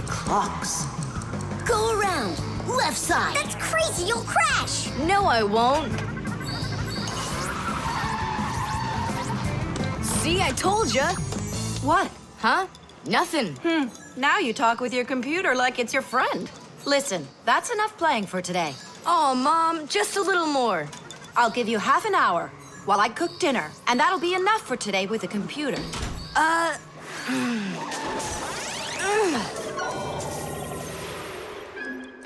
clocks. Go around, left side. That's crazy, you'll crash. No, I won't. See, I told ya. What? Huh? Nothing. Now you talk with your computer like it's your friend. Listen, that's enough playing for today. Oh, Mom, just a little more. I'll give you half an hour while I cook dinner, and that'll be enough for today with the computer.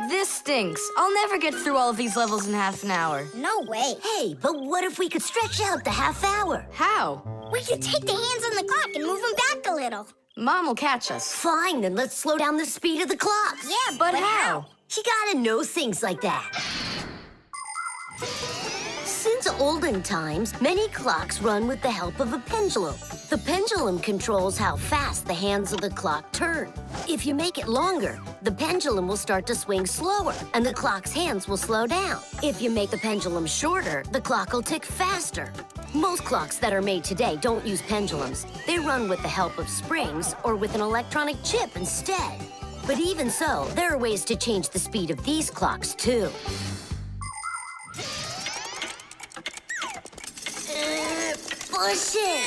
This stinks. I'll never get through all of these levels in half an hour. No way. Hey, but what if we could stretch out the half hour? How? We could take the hands on the clock and move them back a little. Mom will catch us. Fine, then let's slow down the speed of the clocks. Yeah, But how? You gotta know things like that. Since olden times, many clocks run with the help of a pendulum. The pendulum controls how fast the hands of the clock turn. If you make it longer, the pendulum will start to swing slower, and the clock's hands will slow down. If you make the pendulum shorter, the clock will tick faster. Most clocks that are made today don't use pendulums. They run with the help of springs or with an electronic chip instead. But even so, there are ways to change the speed of these clocks, too. Push it!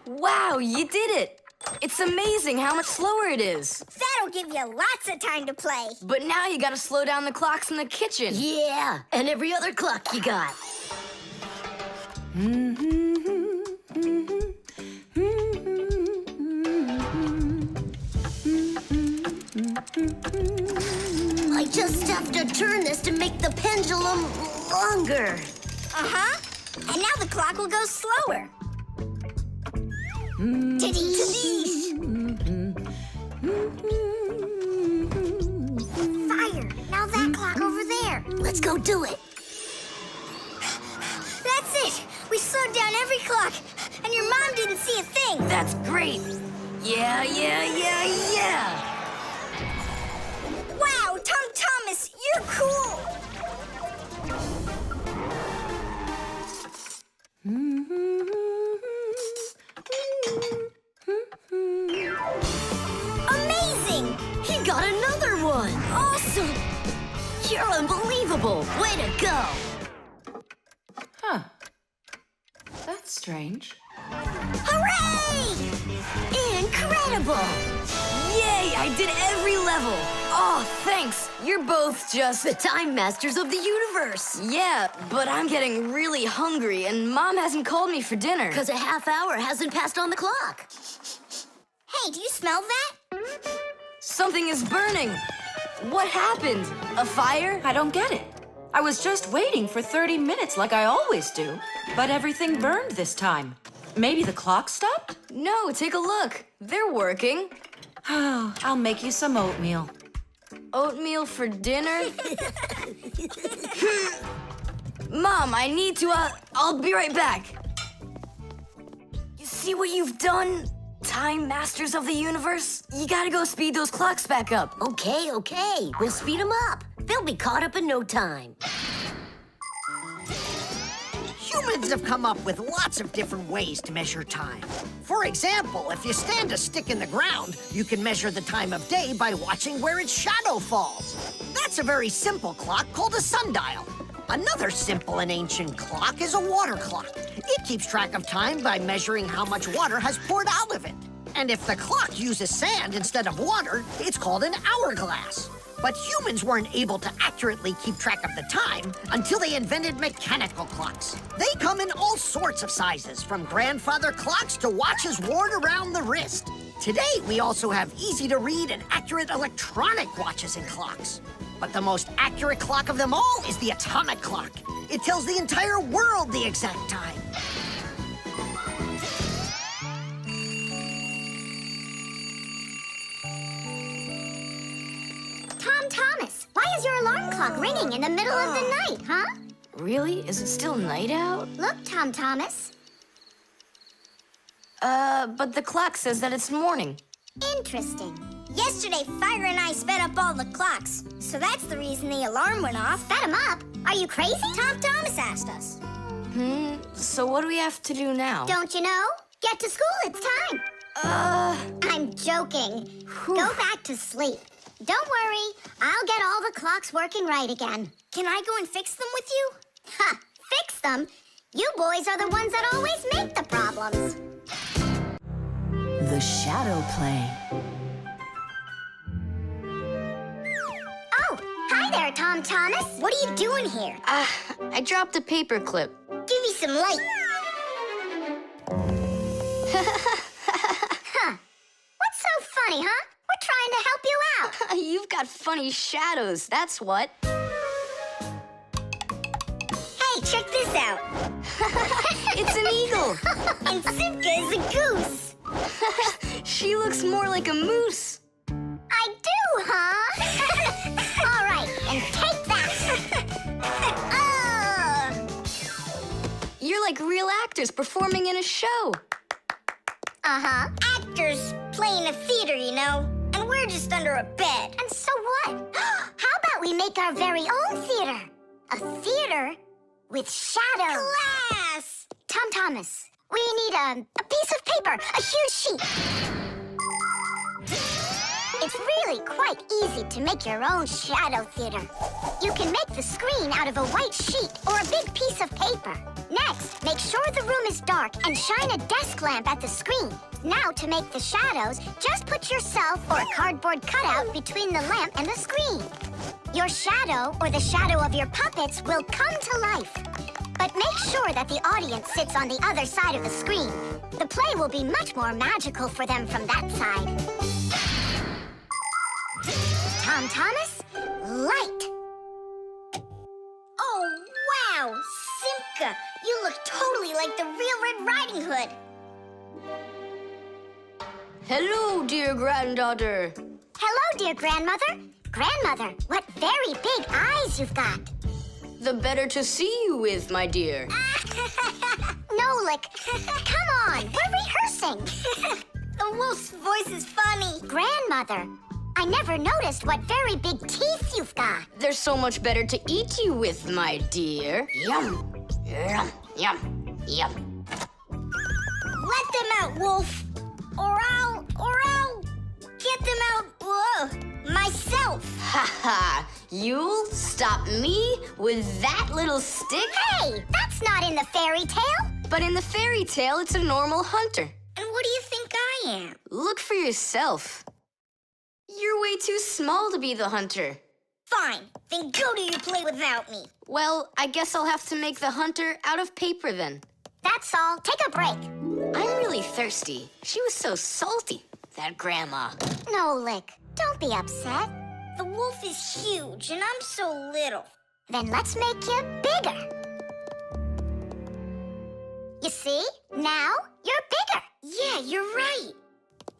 Wow, you did it! It's amazing how much slower it is. That'll give you lots of time to play. But now you gotta slow down the clocks in the kitchen. Yeah, and every other clock you got. I just have to turn this to make the pendulum longer. Uh-huh. And now the clock will go slower. Tadee! Fire! Now that clock over there. Let's go do it. That's it! We slowed down every clock, and your mom didn't see a thing. That's great. Yeah. Wow, Tom Thomas, you're cool! Amazing! He got another one. Awesome! You're unbelievable. Way to go. Huh. That's strange. Hooray! Incredible. Yay, I did every level. Oh, thanks. You're both just... The time masters of the universe. Yeah, but I'm getting really hungry, and Mom hasn't called me for dinner. Because a half hour hasn't passed on the clock. Hey, do you smell that? Something is burning. What happened? A fire? I don't get it. I was just waiting for 30 minutes like I always do, but everything burned this time. Maybe the clock stopped? No, take a look. They're working. I'll make you some oatmeal. Oatmeal for dinner? Mom, I need to, I'll be right back. You see what you've done? Time masters of the universe? You gotta go speed those clocks back up. Okay. We'll speed them up. They'll be caught up in no time. Humans have come up with lots of different ways to measure time. For example, if you stand a stick in the ground, you can measure the time of day by watching where its shadow falls. That's a very simple clock called a sundial. Another simple and ancient clock is a water clock. It keeps track of time by measuring how much water has poured out of it. And if the clock uses sand instead of water, it's called an hourglass. But humans weren't able to accurately keep track of the time until they invented mechanical clocks. They come in all sorts of sizes, from grandfather clocks to watches worn around the wrist. Today, we also have easy-to-read and accurate electronic watches and clocks. But the most accurate clock of them all is the atomic clock. It tells the entire world the exact time. Tom Thomas, why is your alarm clock ringing in the middle of the night, huh? Really? Is it still night out? Look, Tom Thomas. But the clock says that it's morning. Interesting. Yesterday, Fire and I sped up all the clocks, so that's the reason the alarm went off. Sped them up? Are you crazy? Tom Thomas asked us. So what do we have to do now? Don't you know? Get to school, it's time. I'm joking. Go back to sleep. Don't worry, I'll get all the clocks working right again. Can I go and fix them with you? Ha! Fix them? You boys are the ones that always make the problems. The shadow play. Oh, hi there, Tom Thomas. What are you doing here? I dropped a paper clip. Give me some light. Huh. What's so funny, huh? We're trying to help you out. You've got funny shadows, that's what. Hey, check this out. It's an eagle. And Simka is a goose. She looks more like a moose. I do, huh? All right, and take that. You're like real actors performing in a show. Uh-huh. Actors playing a theater, you know. And we're just under a bed. And so what? How about we make our very own theater? A theater with shadows. Class! Tom Thomas, we need a piece of paper, a huge sheet. It's really quite easy to make your own shadow theater. You can make the screen out of a white sheet or a big piece of paper. Next, make sure the room is dark and shine a desk lamp at the screen. Now, to make the shadows, just put yourself or a cardboard cutout between the lamp and the screen. Your shadow or the shadow of your puppets will come to life. But make sure that the audience sits on the other side of the screen. The play will be much more magical for them from that side. Tom Thomas, light. Oh, wow, Simka, you look totally like the real Red Riding Hood. Hello, dear granddaughter. Hello, dear grandmother. Grandmother, what very big eyes you've got. The better to see you with, my dear. Nolik, come on, we're rehearsing. The wolf's voice is funny. Grandmother, I never noticed what very big teeth you've got. They're so much better to eat you with, my dear. Yum, yum, yum, yum. Let them out, wolf. Or I'll get them out, myself. Ha ha! You'll stop me with that little stick? Hey, that's not in the fairy tale. But in the fairy tale, it's a normal hunter. And what do you think I am? Look for yourself. You're way too small to be the hunter. Fine, then go do your play without me. Well, I guess I'll have to make the hunter out of paper then. That's all. Take a break. I'm really thirsty. She was so salty, that grandma. Nolik, don't be upset. The wolf is huge, and I'm so little. Then let's make you bigger. You see? Now you're bigger. Yeah, you're right.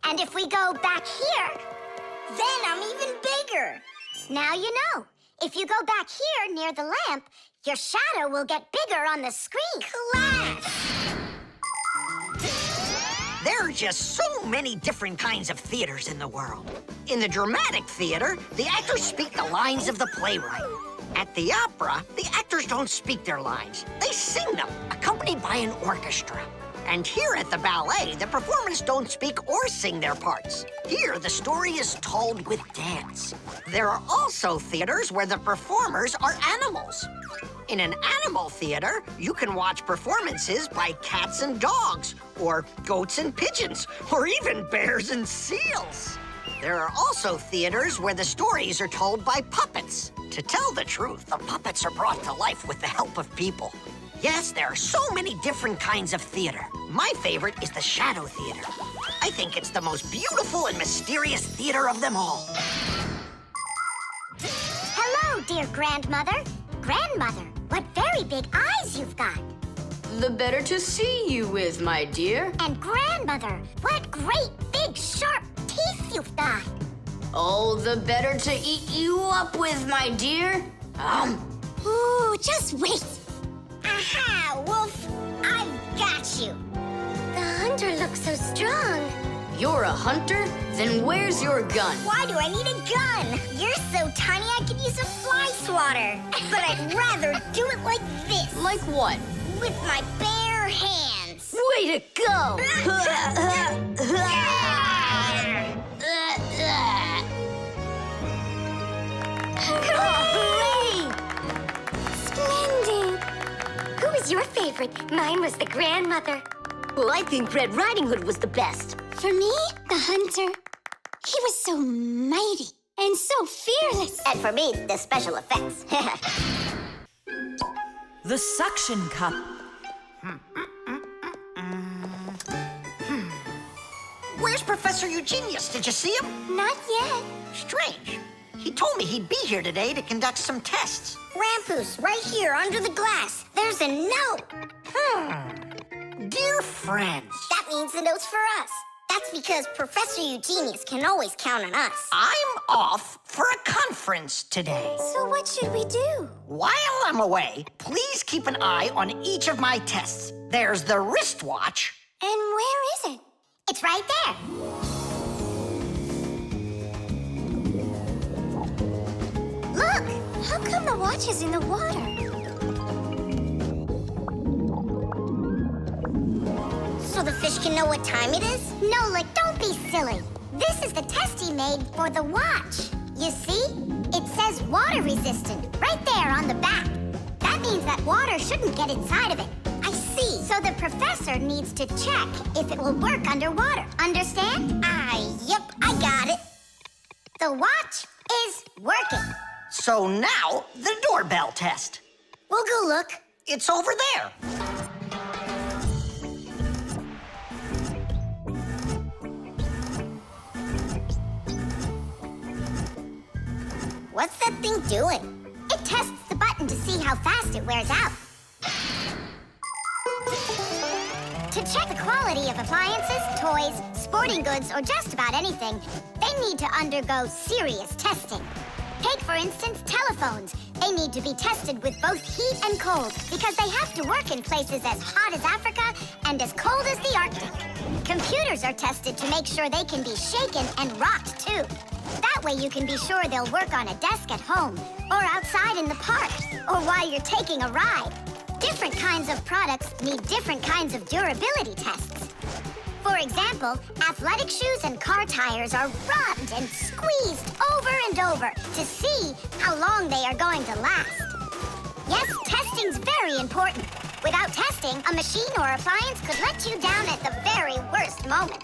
And if we go back here, then I'm even bigger. Now you know. If you go back here near the lamp, your shadow will get bigger on the screen. Class! There are just so many different kinds of theaters in the world. In the dramatic theater, the actors speak the lines of the playwright. At the opera, the actors don't speak their lines. They sing them, accompanied by an orchestra. And here at the ballet, the performers don't speak or sing their parts. Here, the story is told with dance. There are also theaters where the performers are animals. In an animal theater, you can watch performances by cats and dogs, or goats and pigeons, or even bears and seals. There are also theaters where the stories are told by puppets. To tell the truth, the puppets are brought to life with the help of people. Yes, there are so many different kinds of theater. My favorite is the shadow theater. I think it's the most beautiful and mysterious theater of them all. Hello, dear grandmother. Grandmother, what very big eyes you've got. The better to see you with, my dear. And grandmother, what great big sharp teeth you've got. Oh, the better to eat you up with, my dear. Ooh, just wait. Aha, wolf, I've got you. The hunter looks so strong. You're a hunter? Then where's your gun? Why do I need a gun? You're so tiny I could use a fly swatter. But I'd rather do it like this. Like what? With my bare hands. Way to go! Hooray! Splendid! Who was your favorite? Mine was the grandmother. Well, I think Red Riding Hood was the best. For me, the hunter. He was so mighty and so fearless. And for me, the special effects. The suction cup. Where's Professor Eugenius? Did you see him? Not yet. Strange. He told me he'd be here today to conduct some tests. Rampoos, right here under the glass. There's a note. Dear friends, That means the note's for us. That's because Professor Eugenius can always count on us. I'm off for a conference today. So what should we do? While I'm away, please keep an eye on each of my tests. There's the wristwatch. And where is it? It's right there. Look! How come the watch is in the water? So the fish can know what time it is? Nolik, don't be silly. This is the test he made for the watch. You see? It says water resistant right there on the back. That means that water shouldn't get inside of it. I see. So the professor needs to check if it will work underwater. Understand? Yep, I got it. The watch is working. So now, the doorbell test. We'll go look. It's over there. What's that thing doing? It tests the button to see how fast it wears out. To check the quality of appliances, toys, sporting goods, or just about anything, they need to undergo serious testing. Take, for instance, telephones. They need to be tested with both heat and cold because they have to work in places as hot as Africa and as cold as the Arctic. Computers are tested to make sure they can be shaken and rocked, too. That way you can be sure they'll work on a desk at home, or outside in the park, or while you're taking a ride. Different kinds of products need different kinds of durability tests. For example, athletic shoes and car tires are rubbed and squeezed over and over to see how long they are going to last. Yes, testing's very important. Without testing, a machine or appliance could let you down at the very worst moment.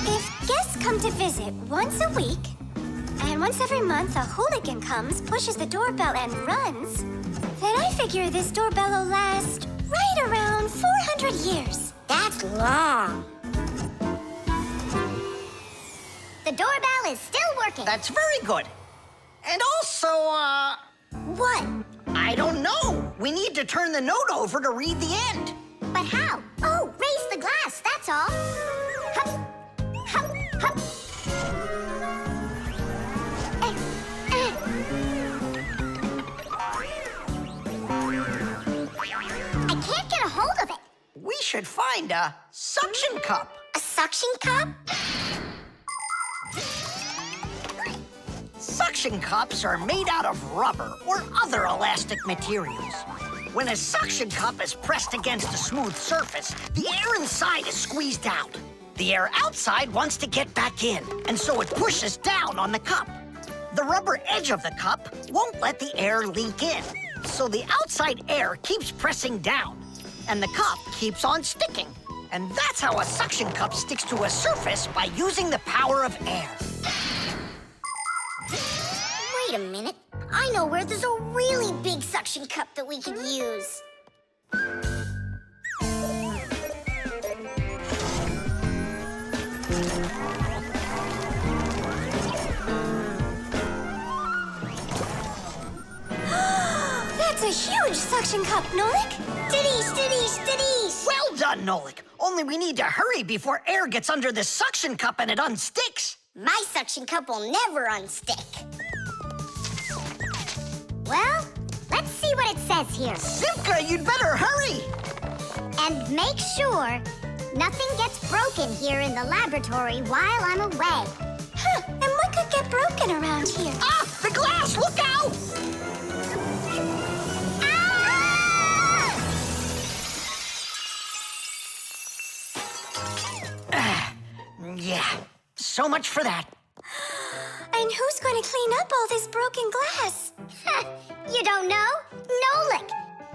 If guests come to visit once a week, and once every month a hooligan comes, pushes the doorbell and runs, then I figure this doorbell will last right around 400 years. That's long. The doorbell is still working. That's very good. And also, What? I don't know. We need to turn the note over to read the end. But how? Oh, raise the glass, that's all. Hup, hup, hup. I can't get a hold of it. We should find a suction cup. A suction cup? Suction cups are made out of rubber or other elastic materials. When a suction cup is pressed against a smooth surface, the air inside is squeezed out. The air outside wants to get back in, and so it pushes down on the cup. The rubber edge of the cup won't let the air leak in, so the outside air keeps pressing down, and the cup keeps on sticking. And that's how a suction cup sticks to a surface by using the power of air. Wait a minute. I know where there's a really big suction cup that we could use. That's a huge suction cup, Nolik. Stiddies, stiddies, stiddies. Well done, Nolik. Only we need to hurry before air gets under this suction cup and it unsticks. My suction cup will never unstick. Well, let's see what it says here. Simka, you'd better hurry. And make sure nothing gets broken here in the laboratory while I'm away. Huh, and what could get broken around here? Ah, the glass, look out! Ah! Yeah, so much for that. And who's going to clean up all this broken glass? You don't know? Nolik.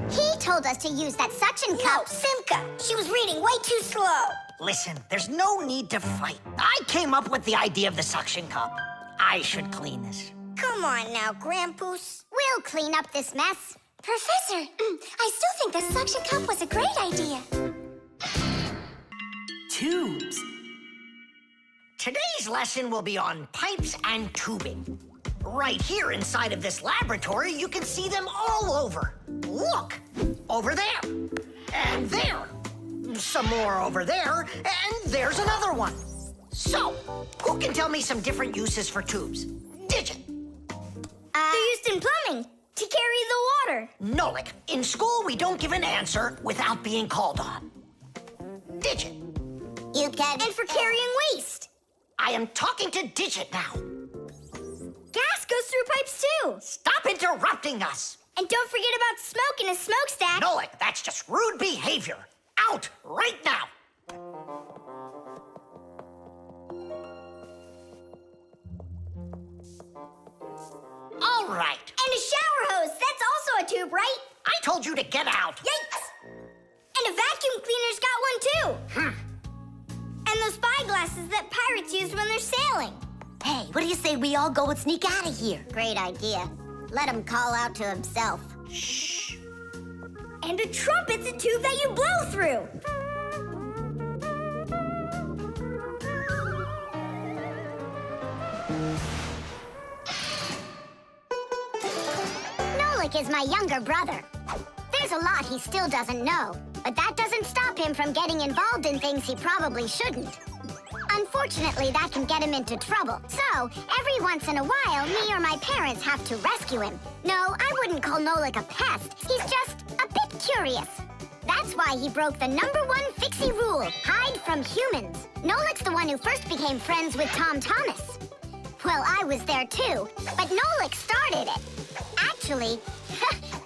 He told us to use that suction cup. Simka! She was reading way too slow. Listen, there's no need to fight. I came up with the idea of the suction cup. I should clean this. Come on now, Grandpoos. We'll clean up this mess. Professor, I still think the suction cup was a great idea. Tubes. Today's lesson will be on pipes and tubing. Right here inside of this laboratory, you can see them all over. Look, over there, and there. Some more over there, and there's another one. So, who can tell me some different uses for tubes? Digit. They're used in plumbing to carry the water. Nolik, in school we don't give an answer without being called on. Digit. You can. And for carrying waste. I am talking to Digit now. Gas goes through pipes too. Stop interrupting us. And don't forget about smoke in a smokestack. Nolik, that's just rude behavior. Out right now. All right. And a shower hose. That's also a tube, right? I told you to get out. Yikes! And a vacuum cleaner's got one too. And those spyglasses that pirates use when they're sailing. Hey, what do you say we all go and sneak out of here? Great idea. Let him call out to himself. Shh. And a trumpet's a tube that you blow through. Nolik is my younger brother. There's a lot he still doesn't know, but that doesn't stop him from getting involved in things he probably shouldn't. Unfortunately, that can get him into trouble. So, every once in a while, me or my parents have to rescue him. No, I wouldn't call Nolik a pest. He's just a bit curious. That's why he broke the #1 Fixie rule, hide from humans. Nolik's the one who first became friends with Tom Thomas. Well, I was there too, but Nolik started it. Actually,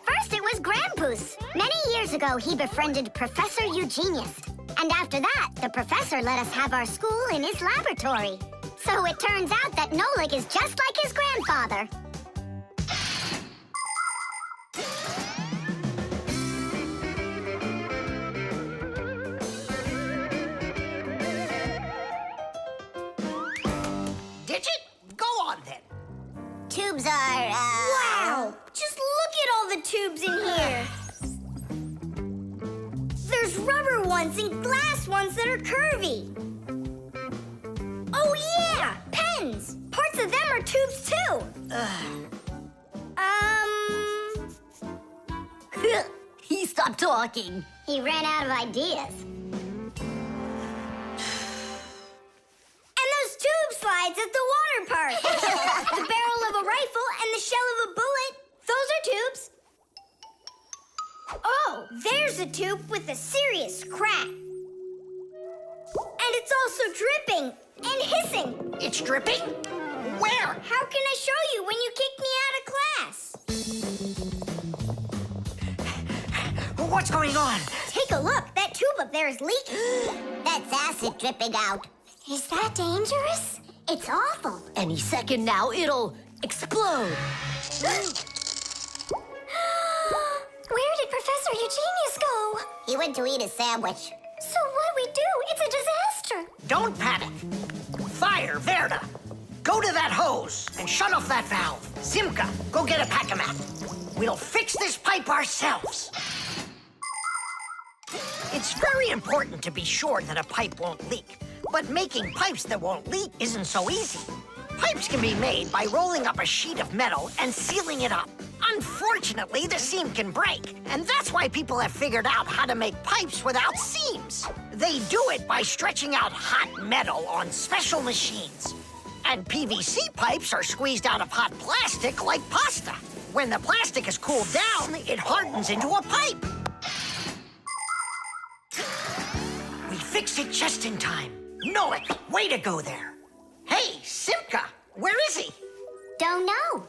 first it was Grandpoos. Many years ago, he befriended Professor Eugenius. And after that, the professor let us have our school in his laboratory. So it turns out that Nolik is just like his grandfather. Digit, go on then. Tubes are, Wow! Just look at all the tubes in here. There's rubber ones and glass ones that are curvy. Oh, yeah! Pens! Parts of them are tubes, too. He stopped talking. He ran out of ideas. And those tube slides at the water park. The barrel of a rifle and the shell of a bullet. Those are tubes. Oh, there's a tube with a serious crack. And it's also dripping and hissing. It's dripping? Where? How can I show you when you kick me out of class? What's going on? Take a look. That tube up there is leaking. That's acid dripping out. Is that dangerous? It's awful. Any second now, it'll explode. Where did Professor Eugenius go? He went to eat a sandwich. So what do we do? It's a disaster. Don't panic. Fire, Verda. Go to that hose and shut off that valve. Simka, go get a pack-a-mat. We'll fix this pipe ourselves. It's very important to be sure that a pipe won't leak. But making pipes that won't leak isn't so easy. Pipes can be made by rolling up a sheet of metal and sealing it up. Unfortunately, the seam can break, and that's why people have figured out how to make pipes without seams. They do it by stretching out hot metal on special machines. And PVC pipes are squeezed out of hot plastic like pasta. When the plastic is cooled down, it hardens into a pipe. We fixed it just in time. Nolik, way to go there. Hey, Simka, where is he? Don't know.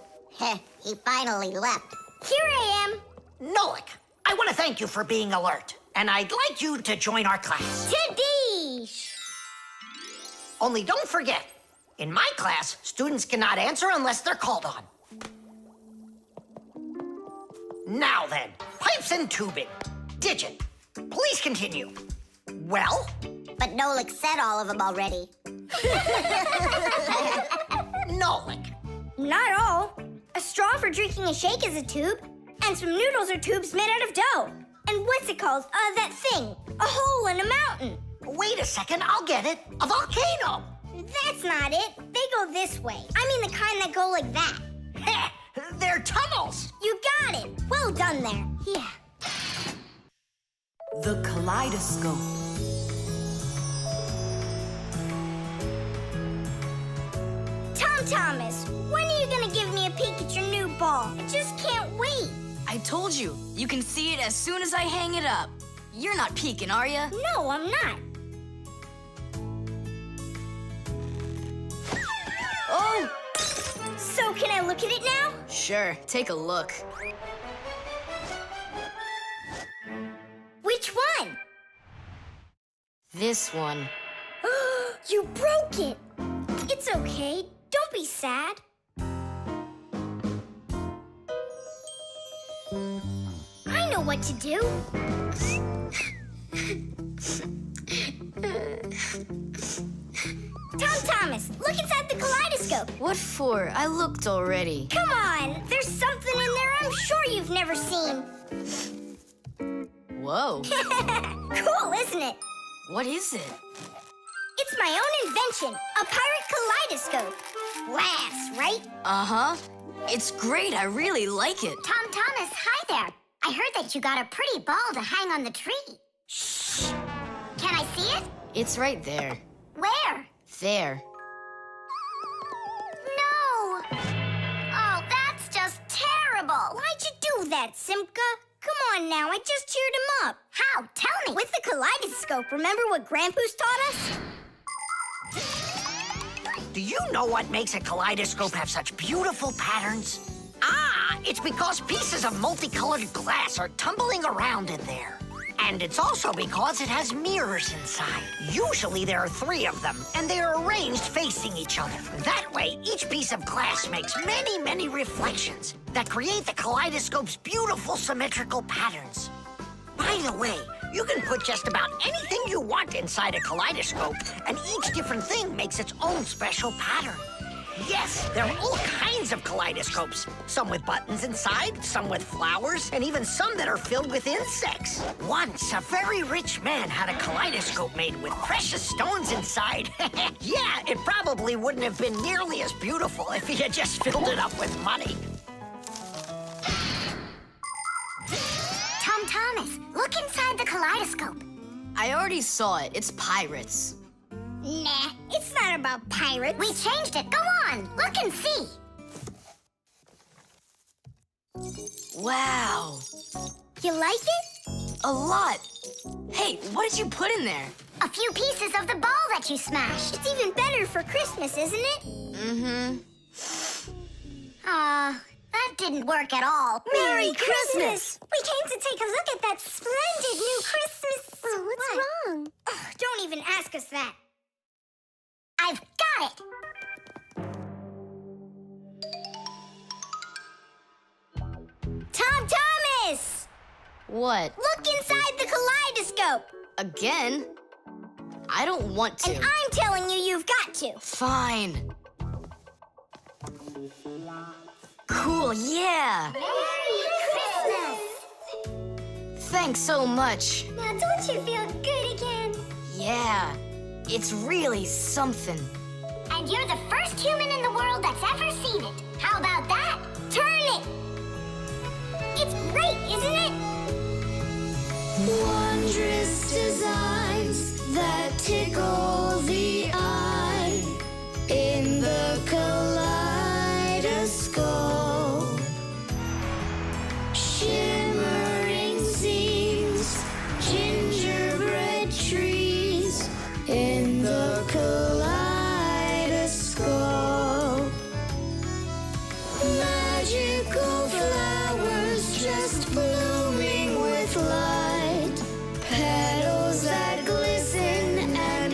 He finally left. Here I am. Nolik, I want to thank you for being alert, and I'd like you to join our class. Tadish! Only don't forget, in my class, students cannot answer unless they're called on. Now then, pipes and tubing. Digit, please continue. Well? But Nolik said all of them already. Nolik. Not all. A straw for drinking a shake is a tube, and some noodles are tubes made out of dough. And what's it called? That thing. A hole in a mountain. Wait a second, I'll get it. A volcano. That's not it. They go this way. I mean the kind that go like that. Heh, they're tunnels. You got it. Well done there. Yeah. The kaleidoscope. Tom Thomas, when are you gonna give me a peek at your new ball? I just can't wait. I told you, you can see it as soon as I hang it up. You're not peeking, are ya? No, I'm not. Oh! So can I look at it now? Sure, take a look. Which one? This one. You broke it. It's okay. Don't be sad. I know what to do. Tom Thomas, look inside the kaleidoscope. What for? I looked already. Come on, there's something in there I'm sure you've never seen. Whoa. Cool, isn't it? What is it? It's my own invention, a pirate kaleidoscope. Laughs, right? Uh-huh. It's great. I really like it. Tom Thomas, hi there. I heard that you got a pretty ball to hang on the tree. Shh. Can I see it? It's right there. Where? There. No. Oh, that's just terrible. Why'd you do that, Simka? Come on now, I just cheered him up. How? Tell me. With the kaleidoscope, remember what Grandpa's taught us? Do you know what makes a kaleidoscope have such beautiful patterns? Ah, it's because pieces of multicolored glass are tumbling around in there. And it's also because it has mirrors inside. Usually there are 3 of them, and they are arranged facing each other. That way, each piece of glass makes many, many reflections that create the kaleidoscope's beautiful symmetrical patterns. By the way, you can put just about anything you want inside a kaleidoscope, and each different thing makes its own special pattern. Yes, there are all kinds of kaleidoscopes. Some with buttons inside, some with flowers, and even some that are filled with insects. Once, a very rich man had a kaleidoscope made with precious stones inside. Yeah, it probably wouldn't have been nearly as beautiful if he had just filled it up with money. Tom Thomas, look inside the kaleidoscope. I already saw it. It's pirates. Nah, it's not about pirates. We changed it. Go on. Look and see. Wow. You like it? A lot. Hey, what did you put in there? A few pieces of the ball that you smashed. It's even better for Christmas, isn't it? Mm-hmm. That didn't work at all. Merry Christmas! We came to take a look at that splendid new Christmas... What's wrong? Oh, don't even ask us that. I've got it. Tom Thomas! What? Look inside the kaleidoscope! Again? I don't want to. And I'm telling you, you've got to. Fine. Cool, yeah. Merry Christmas! Thanks so much. Now don't you feel good again? Yeah, it's really something. And you're the first human in the world that's ever seen it. How about that? Turn it! It's great, isn't it? Wondrous designs that tickle the eye in the kaleidoscope. Shimmering scenes, gingerbread trees in the kaleidoscope. Magical flowers just blooming with light. Petals that glisten and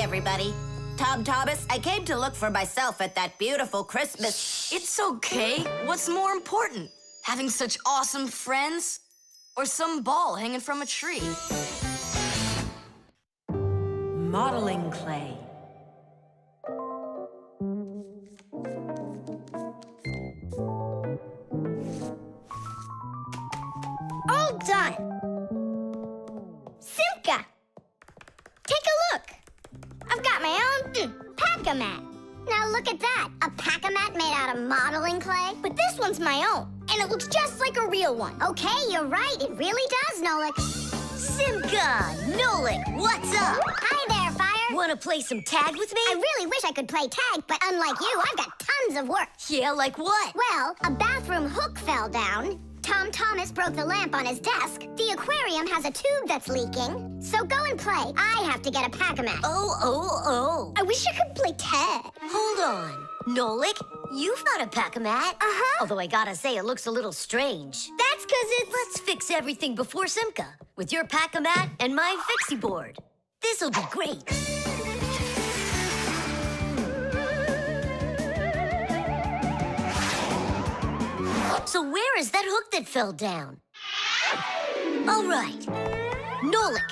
everybody. Tom Thomas, I came to look for myself at that beautiful Christmas... It's okay. What's more important? Having such awesome friends? Or some ball hanging from a tree? Modeling clay. All done. Simka, take a look. I've got my own pack-a-mat. Now look at that. A pack-a-mat made out of modeling clay? But this one's my own, and it looks just like a real one. Okay, you're right. It really does, Nolik. Simka, Nolik, what's up? Hi there, Fire. Want to play some tag with me? I really wish I could play tag, but unlike you, I've got tons of work. Yeah, like what? Well, a bathroom hook fell down. Tom Thomas broke the lamp on his desk. The aquarium has a tube that's leaking. So go and play. I have to get a pack-a-mat. Oh. I wish I could play tag. Hold on. Nolik, you've got a pack-a-mat. Uh-huh. Although I gotta say, it looks a little strange. That's because it's... Let's fix everything before Simka with your pack-a-mat and my Fixie board. This'll be great. So where is that hook that fell down? All right. Nolik,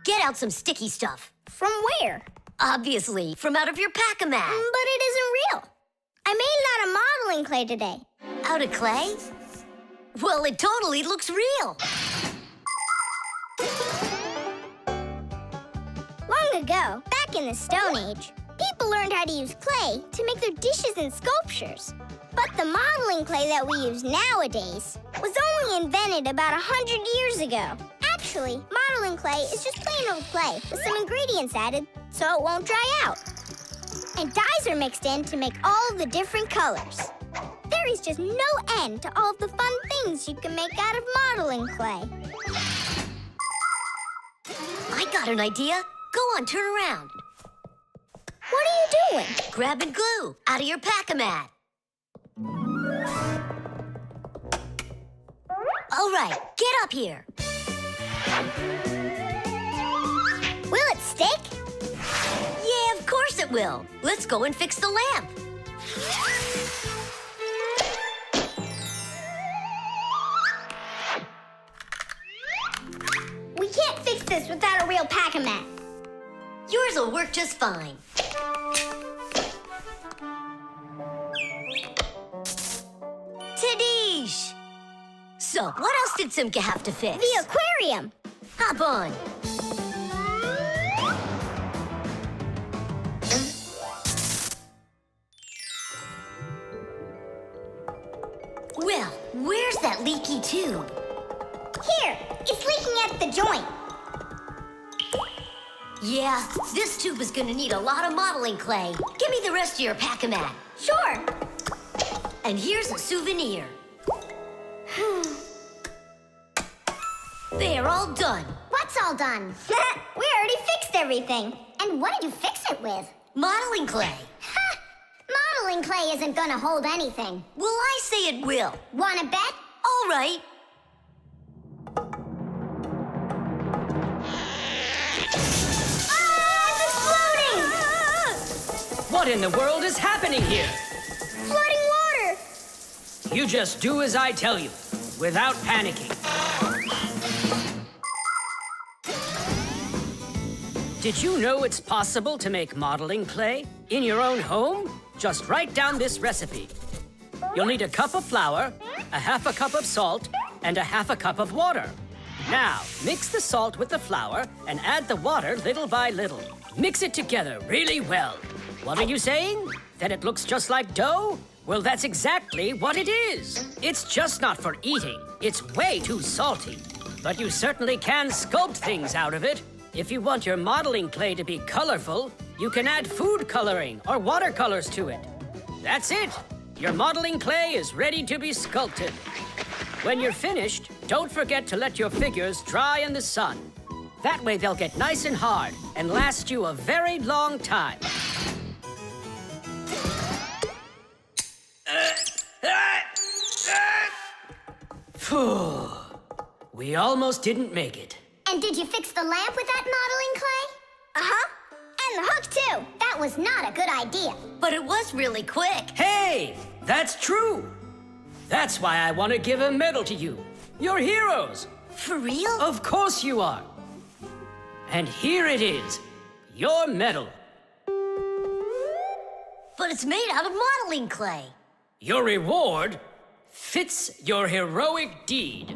get out some sticky stuff. From where? Obviously, from out of your pack-a-mat. But it isn't real. I made it out of modeling clay today. Out of clay? Well, it totally looks real. Long ago, back in the Stone Age, people learned how to use clay to make their dishes and sculptures. But the modeling clay that we use nowadays was only invented about 100 years ago. Actually, modeling clay is just plain old clay with some ingredients added so it won't dry out. And dyes are mixed in to make all the different colors. There is just no end to all of the fun things you can make out of modeling clay. I got an idea. Go on, turn around. What are you doing? Grabbing glue out of your pack-a-mat. All right, get up here. Will it stick? Yeah, of course it will. Let's go and fix the lamp. We can't fix this without a real pack-a-mat. Yours will work just fine. Tadish! So, what else did Simka have to fix? The aquarium. Hop on. Well, where's that leaky tube? Here, it's leaking at the joint. Yeah, this tube is gonna need a lot of modeling clay. Give me the rest of your pack-a-mat. Sure. And here's a souvenir. They're all done. What's all done? We already fixed everything. And what did you fix it with? Modeling clay. Ha! Modeling clay isn't gonna hold anything. Well, I say it will. Wanna bet? All right. What in the world is happening here? Flooding water. You just do as I tell you, without panicking. Did you know it's possible to make modeling clay in your own home? Just write down this recipe. You'll need a cup of flour, a half a cup of salt, and a half a cup of water. Now, mix the salt with the flour and add the water little by little. Mix it together really well. What are you saying? That it looks just like dough? Well, that's exactly what it is. It's just not for eating. It's way too salty. But you certainly can sculpt things out of it. If you want your modeling clay to be colorful, you can add food coloring or watercolors to it. That's it. Your modeling clay is ready to be sculpted. When you're finished, don't forget to let your figures dry in the sun. That way they'll get nice and hard and last you a very long time. Phew. We almost didn't make it. And did you fix the lamp with that modeling clay? Uh-huh. And the hook, too. That was not a good idea. But it was really quick. Hey, that's true. That's why I want to give a medal to you. You're heroes. For real? Of course you are. And here it is, your medal. But it's made out of modeling clay. Your reward fits your heroic deed.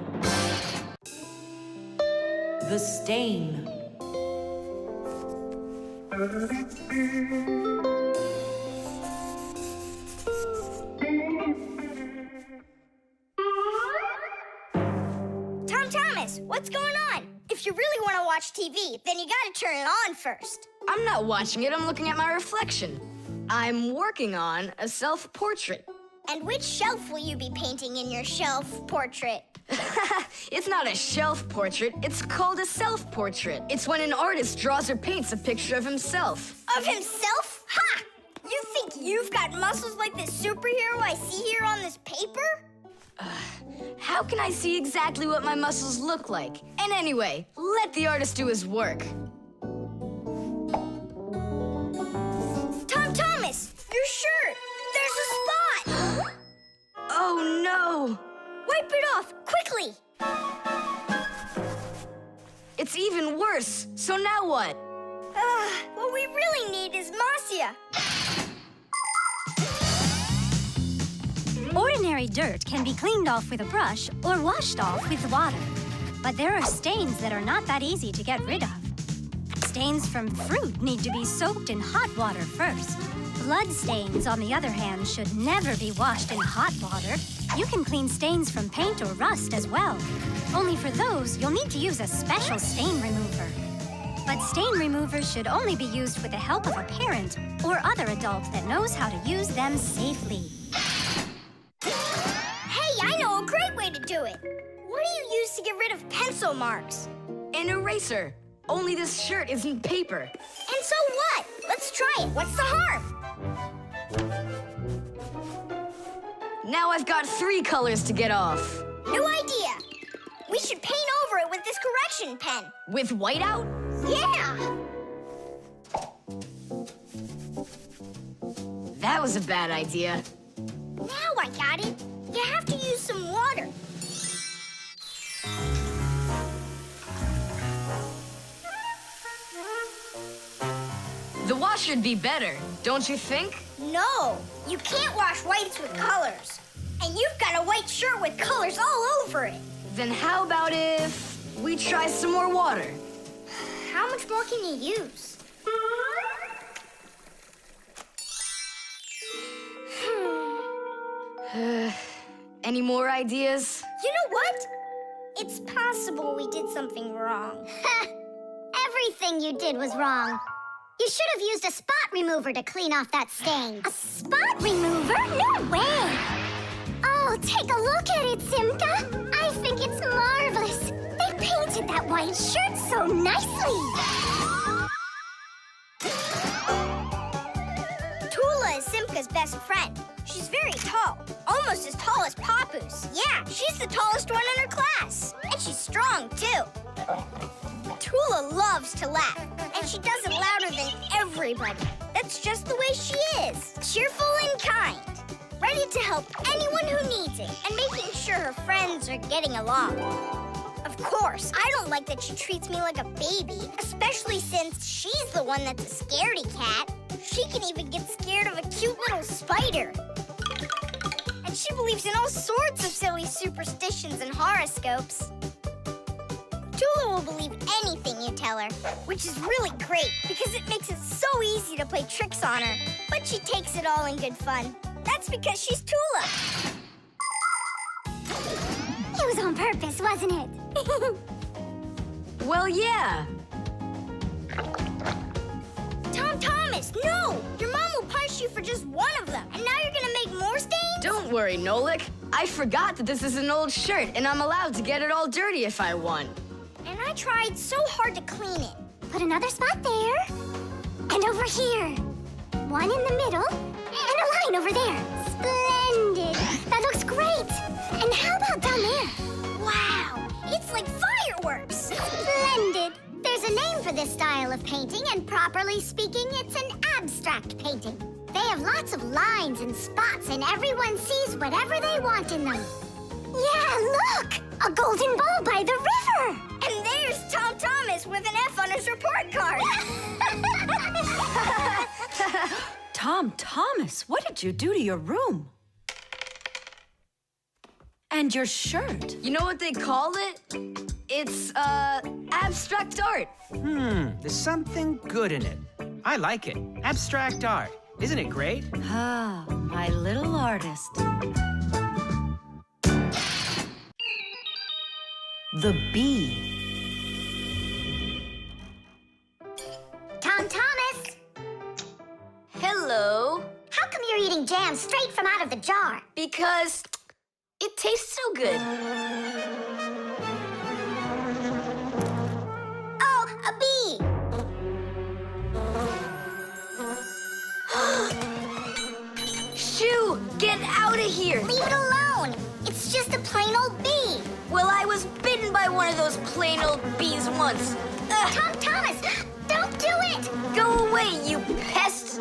The stain. Tom Thomas, what's going on? If you really want to watch TV, then you gotta turn it on first. I'm not watching it, I'm looking at my reflection. I'm working on a self-portrait. And which shelf will you be painting in your shelf portrait? It's not a shelf portrait, it's called a self-portrait. It's when an artist draws or paints a picture of himself. Of himself? Ha! You think you've got muscles like this superhero I see here on this paper? How can I see exactly what my muscles look like? And anyway, let the artist do his work. Tom Thomas, your shirt! There's a spot! Oh no! Wipe it off, quickly! It's even worse. So now what? What we really need is Marcia. Ordinary dirt can be cleaned off with a brush or washed off with water. But there are stains that are not that easy to get rid of. Stains from fruit need to be soaked in hot water first. Blood stains, on the other hand, should never be washed in hot water. You can clean stains from paint or rust as well. Only for those, you'll need to use a special stain remover. But stain removers should only be used with the help of a parent or other adult that knows how to use them safely. Hey, I know a great way to do it. What do you use to get rid of pencil marks? An eraser. Only this shirt isn't paper. And so what? Let's try it. What's the harm? Now I've got 3 colors to get off. New idea. We should paint over it with this correction pen. With whiteout? Yeah! That was a bad idea. Now I got it. You have to use some water. The wash should be better, don't you think? No, you can't wash whites with colors. And you've got a white shirt with colors all over it. Then how about if we try some more water? How much more can you use? Any more ideas? You know what? It's possible we did something wrong. Everything you did was wrong. You should have used a spot remover to clean off that stain. A spot remover? No way! Oh, take a look at it, Simka. I think it's marvelous. They painted that white shirt so nicely. Tula is Simka's best friend. She's very tall, almost as tall as Papoose. Yeah, she's the tallest one in her class. And she's strong, too. Tula loves to laugh, and she does it louder than everybody. That's just the way she is. Cheerful and kind. Ready to help anyone who needs it, and making sure her friends are getting along. Of course, I don't like that she treats me like a baby, especially since she's the one that's a scaredy cat. She can even get scared of a cute little spider. And she believes in all sorts of silly superstitions and horoscopes. Tula will believe anything you tell her, which is really great because it makes it so easy to play tricks on her. But she takes it all in good fun. That's because she's Tula. It was on purpose, wasn't it? Well, yeah. Tom Thomas, no! Your mom will punish you for just one of them. And now you're gonna make more stains? Don't worry, Nolik. I forgot that this is an old shirt, and I'm allowed to get it all dirty if I want. And I tried so hard to clean it. Put another spot there. And over here. One in the middle. And a line over there. Splendid. That looks great. And how about down there? Wow, it's like fireworks. Splendid. There's a name for for this style of painting, and properly speaking, it's an abstract painting. They have lots of lines and spots, and everyone sees whatever they want in them. Yeah, look! A golden ball by the river! And there's Tom Thomas with an F on his report card. Tom Thomas, what did you do to your room? And your shirt. You know what they call it? It's, abstract art. There's something good in it. I like it. Abstract art. Isn't it great? Ah, my little artist. The bee. Tom Thomas! Hello. How come you're eating jam straight from out of the jar? Because it tastes so good. Oh, a bee! Shoo, get out of here. Leave it alone! It's just a plain old bee! Well, I was bitten by one of those plain old bees once. Tom Thomas, don't do it! Go away, you pest.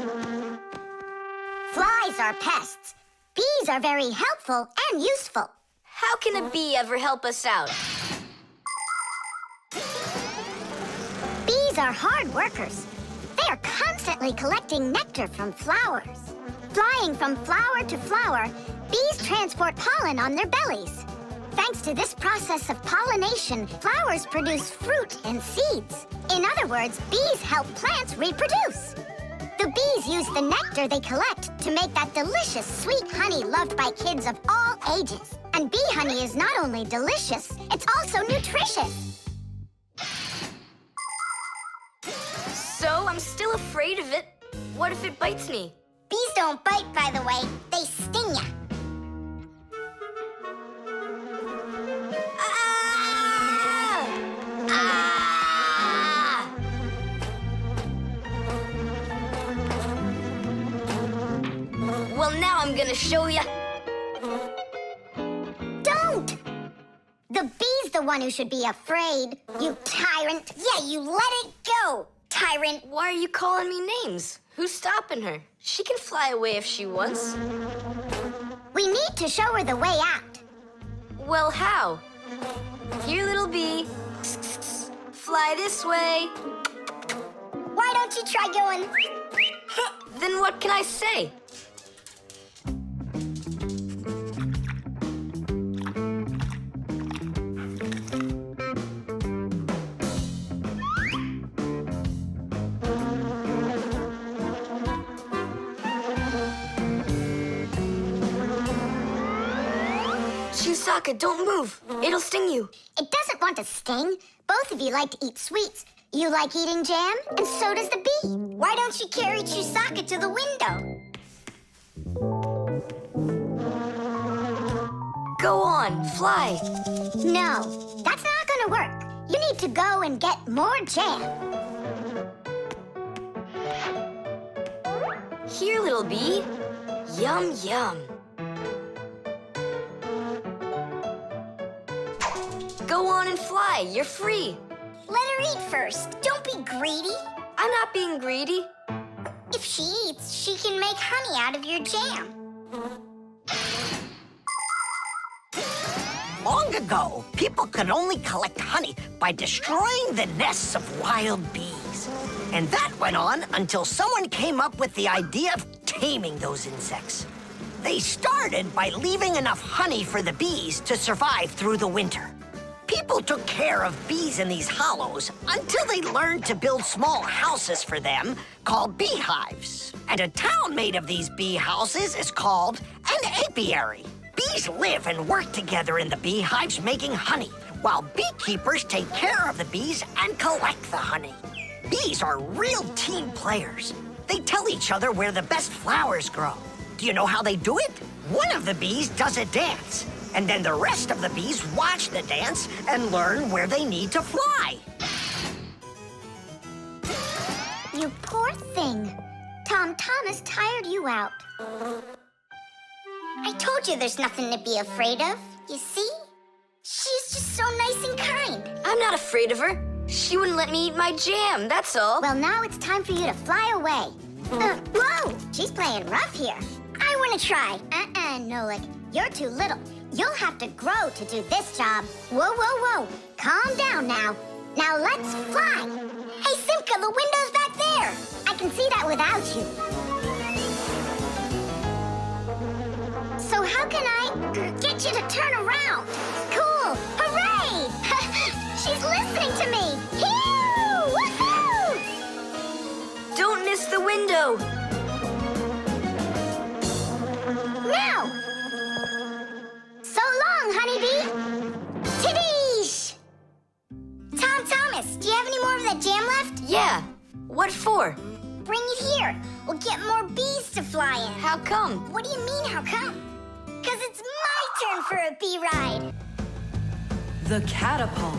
Flies are pests. Bees are very helpful and useful. How can a bee ever help us out? Bees are hard workers. They are constantly collecting nectar from flowers. Flying from flower to flower, bees transport pollen on their bellies. Thanks to this process of pollination, flowers produce fruit and seeds. In other words, bees help plants reproduce. The bees use the nectar they collect to make that delicious sweet honey loved by kids of all ages. And bee honey is not only delicious, it's also nutritious. So I'm still afraid of it. What if it bites me? Bees don't bite, by the way. They sting ya. Ah! Ah! Well, now I'm gonna show ya. Don't! The bee's the one who should be afraid. You tyrant. Yeah, you let it go, tyrant. Why are you calling me names? Who's stopping her? She can fly away if she wants. We need to show her the way out. Well, how? Here, little bee. Fly this way. Why don't you try going? Then what can I say? Chusaka, don't move. It'll sting you. It doesn't want to sting. Both of you like to eat sweets. You like eating jam, and so does the bee. Why don't you carry Chusaka to the window? Go on, fly. No, that's not gonna work. You need to go and get more jam. Here, little bee. Yum, yum. Go on and fly. You're free. Let her eat first. Don't be greedy. I'm not being greedy. If she eats, she can make honey out of your jam. Long ago, people could only collect honey by destroying the nests of wild bees. And that went on until someone came up with the idea of taming those insects. They started by leaving enough honey for the bees to survive through the winter. People took care of bees in these hollows until they learned to build small houses for them called beehives. And a town made of these bee houses is called an apiary. Bees live and work together in the beehives making honey, while beekeepers take care of the bees and collect the honey. Bees are real team players. They tell each other where the best flowers grow. Do you know how they do it? One of the bees does a dance, and then the rest of the bees watch the dance and learn where they need to fly. You poor thing. Tom Thomas tired you out. I told you there's nothing to be afraid of. You see? She's just so nice and kind. I'm not afraid of her. She wouldn't let me eat my jam, that's all. Well, now it's time for you to fly away. Whoa! She's playing rough here. I want to try. Nolik. You're too little. You'll have to grow to do this job. Whoa, whoa, whoa. Calm down now. Now let's fly. Hey, Simka, the window's back there. I can see that without you. So how can I get you to turn around? Cool! Hooray! She's listening to me. Phew! Woohoo! Don't miss the window. Now! So long, honeybee! Tidish! Tom Thomas, do you have any more of that jam left? Yeah. What for? Bring it here. We'll get more bees to fly in. How come? What do you mean, how come? Because it's my turn for a bee ride. The catapult.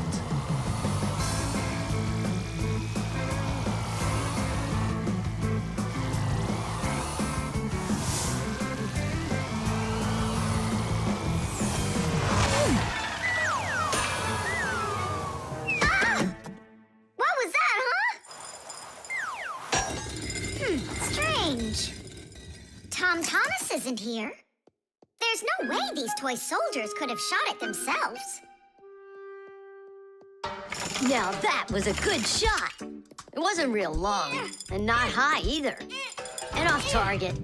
What was that, huh? Strange. Tom Thomas isn't here. There's no way these toy soldiers could have shot it themselves. Now that was a good shot. It wasn't real long, and not high either. And off target.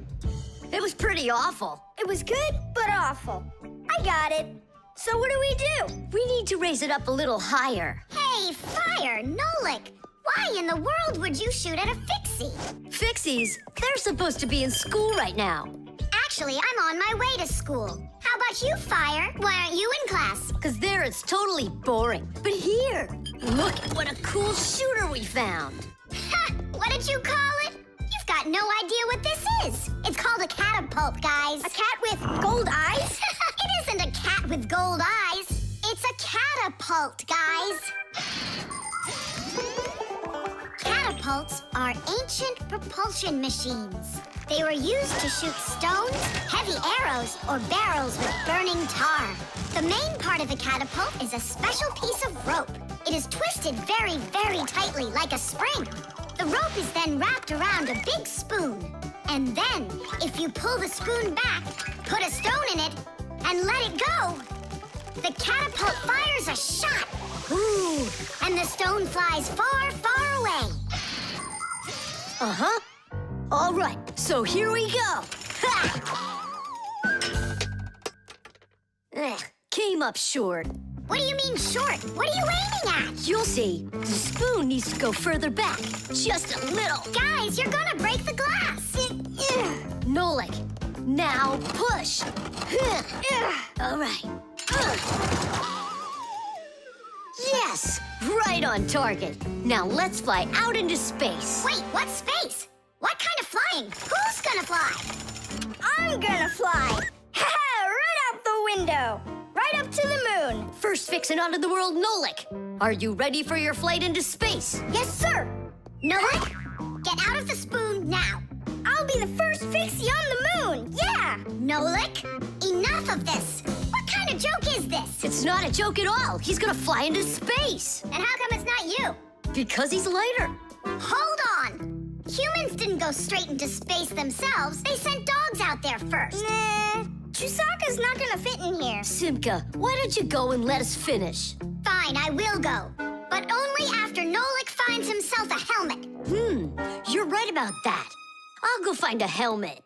It was pretty awful. It was good, but awful. I got it. So what do we do? We need to raise it up a little higher. Hey, Fire, Nolik, why in the world would you shoot at a Fixie? Fixies, they're supposed to be in school right now. Actually, I'm on my way to school. How about you, Fire? Why aren't you in class? Because there it's totally boring. But here, look at what a cool shooter we found. Ha! What did you call it? You've got no idea what this is. It's called a catapult, guys. A cat with gold eyes? It isn't a cat with gold eyes. It's a catapult, guys. Catapults are ancient propulsion machines. They were used to shoot stones, heavy arrows, or barrels with burning tar. The main part of a catapult is a special piece of rope. It is twisted very, very tightly like a spring. The rope is then wrapped around a big spoon. And then, if you pull the spoon back, put a stone in it, and let it go, the catapult fires a shot. Ooh, and the stone flies far, far away. Uh-huh. All right, so here we go. Ha! Came up short. What do you mean short? What are you aiming at? You'll see. The spoon needs to go further back. Just a little. Guys, you're gonna break the glass. Nolik, now push. All right. Yes, right on target. Now let's fly out into space. Wait, what space? What kind of flying? Who's gonna fly? I'm gonna fly. Right out the window. Right up to the moon. First fixin' onto the world, Nolik. Are you ready for your flight into space? Yes, sir. Nolik, get out of the spoon now. I'll be the first Fixie on the moon. Yeah. Nolik, enough of this. What kind of joke is this? It's not a joke at all. He's gonna fly into space. And how come it's not you? Because he's lighter. Hold on. Humans didn't go straight into space themselves. They sent dogs out there first. Nah, Chusaka's not gonna fit in here. Simka, why don't you go and let us finish? Fine, I will go. But only after Nolik finds himself a helmet. You're right about that. I'll go find a helmet.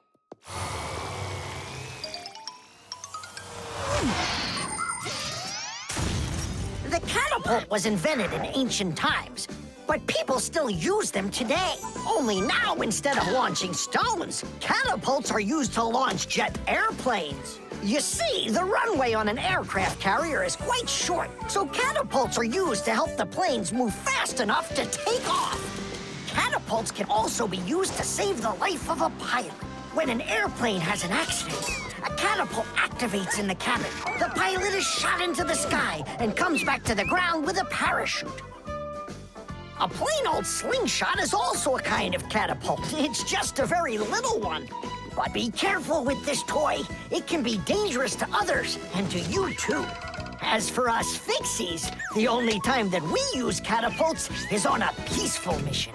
The catapult was invented in ancient times, but people still use them today. Only now, instead of launching stones, catapults are used to launch jet airplanes. You see, the runway on an aircraft carrier is quite short, so catapults are used to help the planes move fast enough to take off. Catapults can also be used to save the life of a pilot. When an airplane has an accident, a catapult activates in the cabin. The pilot is shot into the sky and comes back to the ground with a parachute. A plain old slingshot is also a kind of catapult. It's just a very little one. But be careful with this toy. It can be dangerous to others and to you too. As for us Fixies, the only time that we use catapults is on a peaceful mission.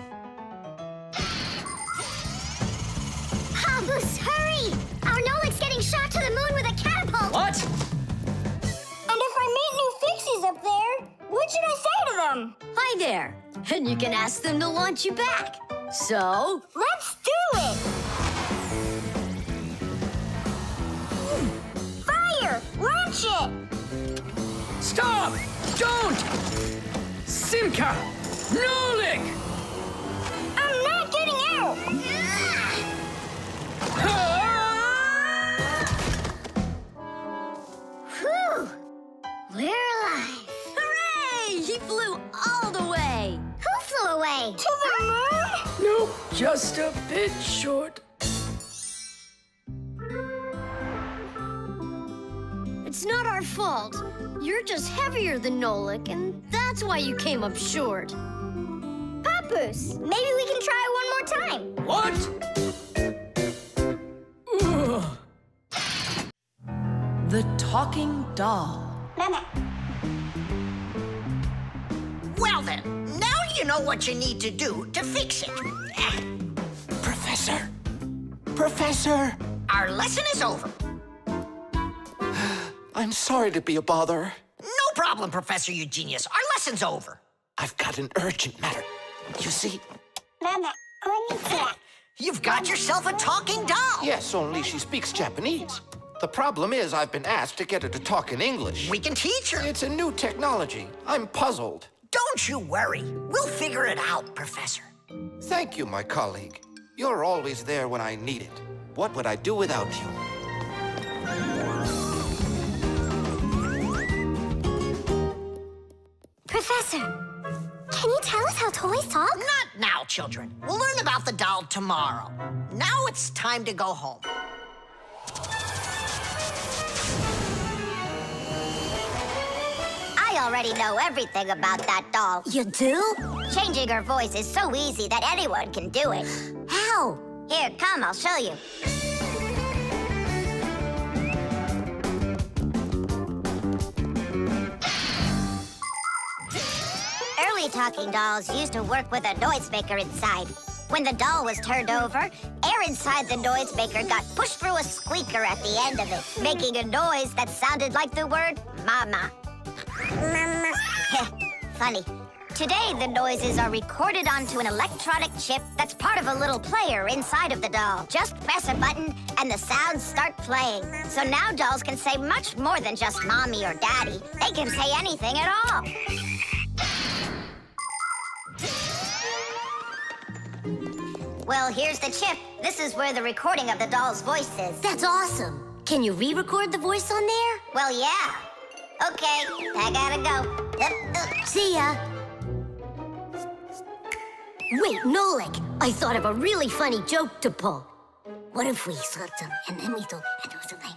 Papoose, hurry! Our Nolik's getting shot to the moon with a catapult! What? And if I meet new Fixies up there, what should I say to them? Hi there. And you can ask them to launch you back. So, Let's do it! Fire! Launch it! Stop! Don't! Simka! Nolik! I'm not getting out! Whew! We're alive. hooray! He flew all the way. Who flew away? To the moon? Nope, just a bit short. It's not our fault. You're just heavier than Nolik, and that's why you came up short. Papoose, maybe we can try one more time. What? The talking doll. Well then, now you know what you need to do to fix it. Professor! Professor! Our lesson is over. I'm sorry to be a bother. No problem, Professor Eugenius. Our lesson's over. I've got an urgent matter. You see? You've got yourself a talking doll. Yes, only she speaks Japanese. The problem is I've been asked to get her to talk in English. We can teach her. It's a new technology. I'm puzzled. Don't you worry. We'll figure it out, Professor. Thank you, my colleague. You're always there when I need it. What would I do without you? Professor, can you tell us how toys talk? Not now, children. We'll learn about the doll tomorrow. Now it's time to go home. I already know everything about that doll. You do? Changing her voice is so easy that anyone can do it. How? Here, come, I'll show you. Early talking dolls used to work with a noisemaker inside. When the doll was turned over, air inside the noisemaker got pushed through a squeaker at the end of it, making a noise that sounded like the word mama. Mama. Funny. Today, the noises are recorded onto an electronic chip that's part of a little player inside of the doll. Just press a button and the sounds start playing. So now dolls can say much more than just mommy or daddy. They can say anything at all. Well, here's the chip. This is where the recording of the doll's voice is. That's awesome. Can you re-record the voice on there? Well, yeah. Okay, I gotta go. See ya. Wait, Nolik, I thought of a really funny joke to pull. What if we sort them and then we do something?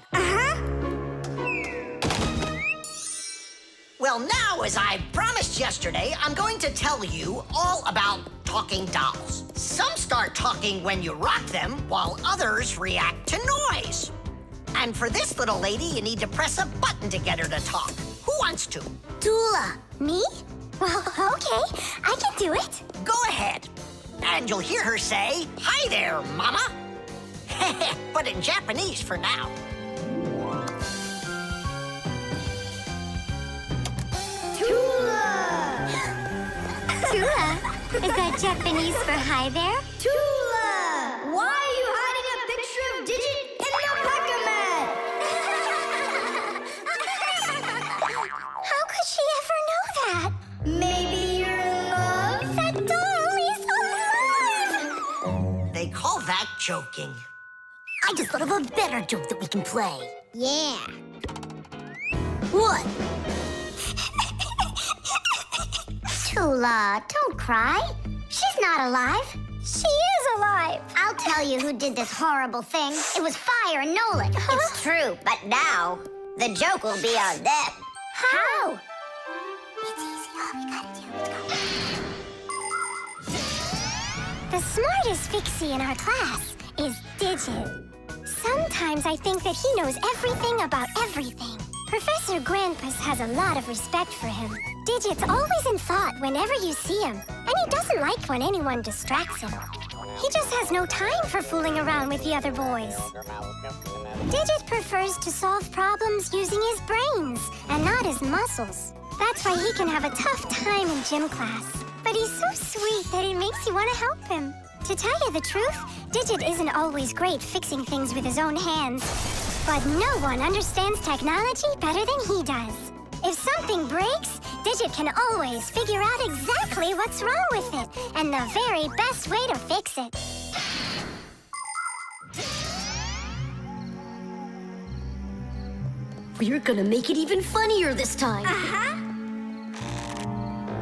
Well, now, as I promised yesterday, I'm going to tell you all about talking dolls. Some start talking when you rock them, while others react to noise. And for this little lady, you need to press a button to get her to talk. Who wants to? Tula. Me? Well, okay, I can do it. Go ahead. And you'll hear her say, "Hi there, Mama." But in Japanese for now. Tula, is that Japanese for hi there? Tula! Why are you hiding a picture of Digit in your packer mat? How could she ever know that? Maybe you're in love? That doll is alive! They call that joking. I just thought of a better joke that we can play. Yeah. What? Tula, don't cry. She's not alive. She is alive! I'll tell you who did this horrible thing. It was Fire and Nolik. It's true, but now the joke will be on them. How? It's easy. All we gotta do is go. The smartest Fixie in our class is Digit. Sometimes I think that he knows everything about everything. Professor Grandpus has a lot of respect for him. Digit's always in thought whenever you see him, and he doesn't like when anyone distracts him. He just has no time for fooling around with the other boys. Digit prefers to solve problems using his brains and not his muscles. That's why he can have a tough time in gym class. But he's so sweet that it makes you want to help him. To tell you the truth, Digit isn't always great fixing things with his own hands. But no one understands technology better than he does. If something breaks, Digit can always figure out exactly what's wrong with it and the very best way to fix it. We're gonna make it even funnier this time.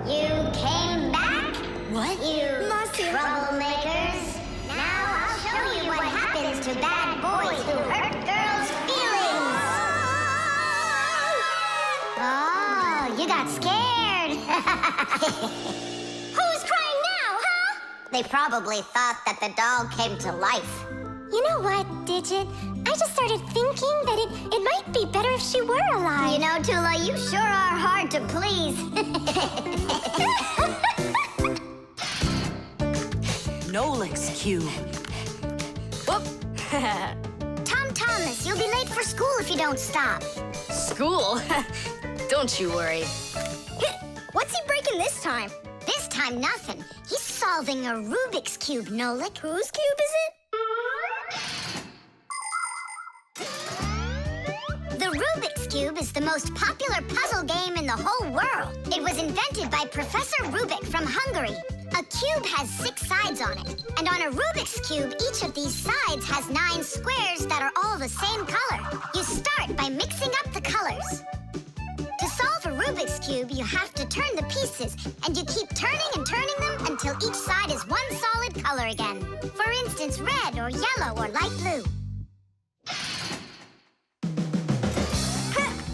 You came back? What? You troublemakers. Now I'll show you what happens to bad boys who hurt girls' feelings. Oh, you got scared. Who's crying now, huh? They probably thought that the doll came to life. You know what, Digit? I just started thinking that it might be better if she were alive. You know, Tula, you sure are hard to please. Nolik's cube. Whoop. Tom Thomas, you'll be late for school if you don't stop. School? Don't you worry. What's he breaking this time? This time, nothing. He's solving a Rubik's Cube, Nolik. Whose cube is it? The Rubik's Cube is the most popular puzzle game in the whole world. It was invented by Professor Rubik from Hungary. A cube has 6 sides on it. And on a Rubik's Cube, each of these sides has 9 squares that are all the same color. You start by mixing up the colors. To solve a Rubik's Cube, you have to turn the pieces, and you keep turning and turning them until each side is one solid color again. For instance, red or yellow or light blue.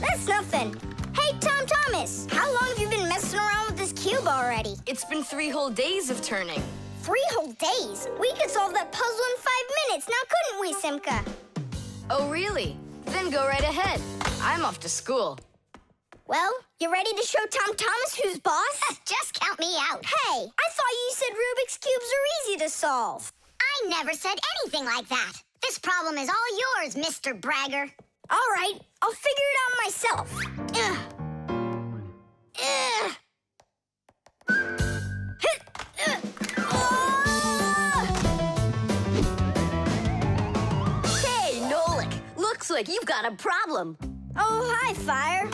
That's nothing. Hey, Tom Thomas, how long have you been messing around with this cube already? It's been 3 whole days of turning. 3 whole days? We could solve that puzzle in 5 minutes, now couldn't we, Simka? Oh, really? Then go right ahead. I'm off to school. Well, you ready to show Tom Thomas who's boss? Just count me out. Hey, I thought you said Rubik's Cubes are easy to solve. I never said anything like that. This problem is all yours, Mr. Bragger. All right, I'll figure it out myself. Hey, Nolik, looks like you've got a problem. Oh, hi, Fire.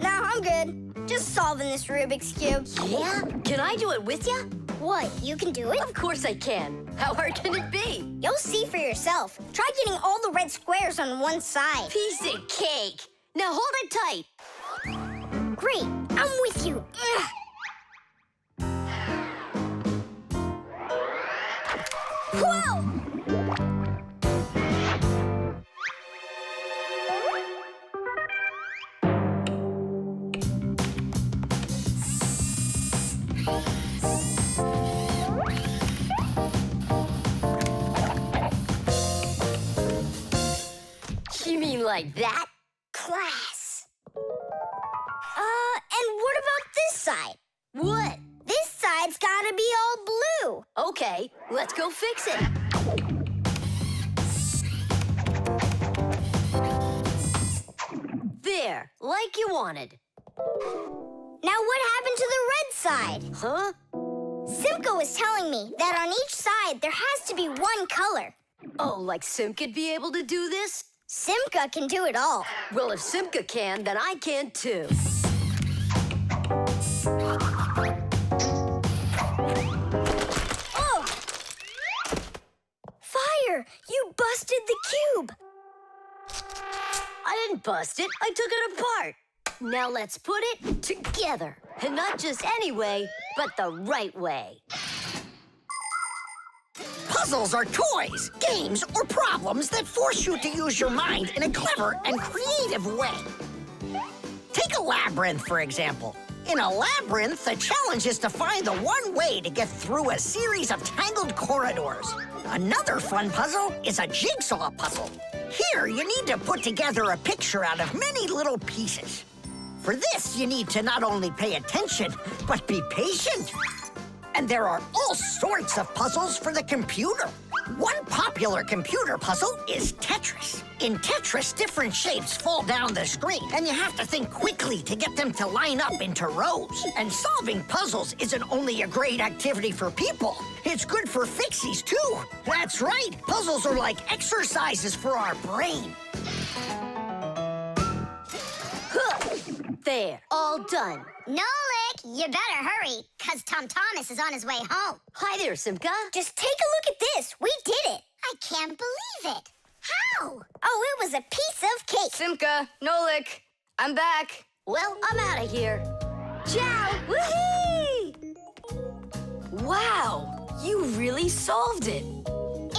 Now I'm good. Just solving this Rubik's Cube. Yeah? Can I do it with you? What, you can do it? Of course I can. How hard can it be? You'll see for yourself. Try getting all the red squares on one side. Piece of cake. Now hold it tight. Great, I'm with you. Whoa! You mean like that? Class. And what about this side? What? This side's gotta be all blue. Okay, let's go fix it. There, like you wanted. Now what happened to the red side? Huh? Simka was telling me that on each side there has to be one color. Oh, like Simka'd be able to do this? Simka can do it all. Well, if Simka can, then I can too. Oh! Fire! You busted the cube! I didn't bust it. I took it apart. Now let's put it together. And not just any way, but the right way. Puzzles are toys, games, or problems that force you to use your mind in a clever and creative way. Take a labyrinth, for example. In a labyrinth, the challenge is to find the one way to get through a series of tangled corridors. Another fun puzzle is a jigsaw puzzle. Here, you need to put together a picture out of many little pieces. For this, you need to not only pay attention, but be patient. And there are all sorts of puzzles for the computer. One popular computer puzzle is Tetris. In Tetris, different shapes fall down the screen, and you have to think quickly to get them to line up into rows. And solving puzzles isn't only a great activity for people, it's good for Fixies, too. That's right, puzzles are like exercises for our brain. There, all done. Nolik, you better hurry, because Tom Thomas is on his way home. Hi there, Simka. Just take a look at this. We did it. I can't believe it. How? Oh, it was a piece of cake. Simka, Nolik, I'm back. Well, I'm out of here. Ciao. Woohoo! Wow, you really solved it.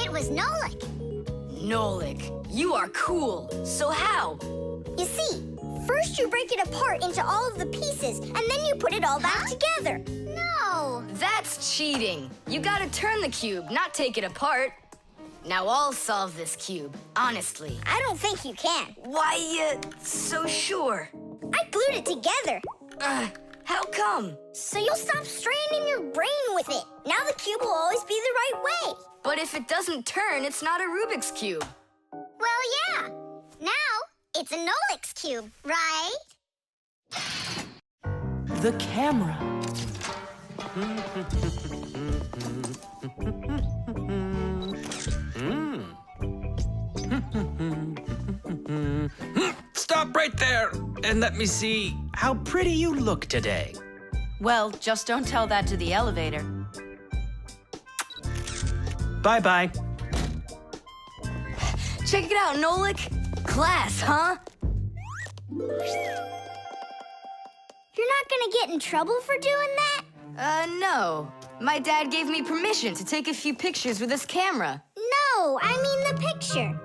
It was Nolik. Nolik, you are cool. So how? You see, first you break it apart into all of the pieces, and then you put it all back together. No. That's cheating. You gotta turn the cube, not take it apart. Now I'll solve this cube, honestly. I don't think you can. Why, so sure? I glued it together, How come? so you'll stop straining your brain with it. Now the cube will always be the right way. But if it doesn't turn, it's not a Rubik's Cube. Well, yeah. Now it's a Nolik's cube, right? The camera. Stop right there and let me see how pretty you look today. Well, just don't tell that to the elevator. Bye-bye. Check it out, Nolik. Class, huh? You're not gonna get in trouble for doing that? No. My dad gave me permission to take a few pictures with this camera. No, I mean the picture.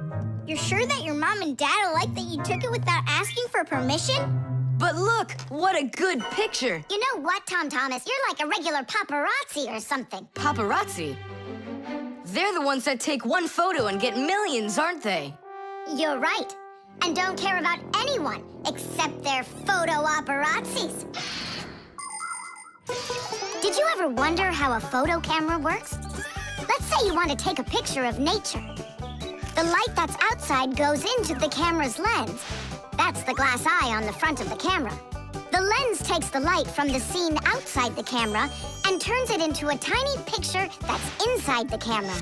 You're sure that your mom and dad will like that you took it without asking for permission? But look, what a good picture. You know what, Tom Thomas? You're like a regular paparazzi or something. Paparazzi? They're the ones that take one photo and get millions, aren't they? You're right. And don't care about anyone except their photo paparazzis. Did you ever wonder how a photo camera works? Let's say you want to take a picture of nature. The light that's outside goes into the camera's lens. That's the glass eye on the front of the camera. The lens takes the light from the scene outside the camera and turns it into a tiny picture that's inside the camera.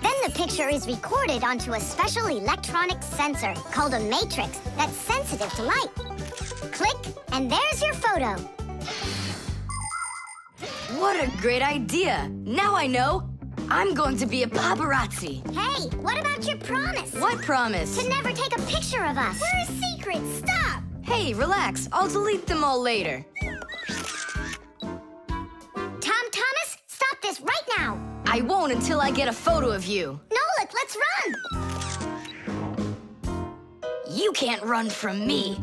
Then the picture is recorded onto a special electronic sensor called a matrix that's sensitive to light. Click, and there's your photo. What a great idea. Now I know. I'm going to be a paparazzi. Hey, what about your promise? What promise? To never take a picture of us. We're a secret. Stop. Hey, relax. I'll delete them all later. Tom Thomas, stop this right now. I won't until I get a photo of you. Nolik, let's run. You can't run from me.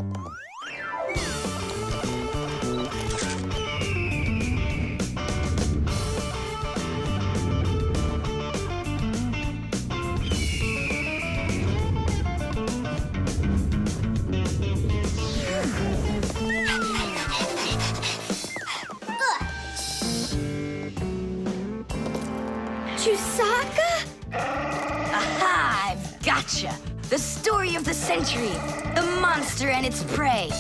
Chusaka? Aha! I've gotcha! The story of the century! The monster and its prey!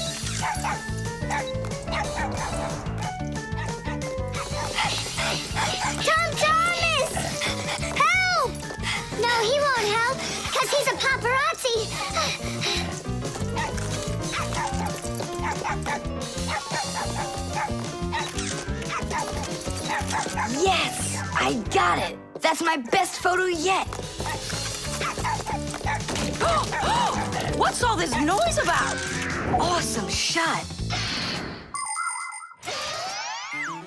Tom Thomas! Help! No, he won't help, because he's a paparazzi. Yes! I got it! That's my best photo yet! What's all this noise about? Awesome shot!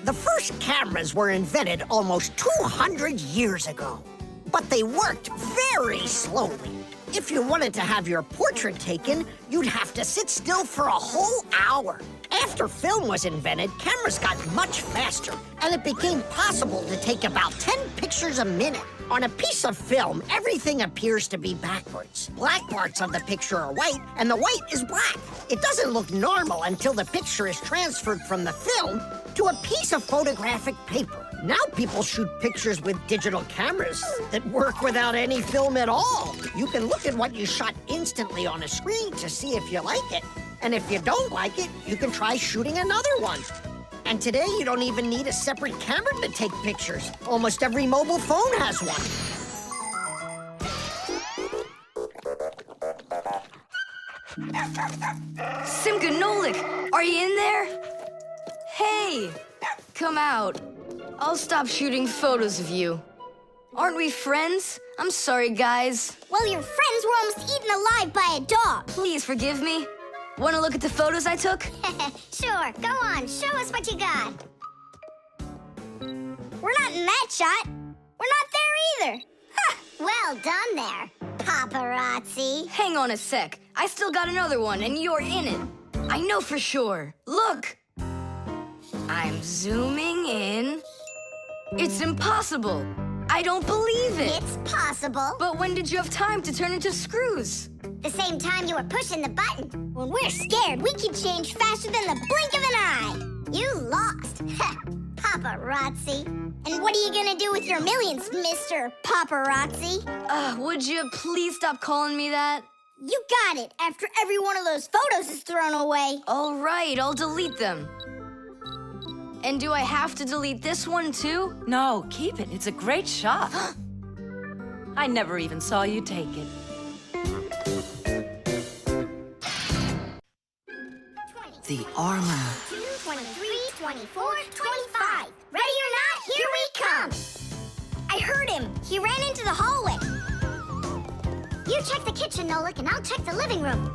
The first cameras were invented almost 200 years ago, but they worked very slowly. If you wanted to have your portrait taken, you'd have to sit still for a whole hour. After film was invented, cameras got much faster, and it became possible to take about 10 pictures a minute. On a piece of film, everything appears to be backwards. Black parts of the picture are white, and the white is black. It doesn't look normal until the picture is transferred from the film to a piece of photographic paper. Now people shoot pictures with digital cameras that work without any film at all. You can look at what you shot instantly on a screen to see if you like it. And if you don't like it, you can try shooting another one. And today, you don't even need a separate camera to take pictures. Almost every mobile phone has one. Simka and Nolik, are you in there? Hey, come out. I'll stop shooting photos of you. Aren't we friends? I'm sorry, guys. Well, your friends were almost eaten alive by a dog. Please forgive me. Want to look at the photos I took? Sure, go on, show us what you got. We're not in that shot. We're not there either. Ha! Well done there, paparazzi. Hang on a sec. I still got another one, and you're in it. I know for sure. Look! I'm zooming in. It's impossible. I don't believe it. It's possible. But when did you have time to turn into screws? The same time you were pushing the button. When we're scared, we can change faster than the blink of an eye. You lost. Paparazzi. And what are you gonna do with your millions, Mr. Paparazzi? Would you please stop calling me that? You got it, after every one of those photos is thrown away. All right, I'll delete them. And do I have to delete this one too? No, keep it. It's a great shot. I never even saw you take it. 20, The armor. 23, 24, 25. Ready or not, here we come. I heard him. He ran into the hallway. You check the kitchen, Nolik, and I'll check the living room.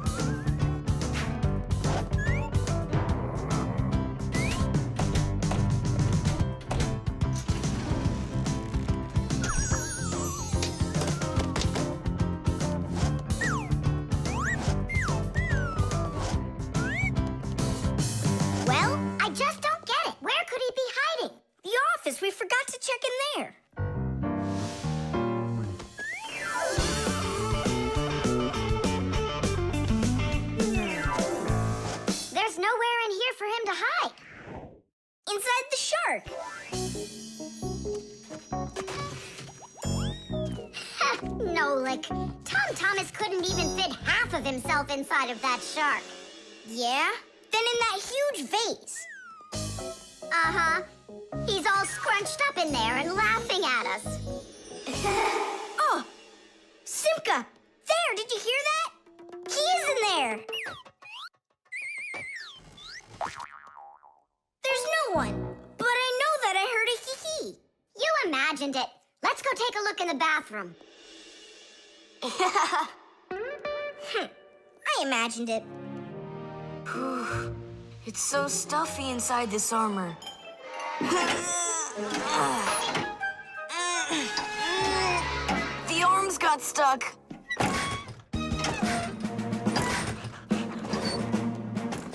Well, I just don't get it. Where could he be hiding? The office. We forgot to check in there. There's nowhere in here for him to hide. Inside the shark. Nolik, Tom Thomas couldn't even fit half of himself inside of that shark. Yeah? Then in that huge vase. Uh-huh. He's all scrunched up in there and laughing at us. Oh! Simka! There! Did you hear that? He is in there! There's no one. But I know that I heard a hee-hee. You imagined it. Let's go take a look in the bathroom. I imagined it. It's so stuffy inside this armor. The arms got stuck.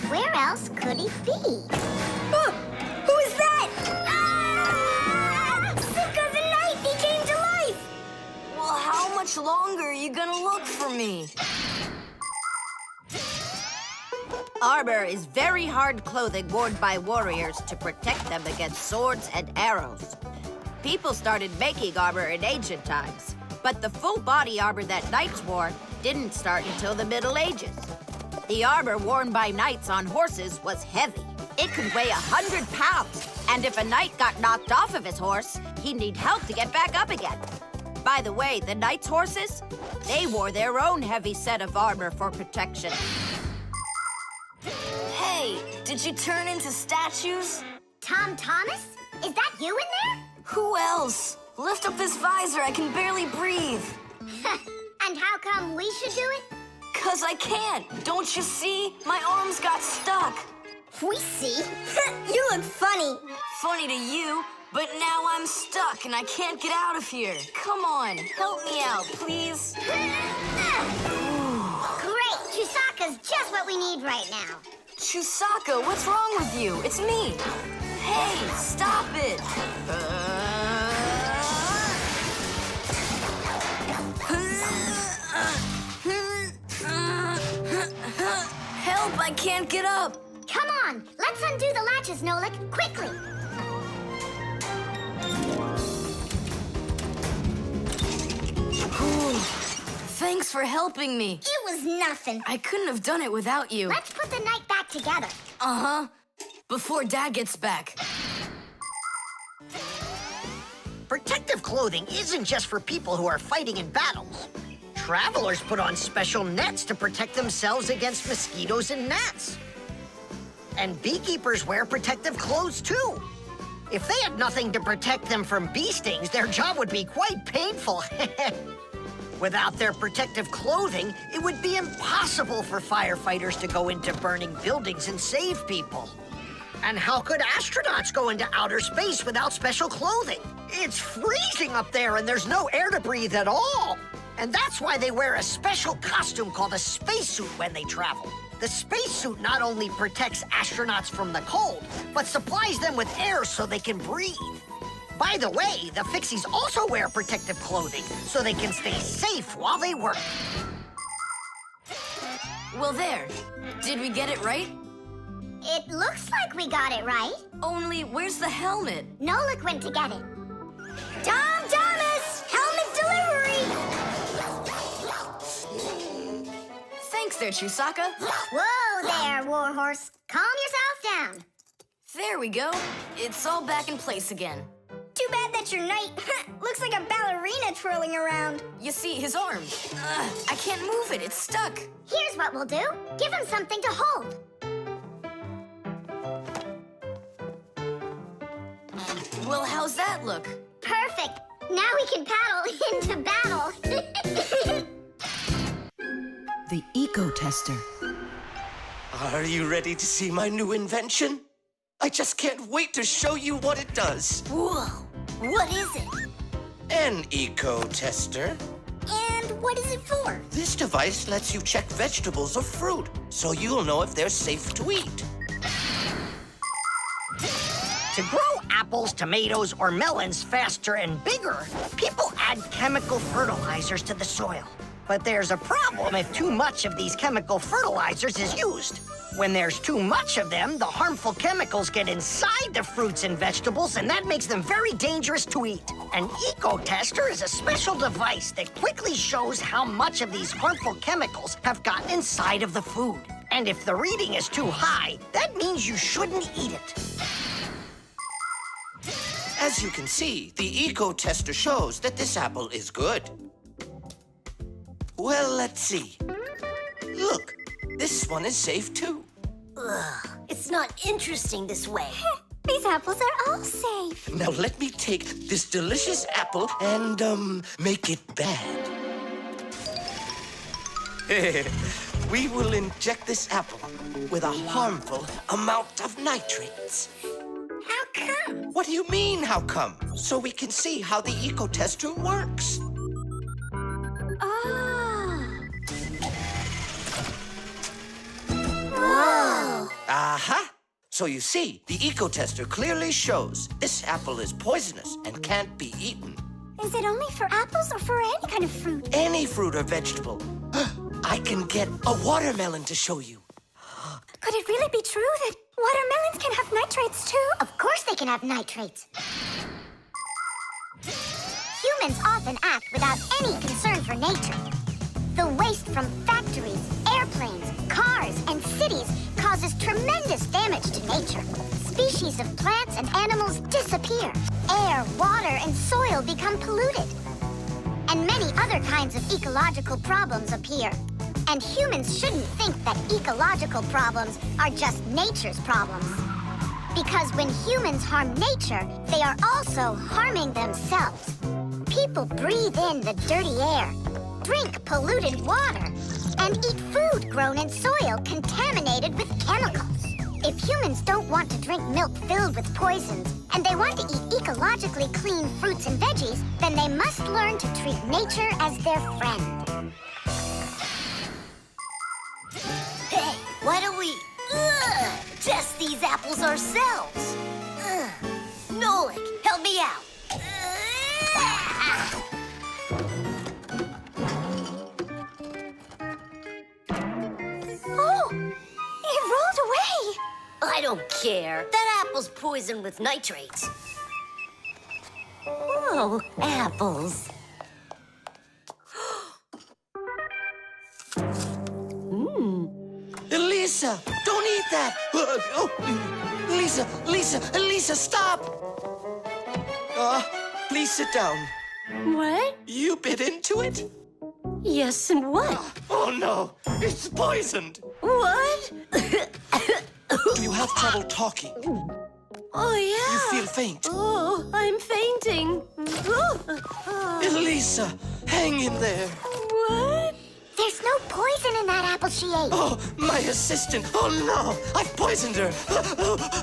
Where else could he be? Who is that? Ah! Simka the knife! He came to life! Well, how much longer are you gonna look for me? Armor is very hard clothing worn by warriors to protect them against swords and arrows. People started making armor in ancient times, but the full body armor that knights wore didn't start until the Middle Ages. The armor worn by knights on horses was heavy. It could weigh 100 pounds, and if a knight got knocked off of his horse, he'd need help to get back up again. By the way, the knights' horses, they wore their own heavy set of armor for protection. Hey, did you turn into statues? Tom Thomas? Is that you in there? Who else? Lift up this visor, I can barely breathe. And how come we should do it? 'Cause I can't. Don't you see? My arms got stuck. We see. You look funny. Funny to you, but now I'm stuck and I can't get out of here. Come on, help me out, please. Great! Chusaka's just what we need right now. Chusaka, what's wrong with you? It's me. Hey, stop it. Help, I can't get up. Come on, let's undo the latches, Nolik, quickly. Thanks for helping me. It was nothing. I couldn't have done it without you. Let's put the night back together. Uh-huh. Before Dad gets back. Protective clothing isn't just for people who are fighting in battles. Travelers put on special nets to protect themselves against mosquitoes and gnats. And beekeepers wear protective clothes too. If they had nothing to protect them from bee stings, their job would be quite painful. Without their protective clothing, it would be impossible for firefighters to go into burning buildings and save people. And how could astronauts go into outer space without special clothing? It's freezing up there and there's no air to breathe at all. And that's why they wear a special costume called a spacesuit when they travel. The spacesuit not only protects astronauts from the cold, but supplies them with air so they can breathe. By the way, the Fixies also wear protective clothing so they can stay safe while they work. Well, there. Did we get it right? It looks like we got it right. Only, where's the helmet? Nolik went to get it. Tom Thomas, helmet delivery! Thanks there, Chusaka. Whoa there, Warhorse. Calm yourself down. There we go. It's all back in place again. Too bad that your knight looks like a ballerina twirling around. You see, his arm. I can't move it. It's stuck. Here's what we'll do. Give him something to hold. Well, how's that look? Perfect. Now we can paddle into battle. The eco-tester. Are you ready to see my new invention? I just can't wait to show you what it does. Whoa, what is it? An eco-tester. And what is it for? This device lets you check vegetables or fruit, so you'll know if they're safe to eat. To grow apples, tomatoes, or melons faster and bigger, people add chemical fertilizers to the soil. But there's a problem if too much of these chemical fertilizers is used. When there's too much of them, the harmful chemicals get inside the fruits and vegetables, and that makes them very dangerous to eat. An eco-tester is a special device that quickly shows how much of these harmful chemicals have gotten inside of the food. And if the reading is too high, that means you shouldn't eat it. As you can see, the eco-tester shows that this apple is good. Well, let's see. Look, this one is safe too. Ugh, it's not interesting this way. These apples are all safe. Now let me take this delicious apple and, make it bad. We will inject this apple with a harmful amount of nitrates. How come? What do you mean, how come? So we can see how the eco-tester works. Whoa! Aha! So you see, the eco-tester clearly shows this apple is poisonous and can't be eaten. Is it only for apples or for any kind of fruit? Any fruit or vegetable. I can get a watermelon to show you. Could it really be true that watermelons can have nitrates too? Of course they can have nitrates. Humans often act without any concern for nature. The waste from factories, airplanes, cars, and cities causes tremendous damage to nature. Species of plants and animals disappear. Air, water, and soil become polluted. And many other kinds of ecological problems appear. And humans shouldn't think that ecological problems are just nature's problems. Because when humans harm nature, they are also harming themselves. People breathe in the dirty air, drink polluted water, and eat food grown in soil contaminated with chemicals. If humans don't want to drink milk filled with poisons, and they want to eat ecologically clean fruits and veggies, then they must learn to treat nature as their friend. Hey, why don't we... Ugh! Test these apples ourselves. Nolik, help me out. Oh, it rolled away. I don't care. That apple's poisoned with nitrates. Oh, apples. Elisa, don't eat that! Lisa, stop! Please sit down. What? You bit into it? Yes, and what? Oh no, it's poisoned! What? Do you have trouble talking? Oh, yeah. You feel faint? Oh, I'm fainting. Elisa, hang in there. What? There's no poison in that apple she ate. Oh, my assistant. Oh no, I've poisoned her.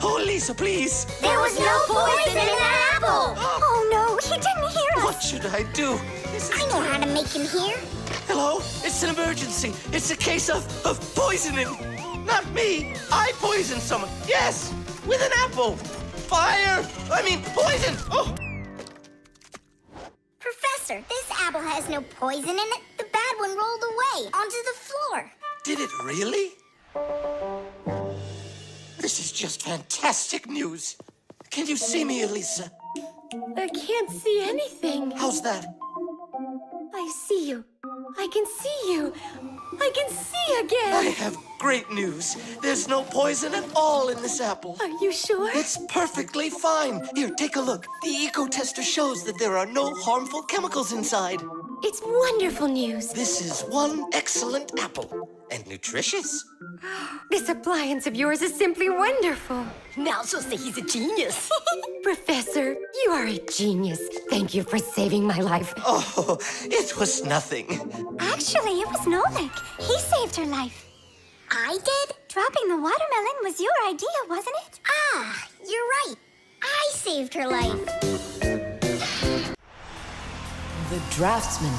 Oh, Lisa, please. There was no poison in that apple. Oh no, he didn't hear us. What should I do? I know how to make him hear. Hello? It's an emergency. It's a case of poisoning. Not me. I poisoned someone. Yes, with an apple. Fire. Poison. Oh. Professor, this apple has no poison in it. The bad one rolled away onto the floor. Did it really? This is just fantastic news. Can you see me, Elisa? I can't see anything. How's that? I see you. I can see you. I can see again. I have great news. There's no poison at all in this apple. Are you sure? It's perfectly fine. Here, take a look. The eco-tester shows that there are no harmful chemicals inside. It's wonderful news. This is one excellent apple. And nutritious. This appliance of yours is simply wonderful. Now she'll say he's a genius. Professor, you are a genius. Thank you for saving my life. Oh, it was nothing. Actually, it was Nolik. He saved her life. I did? Dropping the watermelon was your idea, wasn't it? Ah, you're right. I saved her life. The draftsman.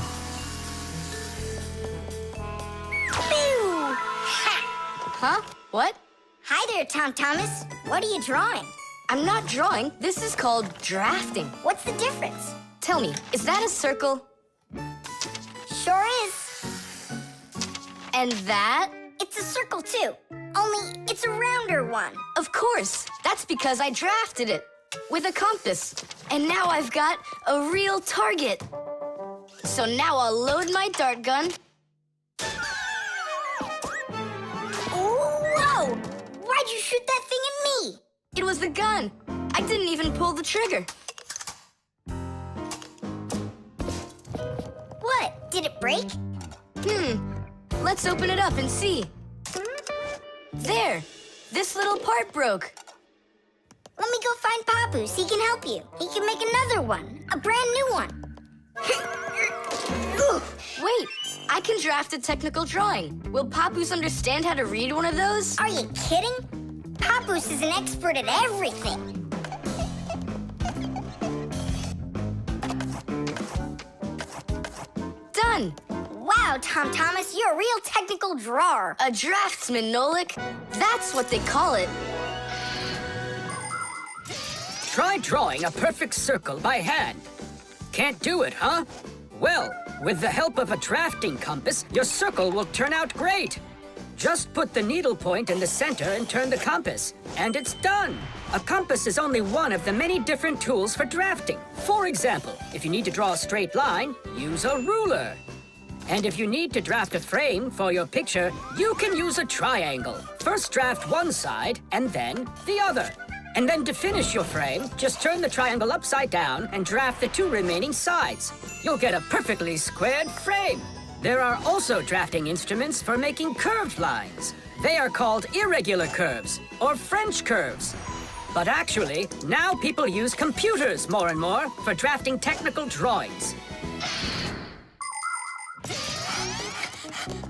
Boo! Huh? What? Hi there, Tom Thomas. What are you drawing? I'm not drawing. This is called drafting. What's the difference? Tell me, is that a circle? Sure is. And that? It's a circle, too. Only it's a rounder one. Of course. That's because I drafted it with a compass. And now I've got a real target. So now I'll load my dart gun. Whoa! Why'd you shoot that thing at me? It was the gun. I didn't even pull the trigger. What? Did it break? Let's open it up and see. There. This little part broke. Let me go find Papoose. He can help you. He can make another one. A brand new one. Wait, I can draft a technical drawing. Will Papoose understand how to read one of those? Are you kidding? Papoose is an expert at everything. Done. Wow, Tom Thomas, you're a real technical drawer. A draftsman, Nolik. That's what they call it. Try drawing a perfect circle by hand. Can't do it, huh? Well, with the help of a drafting compass, your circle will turn out great. Just put the needle point in the center and turn the compass, and it's done. A compass is only one of the many different tools for drafting. For example, if you need to draw a straight line, use a ruler. And if you need to draft a frame for your picture, you can use a triangle. First draft one side, and then the other. And then to finish your frame, just turn the triangle upside down and draft the two remaining sides. You'll get a perfectly squared frame. There are also drafting instruments for making curved lines. They are called irregular curves, or French curves. But actually, now people use computers more and more for drafting technical drawings.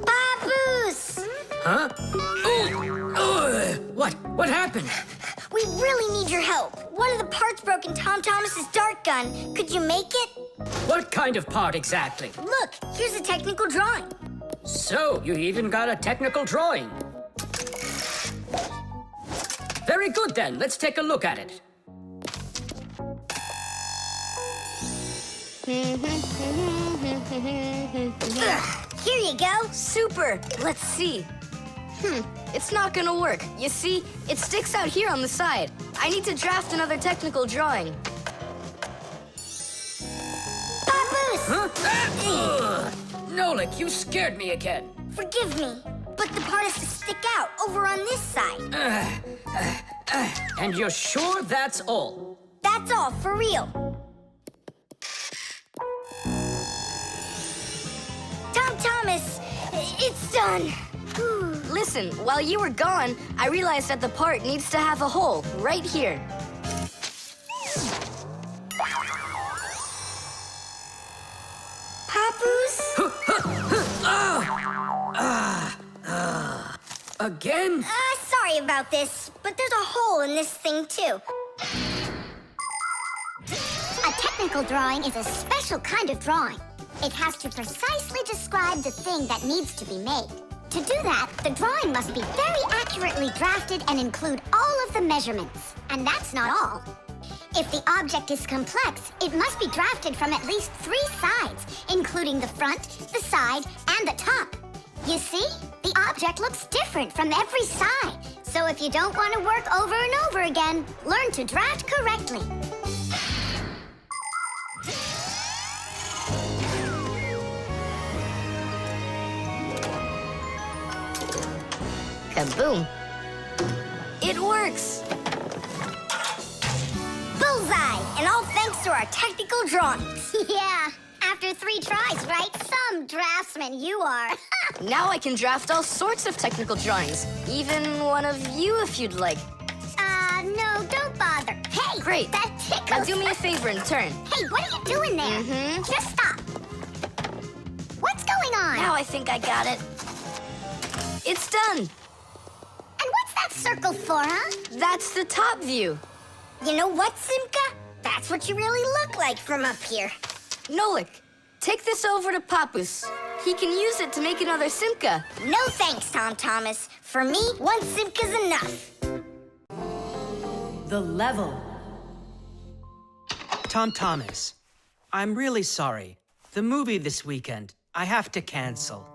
Papoose! Huh? What happened? We really need your help. One of the parts broke in Tom Thomas's dart gun. Could you make it? What kind of part exactly? Look, here's a technical drawing. So, you even got a technical drawing. Very good then. Let's take a look at it. Here you go. Super! Let's see. It's not gonna work. You see, it sticks out here on the side. I need to draft another technical drawing. Papoose! Nolik, you scared me again. Forgive me, but the part has to stick out over on this side. And you're sure that's all? That's all, for real. Tom Thomas, it's done. Listen, while you were gone, I realized that the part needs to have a hole right here. Papoose? Again? Sorry about this, but there's a hole in this thing, too. A technical drawing is a special kind of drawing. It has to precisely describe the thing that needs to be made. To do that, the drawing must be very accurately drafted and include all of the measurements. And that's not all. If the object is complex, it must be drafted from at least 3 sides, including the front, the side, and the top. You see, the object looks different from every side. So if you don't want to work over and over again, learn to draft correctly. Kaboom! It works! Bullseye! And all thanks to our technical drawings. Yeah, after 3 tries, right? Some draftsman you are. Now I can draft all sorts of technical drawings. Even one of you if you'd like. No, don't bother. Hey, Great. that tickles. Now do me a favor and turn. Hey, what are you doing there? Just stop. What's going on? Now I think I got it. It's done! And what's that circle for, huh? That's the top view. You know what, Simka? That's what you really look like from up here. Nolik, take this over to Papoose. He can use it to make another Simka. No thanks, Tom Thomas. For me, 1 Simka's enough. The level. Tom Thomas, I'm really sorry. The movie this weekend, I have to cancel.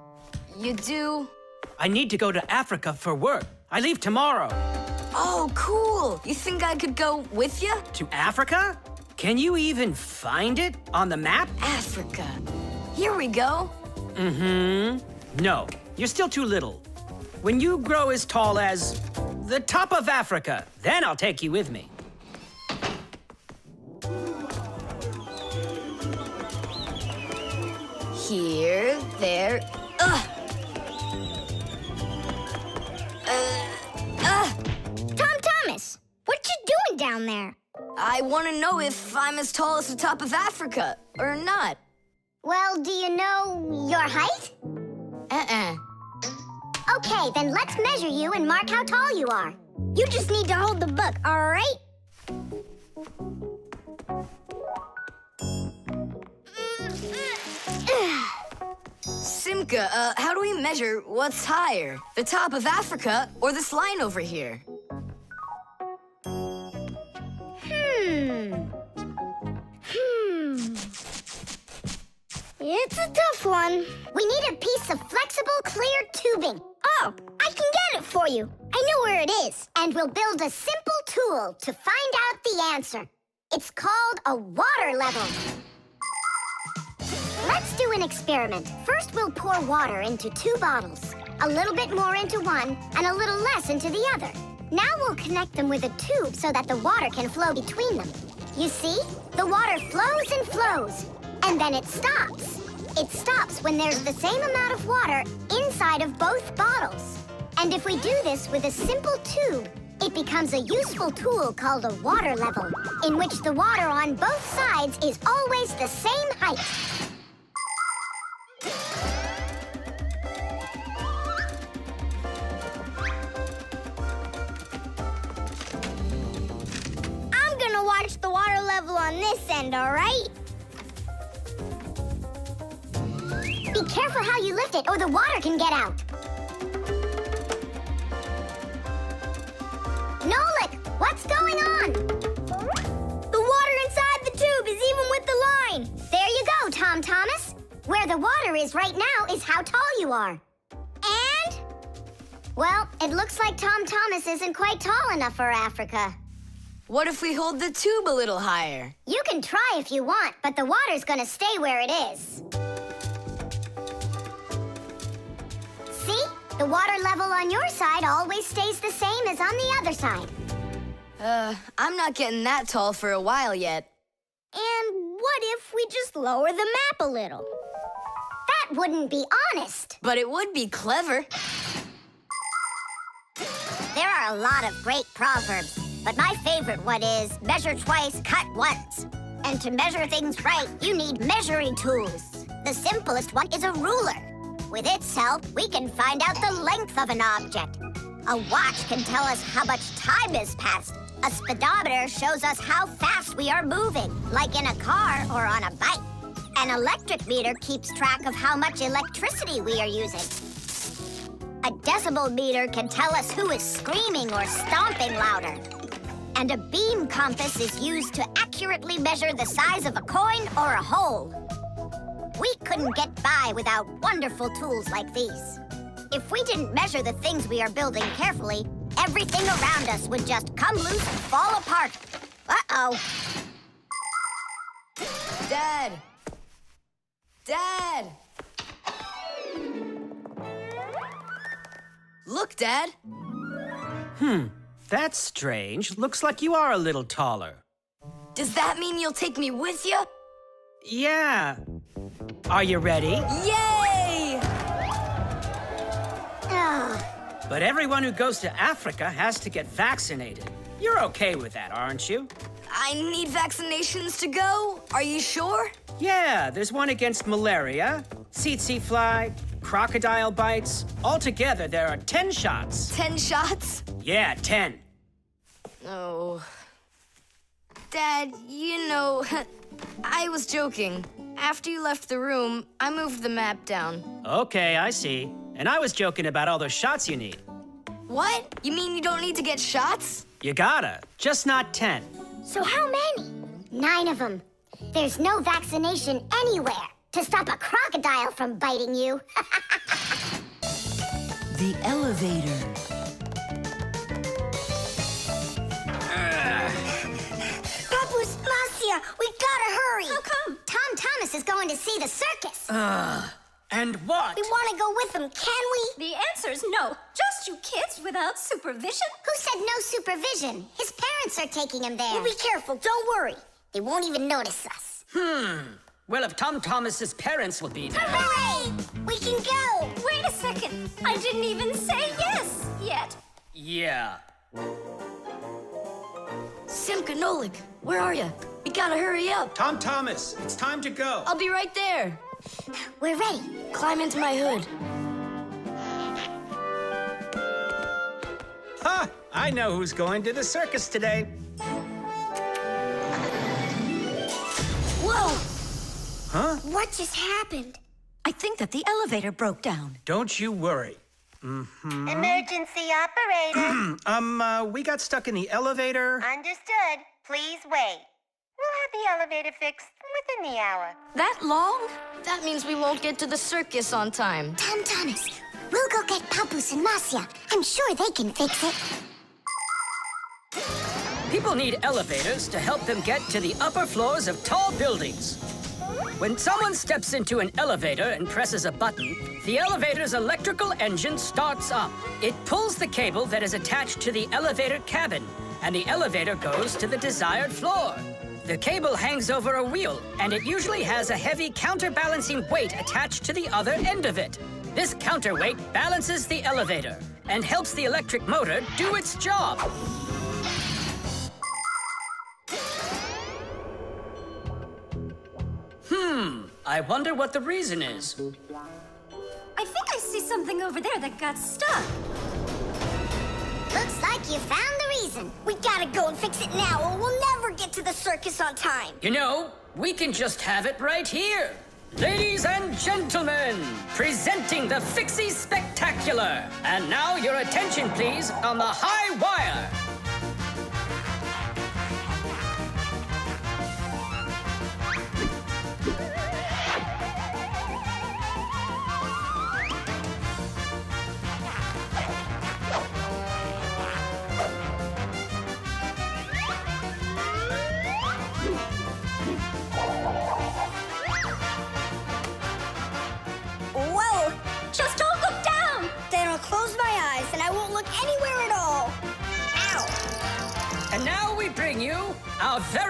You do? I need to go to Africa for work. I leave tomorrow. Oh, cool. You think I could go with you? To Africa? Can you even find it on the map? Africa. Here we go. No, you're still too little. When you grow as tall as the top of Africa, then I'll take you with me. Here, there, Tom Thomas, what you doing down there? I want to know if I'm as tall as the top of Africa or not. Well, do you know your height? Okay, then let's measure you and mark how tall you are. You just need to hold the book, all right? Simka, how do we measure what's higher? The top of Africa or this line over here? It's a tough one. We need a piece of flexible, clear tubing. Oh, I can get it for you. I know where it is. And we'll build a simple tool to find out the answer. It's called a water level. Let's do an experiment. First, we'll pour water into 2 bottles. A little bit more into one and a little less into the other. Now we'll connect them with a tube so that the water can flow between them. You see? The water flows and flows. And then it stops. It stops when there's the same amount of water inside of both bottles. And if we do this with a simple tube, it becomes a useful tool called a water level, in which the water on both sides is always the same height. I'm gonna watch the water level on this end, all right? Be careful how you lift it or the water can get out. Nolik, What's going on? The water inside the tube is even with the line. There you go, Tom Thomas. Where the water is right now is how tall you are. And? Well, it looks like Tom Thomas isn't quite tall enough for Africa. What if we hold the tube a little higher? You can try if you want, but the water's gonna stay where it is. See? The water level on your side always stays the same as on the other side. I'm not getting that tall for a while yet. And what if we just lower the map a little? That wouldn't be honest. But it would be clever. There are a lot of great proverbs, but my favorite one is measure twice, cut once. And to measure things right, you need measuring tools. The simplest one is a ruler. With its help, we can find out the length of an object. A watch can tell us how much time has passed. A speedometer shows us how fast we are moving, like in a car or on a bike. An electric meter keeps track of how much electricity we are using. A decibel meter can tell us who is screaming or stomping louder. And a beam compass is used to accurately measure the size of a coin or a hole. We couldn't get by without wonderful tools like these. If we didn't measure the things we are building carefully, everything around us would just come loose and fall apart. Uh-oh. Dad! Dad! Look, Dad. That's strange. Looks like you are a little taller. Does that mean you'll take me with you? Yeah. Are you ready? Yay! But everyone who goes to Africa has to get vaccinated. You're okay with that, aren't you? I need vaccinations to go. Are you sure? Yeah, there's one against malaria, tsetse fly, crocodile bites. Altogether, there are 10 shots. 10 shots? Yeah, 10. Oh. Dad, you know, I was joking. After you left the room, I moved the map down. Okay, I see. And I was joking about all those shots you need. What? You mean you don't need to get shots? You gotta, just not 10. So how many? 9 of them. There's no vaccination anywhere to stop a crocodile from biting you. The elevator. Papoose, Marcia, we gotta hurry. How come? Tom Thomas is going to see the circus. And what? We want to go with him, can we? The answer's no. Just you kids without supervision. Who said no supervision? His parents are taking him there. We'll be careful, don't worry. They won't even notice us. Well, if Tom Thomas's parents will be there. Hooray! We can go! Wait a second. I didn't even say yes yet. Yeah. Simka and Nolik, where are you? We gotta hurry up. Tom Thomas, it's time to go. I'll be right there. We're ready. Climb into my hood. Ha! I know who's going to the circus today. Whoa! Huh? What just happened? I think that the elevator broke down. Don't you worry. Emergency operator. We got stuck in the elevator. Understood. Please wait. We'll have the elevator fixed within the hour. That long? That means we won't get to the circus on time. Tom Thomas, we'll go get Papoose and Marcia. I'm sure they can fix it. People need elevators to help them get to the upper floors of tall buildings. When someone steps into an elevator and presses a button, the elevator's electrical engine starts up. It pulls the cable that is attached to the elevator cabin, and the elevator goes to the desired floor. The cable hangs over a wheel, and it usually has a heavy counterbalancing weight attached to the other end of it. This counterweight balances the elevator and helps the electric motor do its job. I wonder what the reason is. I think I see something over there that got stuck. Looks like you found the reason. We gotta go and fix it now, or we'll never get to the circus on time. You know, we can just have it right here. Ladies and gentlemen, presenting the Fixie Spectacular. And now your attention, please, on the high wire.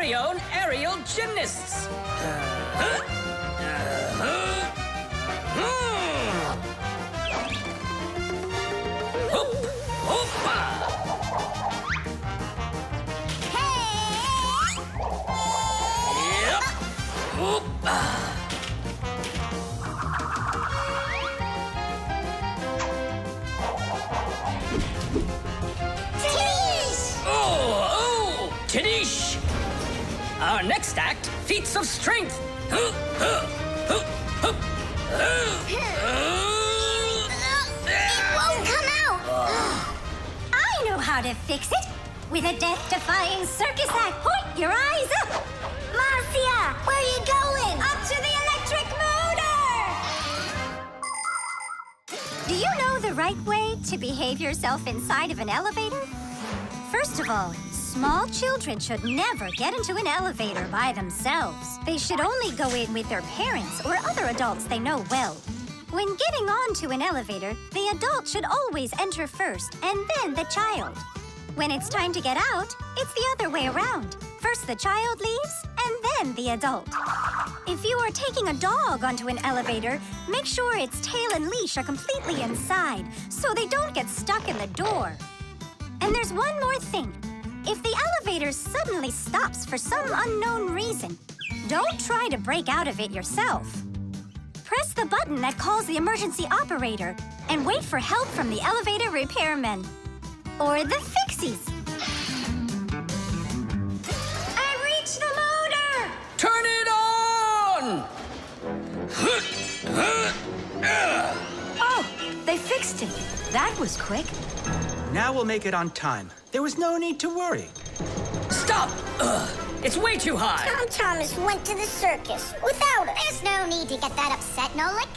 very own aerial gymnasts. Tadish! Our next act, feats of strength. It won't come out! I know how to fix it. With a death-defying circus act. Point your eyes up! Marcia, where are you going? Up to the electric motor! Do you know the right way to behave yourself inside of an elevator? First of all, small children should never get into an elevator by themselves. They should only go in with their parents or other adults they know well. When getting onto an elevator, the adult should always enter first and then the child. When it's time to get out, it's the other way around. First the child leaves and then the adult. If you are taking a dog onto an elevator, make sure its tail and leash are completely inside so they don't get stuck in the door. And there's one more thing. If the elevator suddenly stops for some unknown reason, don't try to break out of it yourself. Press the button that calls the emergency operator and wait for help from the elevator repairmen. Or the Fixies. I reached the motor! Turn it on! Oh, they fixed it. That was quick. Now we'll make it on time. There was no need to worry. Stop! It's way too high. Tom Thomas went to the circus without us. There's no need to get that upset, Nolik.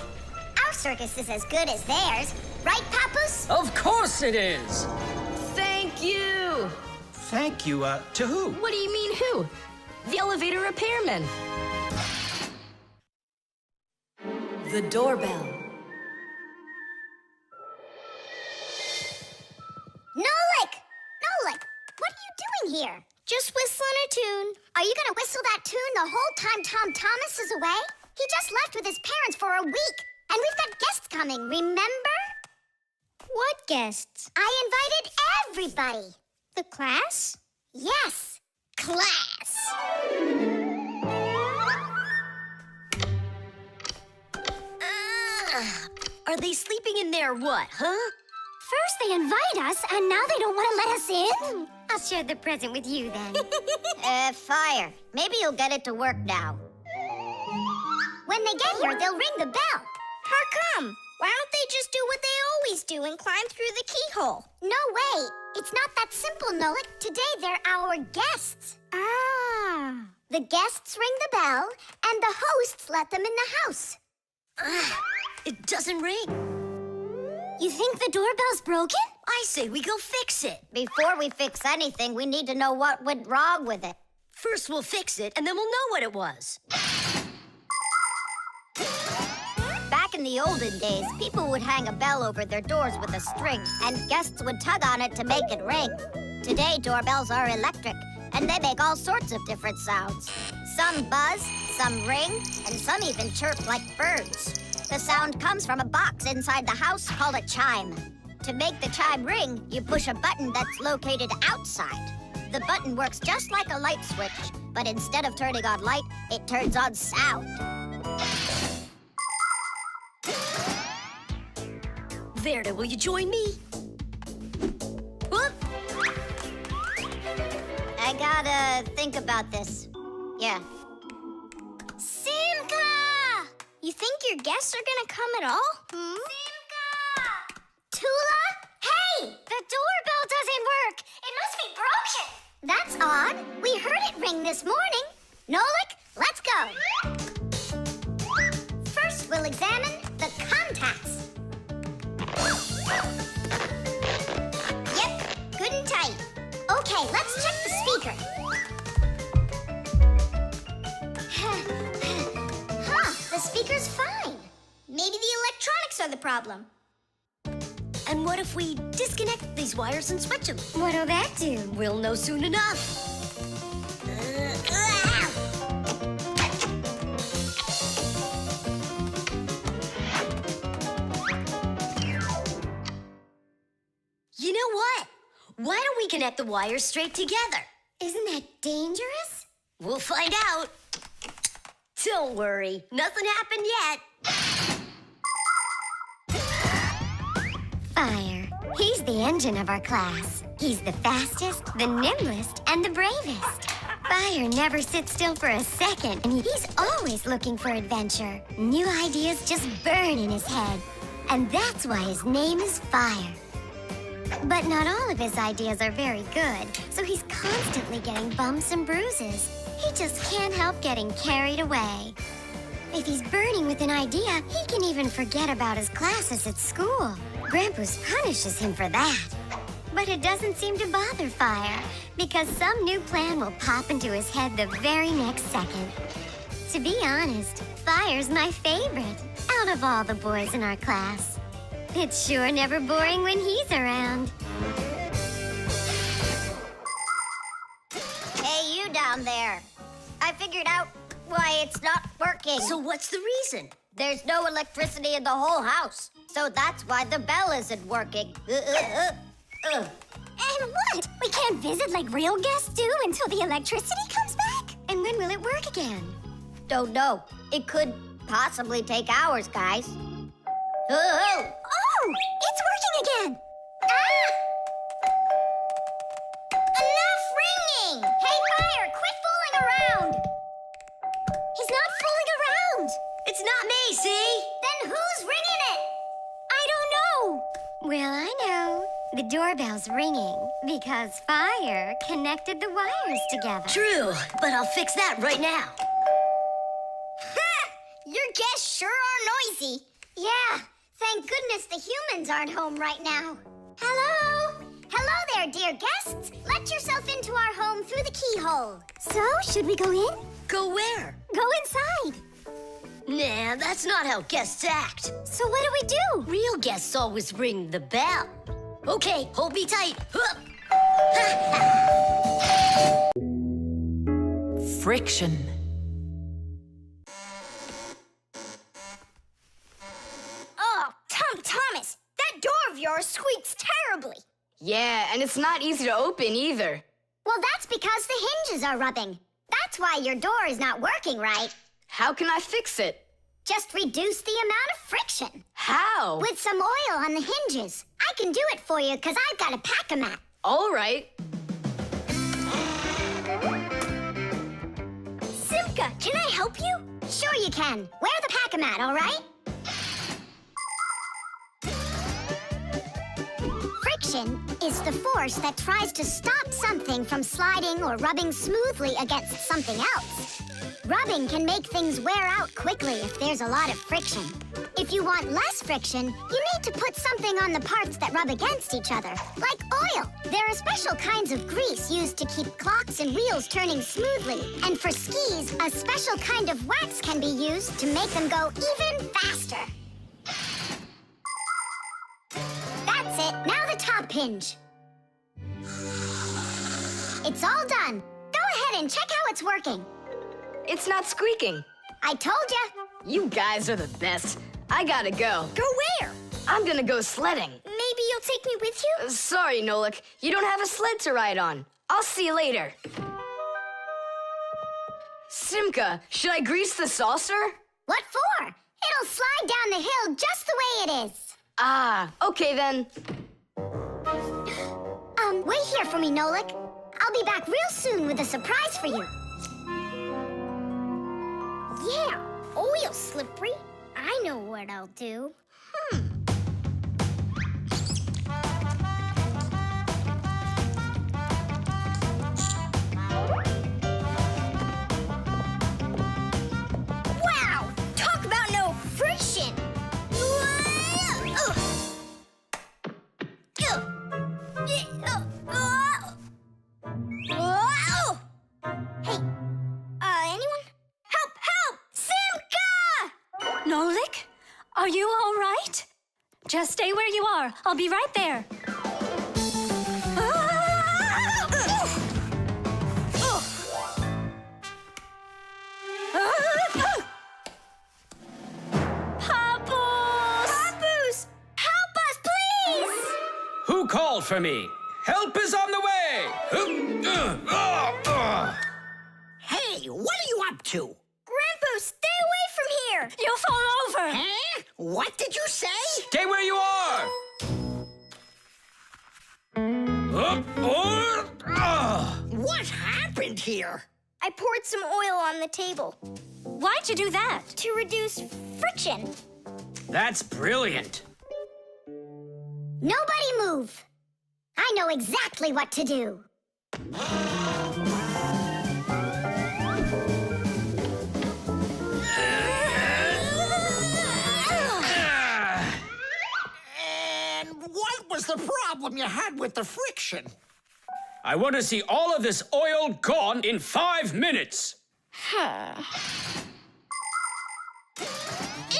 Our circus is as good as theirs. Right, Papoose? Of course it is. Thank you. Thank you, to who? What do you mean who? The elevator repairman. The doorbell. Nolik! Nolik, what are you doing here? Just whistling a tune. Are you gonna whistle that tune the whole time Tom Thomas is away? He just left with his parents for a week, and we've got guests coming, remember? What guests? I invited everybody. The class? Yes, class. Are they sleeping in there what, huh? First they invite us, and now they don't want to let us in? I'll share the present with you then. Fire. Maybe you'll get it to work now. When they get here, they'll ring the bell. How come? Why don't they just do what they always do and climb through the keyhole? No way. It's not that simple, Nolik. Today, they're our guests. Ah. The guests ring the bell, and the hosts let them in the house. It doesn't ring. You think the doorbell's broken? I say we go fix it. Before we fix anything, we need to know what went wrong with it. First we'll fix it, and then we'll know what it was. Back in the olden days, people would hang a bell over their doors with a string, and guests would tug on it to make it ring. Today, doorbells are electric, and they make all sorts of different sounds. Some buzz, some ring, and some even chirp like birds. The sound comes from a box inside the house called a chime. To make the chime ring, you push a button that's located outside. The button works just like a light switch, but instead of turning on light, it turns on sound. Verda, will you join me? Whoop! I gotta think about this. Yeah. Simka! You think your guests are gonna come at all? Simka! Tula? Hey! The doorbell doesn't work. It must be broken. That's odd. We heard it ring this morning. Nolik, let's go. First, we'll examine the contacts. Yep, good and tight. Okay, let's check the speaker. The speaker's fine. Maybe the electronics are the problem. And what if we disconnect these wires and switch them? What'll that do? We'll know soon enough. Why don't we connect the wires straight together? Isn't that dangerous? We'll find out. Don't worry, nothing happened yet. Fire. He's the engine of our class. He's the fastest, the nimblest, and the bravest. Fire never sits still for a second, and he's always looking for adventure. New ideas just burn in his head. And that's why his name is Fire. But not all of his ideas are very good, so he's constantly getting bumps and bruises. He just can't help getting carried away. If he's burning with an idea, he can even forget about his classes at school. Grampus punishes him for that. But it doesn't seem to bother Fire, because some new plan will pop into his head the very next second. To be honest, Fire's my favorite out of all the boys in our class. It's sure never boring when he's around. Hey, you down there. I figured out why it's not working. So what's the reason? There's no electricity in the whole house, so that's why the bell isn't working. And what? We can't visit like real guests do until the electricity comes back? And when will it work again? Don't know. It could possibly take hours, guys. Oh, it's working again! Ah! Enough ringing! Hey, Fire, quit fooling around! He's not fooling around! It's not me, see? Then who's ringing it? I don't know. Well, I know. The doorbell's ringing because Fire connected the wires together. True, but I'll fix that right now. Ha! Your guests sure are noisy. Yeah, thank goodness the humans aren't home right now. Hello? Hello there, dear guests. Let yourself into our home through the keyhole. So, should we go in? Go where? Go inside. Nah, that's not how guests act. So what do we do? Real guests always ring the bell. Okay, hold me tight. Friction. Oh, Thomas, that door of yours squeaks terribly. Yeah, and it's not easy to open either. Well, that's because the hinges are rubbing. That's why your door is not working right. How can I fix it? Just reduce the amount of friction. How? With some oil on the hinges. I can do it for you because I've got a pack-a-mat. All right. Simka, can I help you? Sure you can. Wear the pack-a-mat, all right? Friction is the force that tries to stop something from sliding or rubbing smoothly against something else. Rubbing can make things wear out quickly if there's a lot of friction. If you want less friction, you need to put something on the parts that rub against each other, like oil. There are special kinds of grease used to keep clocks and wheels turning smoothly. And for skis, a special kind of wax can be used to make them go even faster. That's it. Now the top hinge. It's all done. Go ahead and check how it's working. It's not squeaking. I told ya. You guys are the best. I gotta go. Go where? I'm gonna go sledding. Maybe you'll take me with you? Sorry, Nolik. You don't have a sled to ride on. I'll see you later. Simka, should I grease the saucer? What for? It'll slide down the hill just the way it is. Ah, okay then. Wait here for me, Nolik. I'll be back real soon with a surprise for you. Yeah, oil slippery. I know what I'll do. Wow! Talk about no friction! Hey, anyone? Help! Help! Simka! Nolik, are you all right? Just stay where you are. I'll be right there. Who called for me? Help is on the way! Hey, what are you up to? Grandpa, stay away from here! You'll fall over! Huh? What did you say? Stay where you are! What happened here? I poured some oil on the table. Why'd you do that? To reduce friction. That's brilliant. Nobody move. I know exactly what to do. And what was the problem you had with the friction? I want to see all of this oil gone in 5 minutes.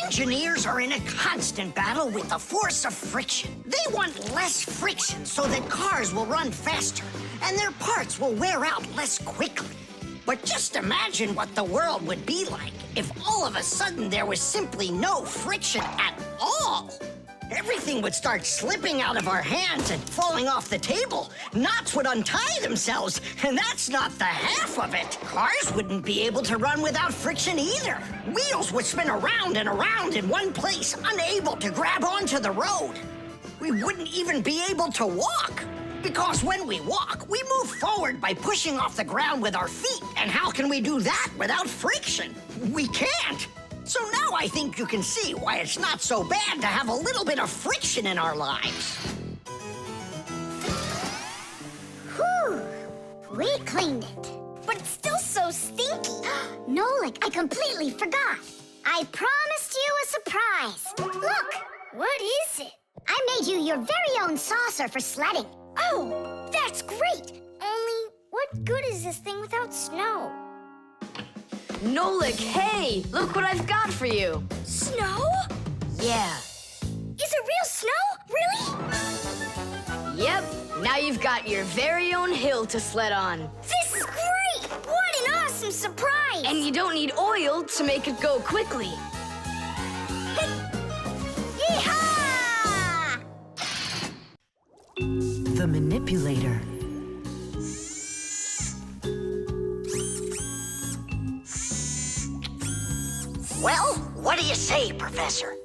Engineers are in a constant battle with the force of friction. They want less friction so that cars will run faster and their parts will wear out less quickly. But just imagine what the world would be like if all of a sudden there was simply no friction at all. Everything would start slipping out of our hands and falling off the table. Knots would untie themselves, and that's not the half of it. Cars wouldn't be able to run without friction either. Wheels would spin around and around in one place, unable to grab onto the road. We wouldn't even be able to walk. Because when we walk, we move forward by pushing off the ground with our feet. And how can we do that without friction? We can't. So now I think you can see why it's not so bad to have a little bit of friction in our lives. Whew. We cleaned it. But it's still so stinky. Nolik, I completely forgot. I promised you a surprise. Look, What is it? I made you your very own saucer for sledding. Oh, that's great. Only, what good is this thing without snow? Nolik, hey! Look what I've got for you. Snow? Yeah. Is it real snow? Really? Yep. Now you've got your very own hill to sled on. This is great! What an awesome surprise! And you don't need oil to make it go quickly. Yeehaw! The manipulator. Well, what do you say, Professor?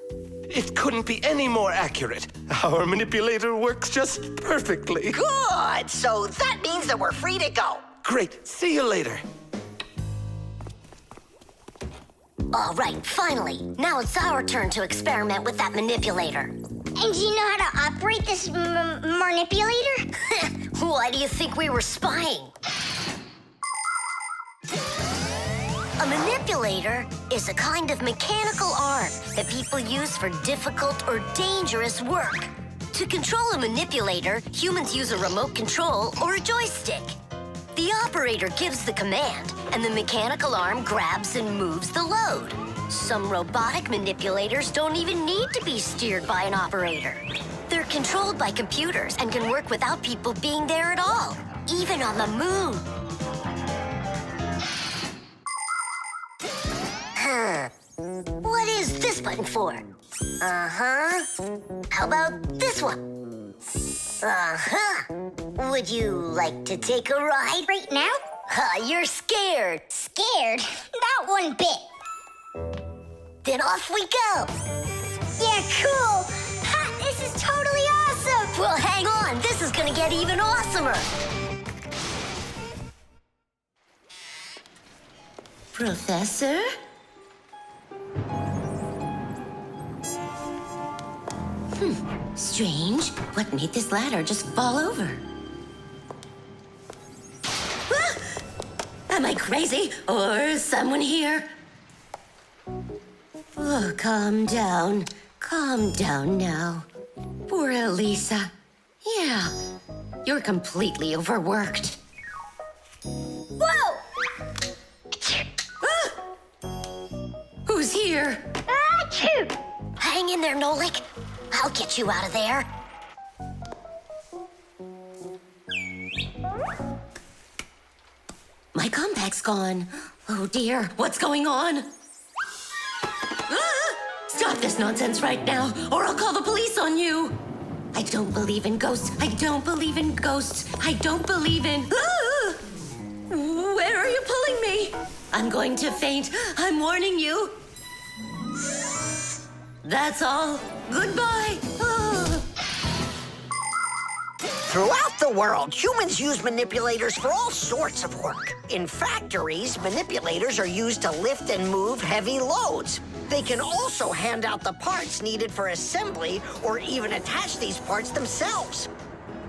It couldn't be any more accurate. Our manipulator works just perfectly. Good! So that means that we're free to go. Great. See you later. All right, finally. Now it's our turn to experiment with that manipulator. And do you know how to operate this manipulator? Why do you think we were spying? A manipulator is a kind of mechanical arm that people use for difficult or dangerous work. To control a manipulator, humans use a remote control or a joystick. The operator gives the command, and the mechanical arm grabs and moves the load. Some robotic manipulators don't even need to be steered by an operator. They're controlled by computers and can work without people being there at all, even on the moon. What is this button for? Uh-huh. How about this one? Uh-huh. Would you like to take a ride? Right now? You're scared. Scared? Not one bit. Then off we go. Yeah, cool. Ha, this is totally awesome. Well, hang on. This is gonna get even awesomer. Professor? Strange. What made this ladder just fall over? Ah! Am I crazy? Or is someone here? Oh, calm down. Calm down now. Poor Elisa. Yeah, you're completely overworked. Whoa! Who's here? Achoo! Hang in there, Nolik. I'll get you out of there. My compact's gone. Oh dear, what's going on? Ah! Stop this nonsense right now, or I'll call the police on you. I don't believe in ghosts. I don't believe in ghosts. I don't believe in... Ah! Where are you pulling me? I'm going to faint. I'm warning you. That's all. Goodbye. Ah. Throughout the world, humans use manipulators for all sorts of work. In factories, manipulators are used to lift and move heavy loads. They can also hand out the parts needed for assembly or even attach these parts themselves.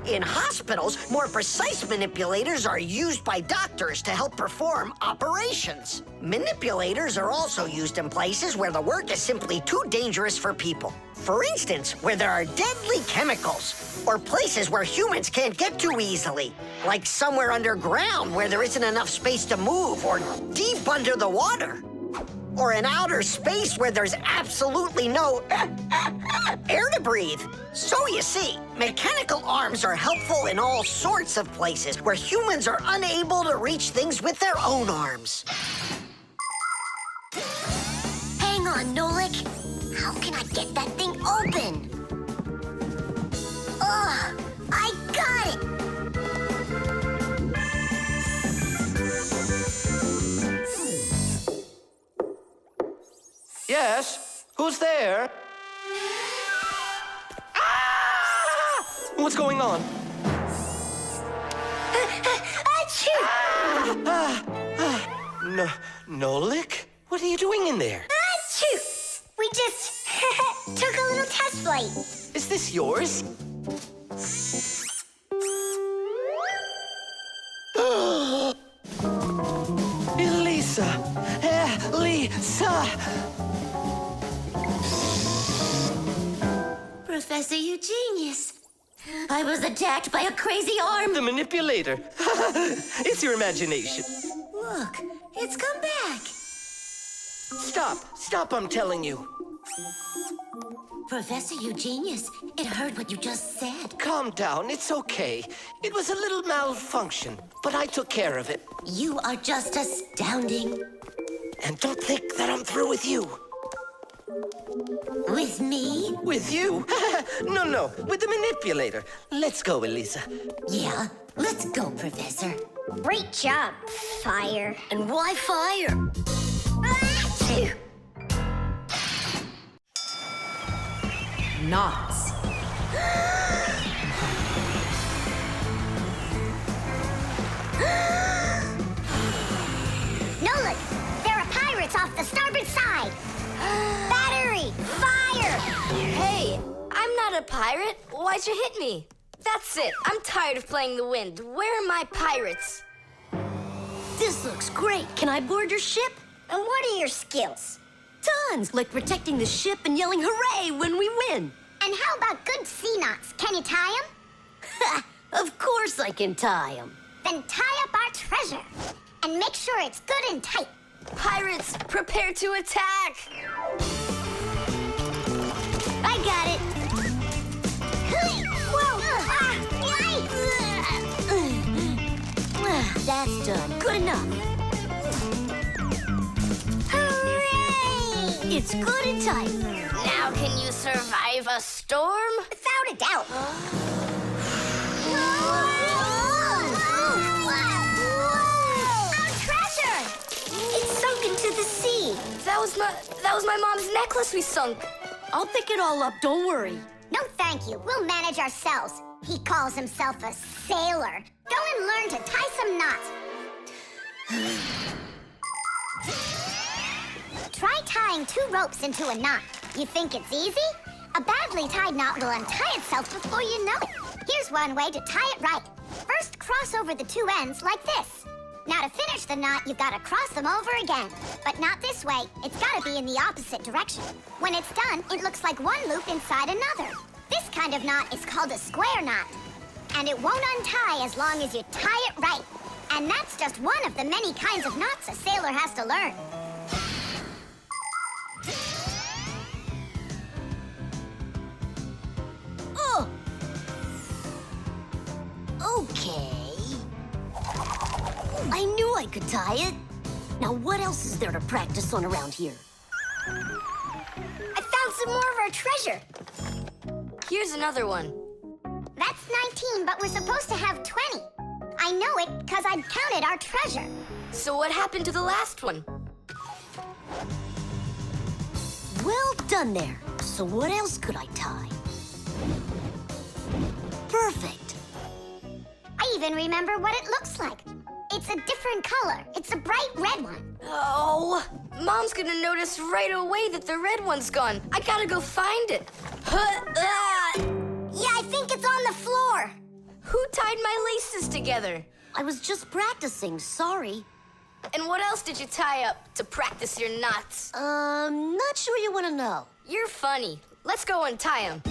In hospitals, more precise manipulators are used by doctors to help perform operations. Manipulators are also used in places where the work is simply too dangerous for people. For instance, where there are deadly chemicals, or places where humans can't get to easily, like somewhere underground where there isn't enough space to move, or deep under the water. Or in outer space where there's absolutely no air to breathe. So you see, mechanical arms are helpful in all sorts of places where humans are unable to reach things with their own arms. Hang on, Nolik. How can I get that thing open? Ugh, I got it! Yes? Who's there? Ah! What's going on? Achoo! Nolik? What are you doing in there? Achoo! We just took a little test flight. Is this yours? Elisa! Elisa! Professor, you genius. I was attacked by a crazy arm. The manipulator. It's your imagination. Look, it's come back. Stop, I'm telling you. Professor, you genius. It heard what you just said. Calm down, it's okay. It was a little malfunction, but I took care of it. You are just astounding. And don't think that I'm through with you. With me? With you? No, with the manipulator. Let's go, Elisa. Yeah, let's go, Professor. Great job, Fire. And why fire? Achoo! Knots. Nolik, there are pirates off the starboard side. Battery, fire! Hey, I'm not a pirate. Why'd you hit me? That's it. I'm tired of playing the wind. Where are my pirates? This looks great. Can I board your ship? And what are your skills? Tons, like protecting the ship and yelling hooray when we win. And how about good sea knots? Can you tie them? Of course I can tie them. Then tie up our treasure. And make sure it's good and tight. Pirates, prepare to attack! I got it. Whoa! That's done. Good enough. Hooray! It's good and tight. Now can you survive a storm? Without a doubt. Our treasure! It's sunk into the sea. That was my mom's necklace we sunk. I'll pick it all up, don't worry. No, thank you. We'll manage ourselves. He calls himself a sailor. Go and learn to tie some knots. Try tying 2 ropes into a knot. You think it's easy? A badly tied knot will untie itself before you know it. Here's one way to tie it right. First, cross over the 2 ends like this. Now, to finish the knot, you've got to cross them over again. But not this way. It's got to be in the opposite direction. When it's done, it looks like one loop inside another. This kind of knot is called a square knot. And it won't untie as long as you tie it right. And that's just one of the many kinds of knots a sailor has to learn. Oh! Okay. I knew I could tie it. Now, what else is there to practice on around here? I found some more of our treasure. Here's another one. That's 19, but we're supposed to have 20. I know it because I counted our treasure. So what happened to the last one? Well done there. So what else could I tie? Perfect. I even remember what it looks like. It's a different color. It's a bright red one. Oh, Mom's gonna notice right away that the red one's gone. I gotta go find it. Yeah, I think it's on the floor. Who tied my laces together? I was just practicing, sorry. And what else did you tie up to practice your knots? Not sure you want to know. You're funny. Let's go untie them.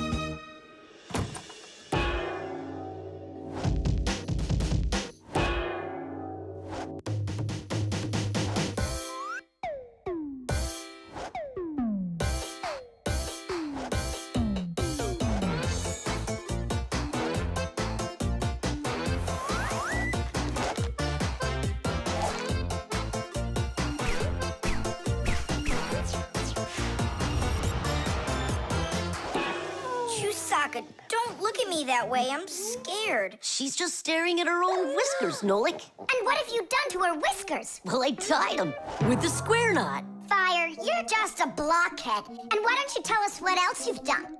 Don't look at me that way. I'm scared. She's just staring at her own whiskers, Nolik. And what have you done to her whiskers? Well, I tied them with the square knot. Fire, you're just a blockhead. And why don't you tell us what else you've done?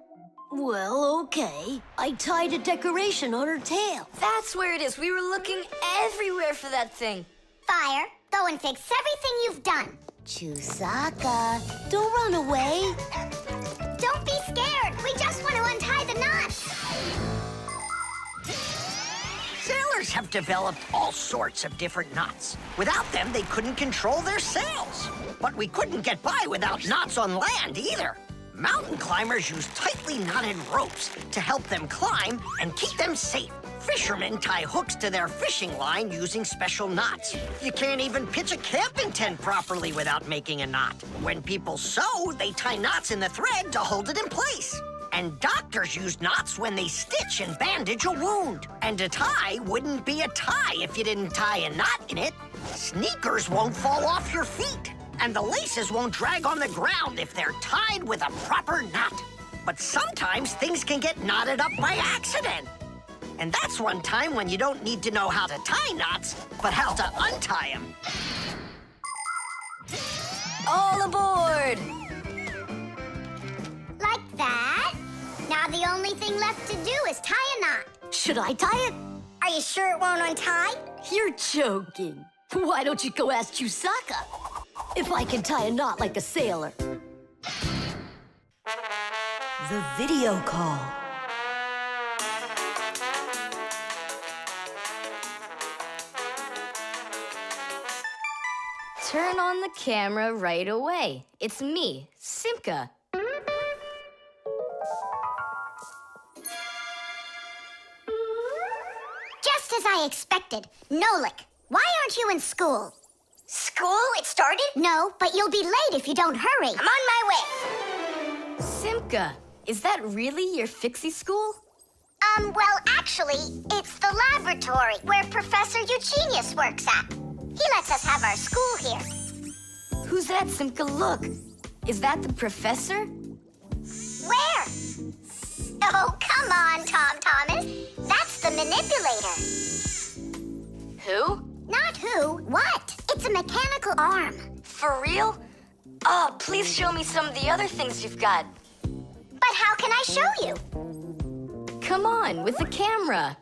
Well, okay. I tied a decoration on her tail. That's where it is. We were looking everywhere for that thing. Fire, go and fix everything you've done. Chusaka, don't run away. Don't be scared. We just want to untie the knots. Sailors have developed all sorts of different knots. Without them, they couldn't control their sails. But we couldn't get by without knots on land either. Mountain climbers use tightly knotted ropes to help them climb and keep them safe. Fishermen tie hooks to their fishing line using special knots. You can't even pitch a camping tent properly without making a knot. When people sew, they tie knots in the thread to hold it in place. And doctors use knots when they stitch and bandage a wound. And a tie wouldn't be a tie if you didn't tie a knot in it. Sneakers won't fall off your feet. And the laces won't drag on the ground if they're tied with a proper knot. But sometimes things can get knotted up by accident. And that's one time when you don't need to know how to tie knots, but how to untie them. All aboard! Like that. Now the only thing left to do is tie a knot. Should I tie it? Are you sure it won't untie? You're joking. Why don't you go ask Chusaka if I can tie a knot like a sailor? The video call. Turn on the camera right away. It's me, Simka. Just as I expected. Nolik, why aren't you in school? School? It started? No, but you'll be late if you don't hurry. I'm on my way. Simka, is that really your Fixie school? Well, actually, it's the laboratory where Professor Eugenius works at. He lets us have our school here. Who's that, Simka? Look. Is that the professor? Where? Oh, come on, Tom Thomas. That's the manipulator. Who? Not who, what? It's a mechanical arm. For real? Oh, please show me some of the other things you've got. But how can I show you? Come on, with the camera.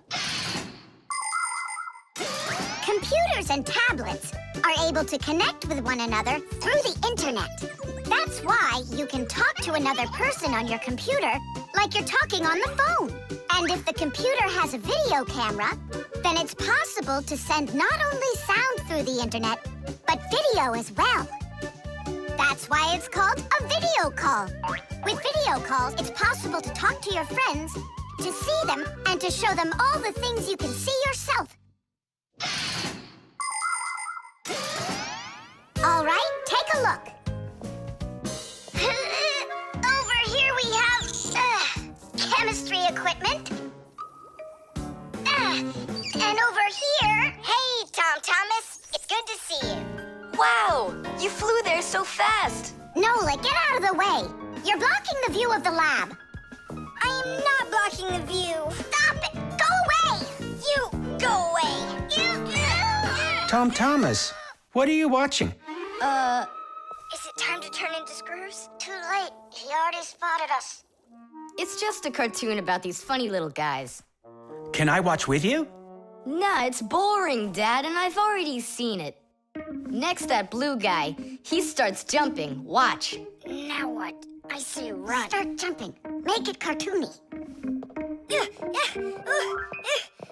Computers and tablets are able to connect with one another through the internet. That's why you can talk to another person on your computer like you're talking on the phone. And if the computer has a video camera, then it's possible to send not only sound through the internet, but video as well. That's why it's called a video call. With video calls, it's possible to talk to your friends, to see them, and to show them all the things you can see yourself. All right, take a look. Over here we have chemistry equipment. And over here... Hey, Tom Thomas. It's good to see you. Wow, you flew there so fast. Nola, get out of the way. You're blocking the view of the lab. I am not blocking the view. Stop it. Go away. Tom Thomas, what are you watching? Is it time to turn into screws? Too late. He already spotted us. It's just a cartoon about these funny little guys. Can I watch with you? Nah, it's boring, Dad, and I've already seen it. Next, that blue guy, he starts jumping. Watch. Now what? I say run. Start jumping. Make it cartoony.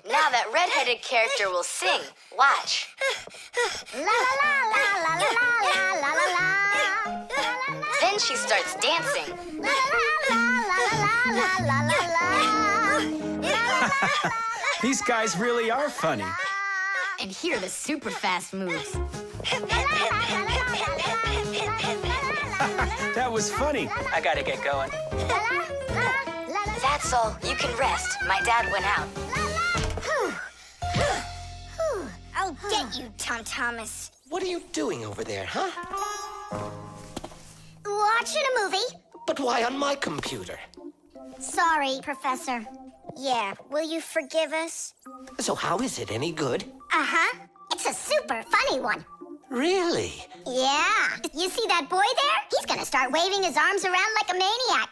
Now that redheaded character will sing. Watch. La la la la la la la la la la. Then she starts dancing. La la la la la la la la. These guys really are funny. And here are the super fast moves. That was funny. I gotta get going. That's all. You can rest. My dad went out. I'll get you, Tom Thomas. What are you doing over there, huh? Watching a movie. But why on my computer? Sorry, Professor. Yeah, will you forgive us? So how is it any good? Uh-huh. It's a super funny one. Really? Yeah. You see that boy there? He's gonna start waving his arms around like a maniac.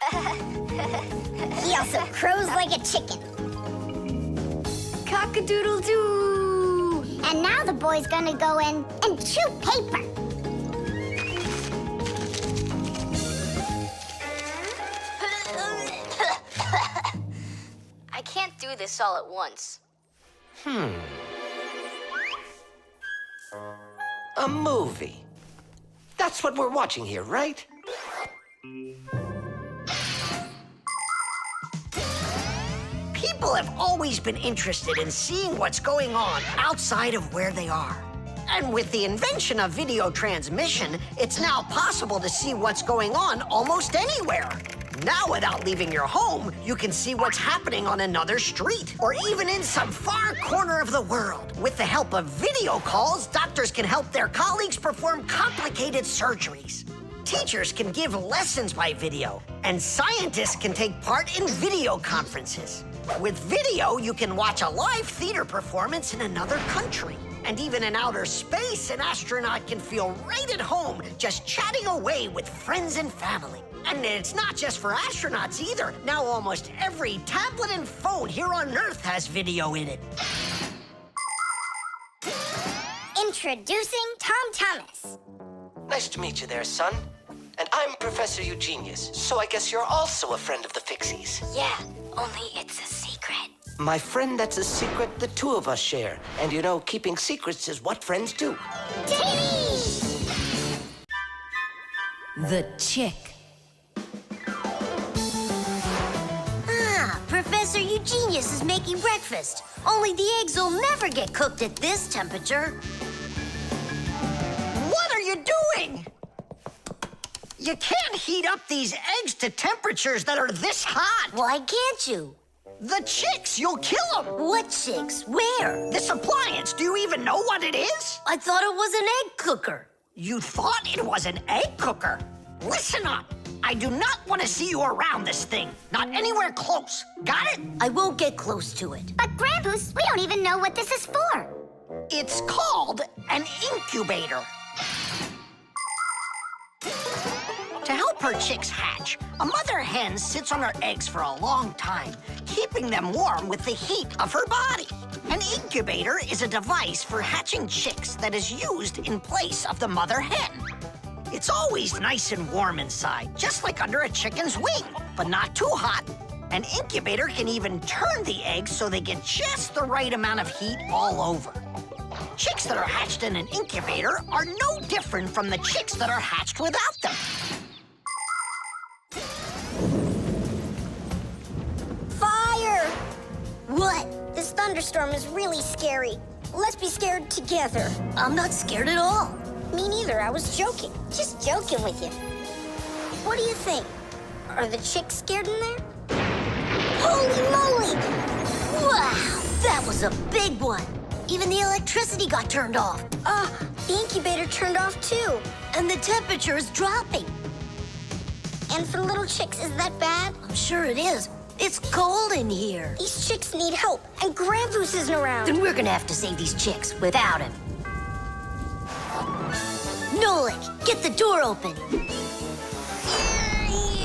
He also crows like a chicken. Cock-a-doodle-doo! And now the boy's gonna go in and chew paper. I can't do this all at once. A movie. That's what we're watching here, right? People have always been interested in seeing what's going on outside of where they are. And with the invention of video transmission, it's now possible to see what's going on almost anywhere. Now, without leaving your home, you can see what's happening on another street or even in some far corner of the world. With the help of video calls, doctors can help their colleagues perform complicated surgeries. Teachers can give lessons by video, and scientists can take part in video conferences. With video, you can watch a live theater performance in another country. And even in outer space, an astronaut can feel right at home just chatting away with friends and family. And it's not just for astronauts either. Now almost every tablet and phone here on Earth has video in it. Introducing Tom Thomas. Nice to meet you there, son. And I'm Professor Eugenius, so I guess you're also a friend of the Fixies. Yeah, only it's a secret. My friend, that's a secret the two of us share. And you know, keeping secrets is what friends do. The chick. Ah, Professor Eugenius is making breakfast. Only the eggs will never get cooked at this temperature. What are you doing? You can't heat up these eggs to temperatures that are this hot. Why can't you? The chicks, you'll kill them. What chicks? Where? This appliance, do you even know what it is? I thought it was an egg cooker. You thought it was an egg cooker? Listen up. I do not want to see you around this thing. Not anywhere close. Got it? I won't get close to it. But Grandpa's, we don't even know what this is for. It's called an incubator. To help her chicks hatch, a mother hen sits on her eggs for a long time, keeping them warm with the heat of her body. An incubator is a device for hatching chicks that is used in place of the mother hen. It's always nice and warm inside, just like under a chicken's wing, but not too hot. An incubator can even turn the eggs so they get just the right amount of heat all over. Chicks that are hatched in an incubator are no different from the chicks that are hatched without them. Fire! What? This thunderstorm is really scary. Let's be scared together. I'm not scared at all. Me neither, I was joking. Just joking with you. What do you think? Are the chicks scared in there? Holy moly! Wow, that was a big one. Even the electricity got turned off. The incubator turned off too. And the temperature is dropping. And for little chicks, is that bad? I'm sure it is. It's cold in here. These chicks need help, and Grampus isn't around. Then we're gonna have to save these chicks without him. Nolik, get the door open.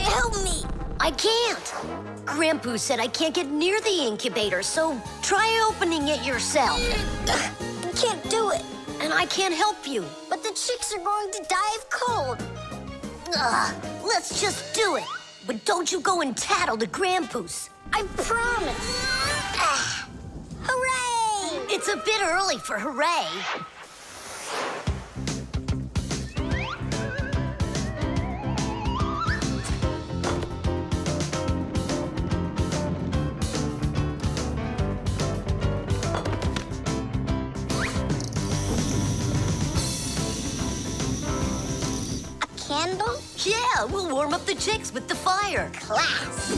Help me. I can't. Grandpoo said I can't get near the incubator, so try opening it yourself. I can't do it. And I can't help you. But the chicks are going to die of cold. Let's just do it. But don't you go and tattle to Grandpoos. I promise. Hooray! It's a bit early for hooray. Candle? Yeah, we'll warm up the chicks with the fire. Class.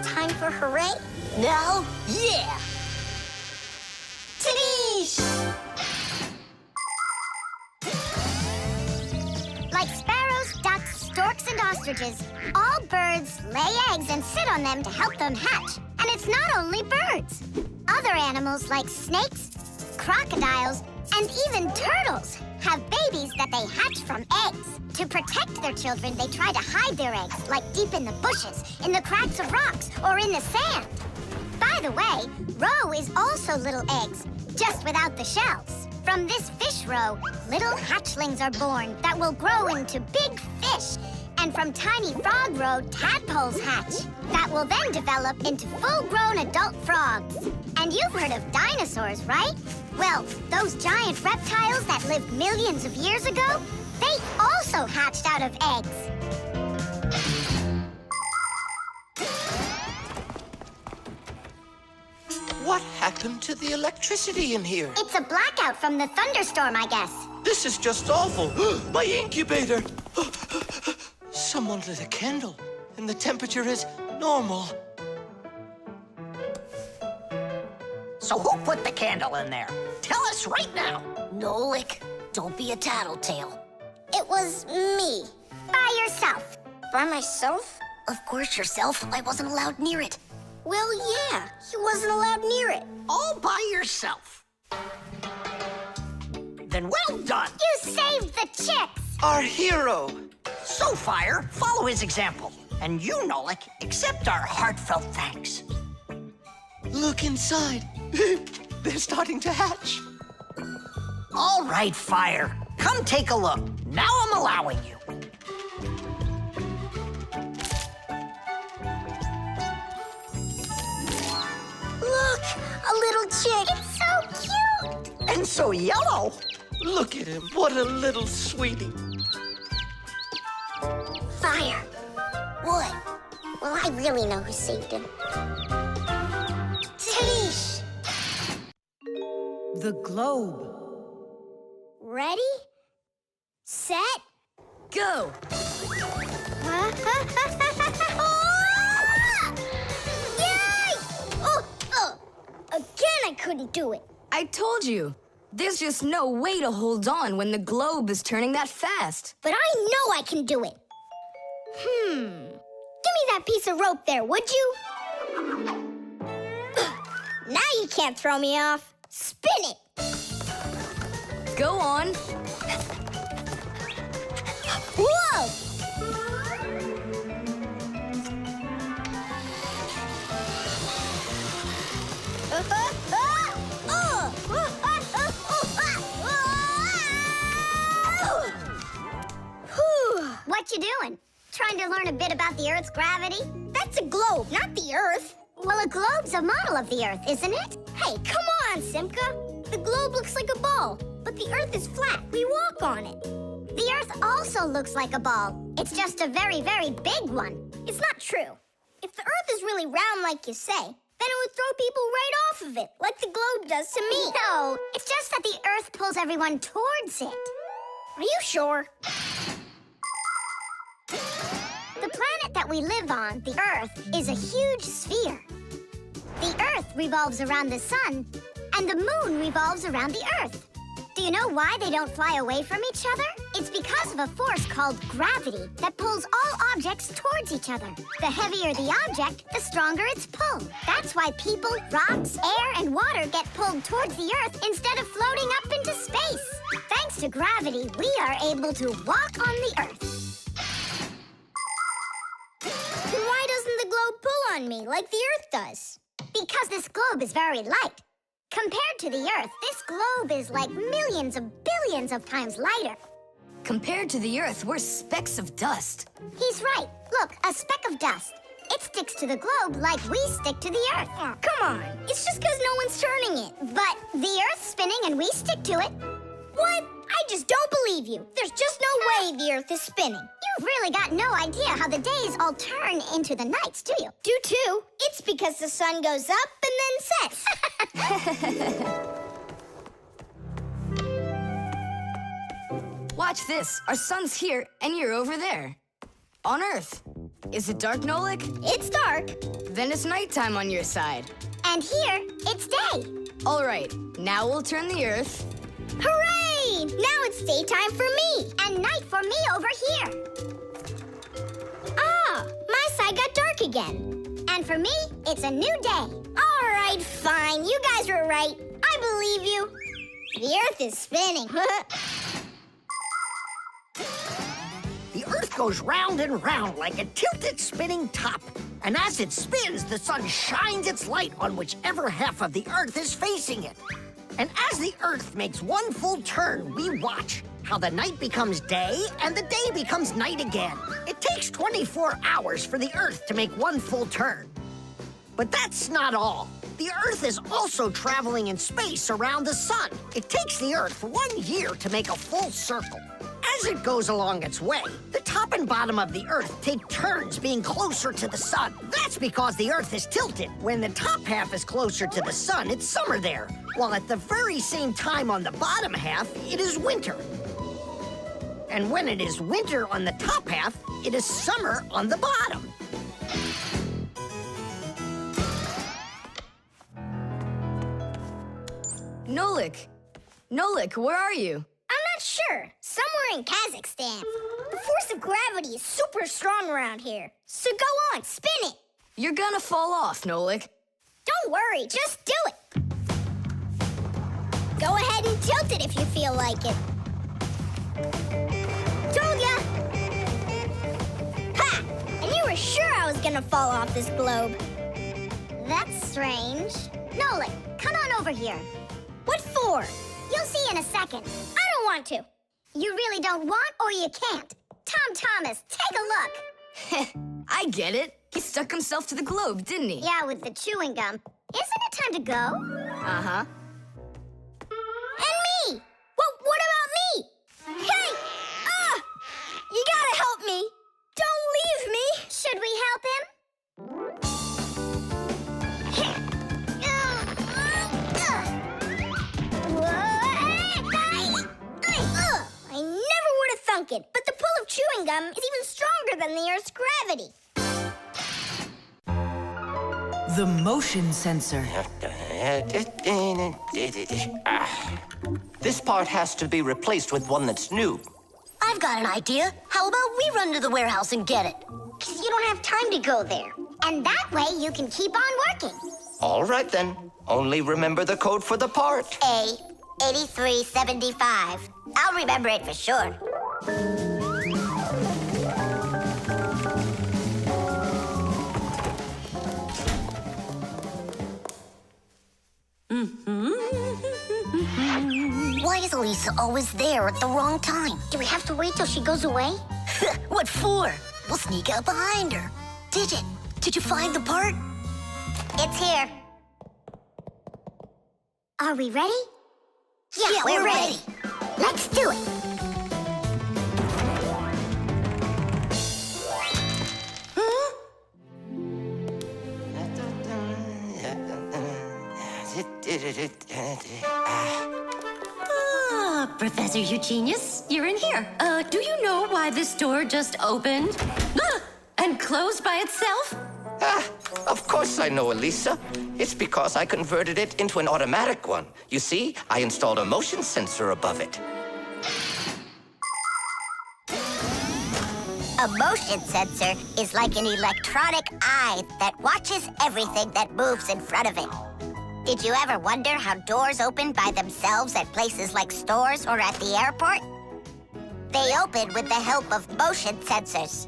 Time for hooray? Now, yeah. Tadoosh! Like sparrows, ducks, storks, and ostriches, all birds lay eggs and sit on them to help them hatch. And it's not only birds. Other animals like snakes, crocodiles, and even turtles have babies that they hatch from eggs. To protect their children, they try to hide their eggs, like deep in the bushes, in the cracks of rocks, or in the sand. By the way, roe is also little eggs, just without the shells. From this fish roe, little hatchlings are born that will grow into big fish. And from tiny frog roe, tadpoles hatch that will then develop into full-grown adult frogs. And you've heard of dinosaurs, right? Well, those giant reptiles that lived millions of years ago, they also hatched out of eggs. What happened to the electricity in here? It's a blackout from the thunderstorm, I guess. This is just awful. My incubator! Someone lit a candle, and the temperature is normal. So who put the candle in there? Tell us right now. Nolik, don't be a tattletale. It was me. By yourself. By myself? Of course yourself. I wasn't allowed near it. Well, yeah. He wasn't allowed near it. All by yourself. Then well done. You saved the chicks. Our hero. So, Fire, follow his example. And you, Nolik, accept our heartfelt thanks. Look inside. They're starting to hatch. All right, Fire. Come take a look. Now I'm allowing you. Look, a little chick. It's so cute. And so yellow. Look at him. What a little sweetie. Fire. What? Well, I really know who saved him. Tadoosh. The globe. Ready? Set? Go! Yay! Again, I couldn't do it. I told you. There's just no way to hold on when the globe is turning that fast. But I know I can do it. Give me that piece of rope there, would you? Now you can't throw me off. Spin it. Go on. Whoa! What you doing? Trying to learn a bit about the Earth's gravity? That's a globe, not the Earth. Well, a globe's a model of the Earth, isn't it? Hey, come on, Simka. The globe looks like a ball, but the Earth is flat. We walk on it. The Earth also looks like a ball. It's just a very, very big one. It's not true. If the Earth is really round like you say, then it would throw people right off of it, like the globe does to me. No, it's just that the Earth pulls everyone towards it. Are you sure? The planet that we live on, the Earth, is a huge sphere. The Earth revolves around the sun, and the moon revolves around the Earth. Do Do you know why they don't fly away from each other? It's because of a force called gravity that pulls all objects towards each other. The heavier the object, the stronger its pull. That's why people, rocks, air, and water get pulled towards the Earth instead of floating up into space. Thanks to gravity, we are able to walk on the Earth. Then why doesn't the globe pull on me like the Earth does? Because this globe is very light. Compared to the Earth, this globe is like millions of billions of times lighter. Compared to the Earth, we're specks of dust. He's right. Look, a speck of dust. It sticks to the globe like we stick to the Earth. Oh, come on. It's just because no one's turning it. But the Earth's spinning and we stick to it. What? I just don't believe you. There's just no way the Earth is spinning. You've really got no idea how the days all turn into the nights, do you? Do too. It's because the sun goes up and then sets. Watch this. Our sun's here, and you're over there. On Earth. Is it dark, Nolik? It's dark. Then it's nighttime on your side. And here, it's day. All right, now we'll turn the Earth. Hooray! Now it's daytime for me. And night for me over here. Ah, my side got dark again. And for me, it's a new day. All right, fine. You guys were right. I believe you. The Earth is spinning. The Earth goes round and round like a tilted spinning top. And as it spins, the sun shines its light on whichever half of the Earth is facing it. And as the Earth makes one full turn, we watch how the night becomes day and the day becomes night again. It takes 24 hours for the Earth to make one full turn. But that's not all. The Earth is also traveling in space around the sun. It takes the Earth 1 year to make a full circle. As it goes along its way, the top and bottom of the Earth take turns being closer to the sun. That's because the Earth is tilted. When the top half is closer to the sun, it's summer there, while at the very same time on the bottom half, it is winter. And when it is winter on the top half, it is summer on the bottom. Nolik, where are you? I'm not sure. Somewhere in Kazakhstan. The force of gravity is super strong around here. So go on, spin it. You're gonna fall off, Nolik. Don't worry, just do it. Go ahead and tilt it if you feel like it. Told ya! Ha! And you were sure I was gonna fall off this globe. That's strange. Nolik, come on over here. What for? You'll see in a second. I don't want to. You really don't want or you can't. Tom Thomas, take a look. I get it. He stuck himself to the globe, didn't he? Yeah, with the chewing gum. Isn't it time to go? Uh-huh. And me! What about me? Hey! You gotta help me! Don't leave me! Should we help him? I never would have thunk it, but the pull of chewing gum is even stronger than the Earth's gravity. The motion sensor. This part has to be replaced with one that's new. I've got an idea. How about we run to the warehouse and get it? Because you don't have time to go there. And that way you can keep on working. All right, then. Only remember the code for the part. A8375. I'll remember it for sure. Why is Lisa always there at the wrong time? Do we have to wait till she goes away? What for? We'll sneak out behind her. Did you find the part? It's here. Are we ready? Yeah, we're ready. Let's do it. Professor Eugenius, you're in here. Do you know why this door just opened? And closed by itself? Of course I know, Elisa. It's because I converted it into an automatic one. You see, I installed a motion sensor above it. A motion sensor is like an electronic eye that watches everything that moves in front of it. Did you ever wonder how doors open by themselves at places like stores or at the airport? They open with the help of motion sensors.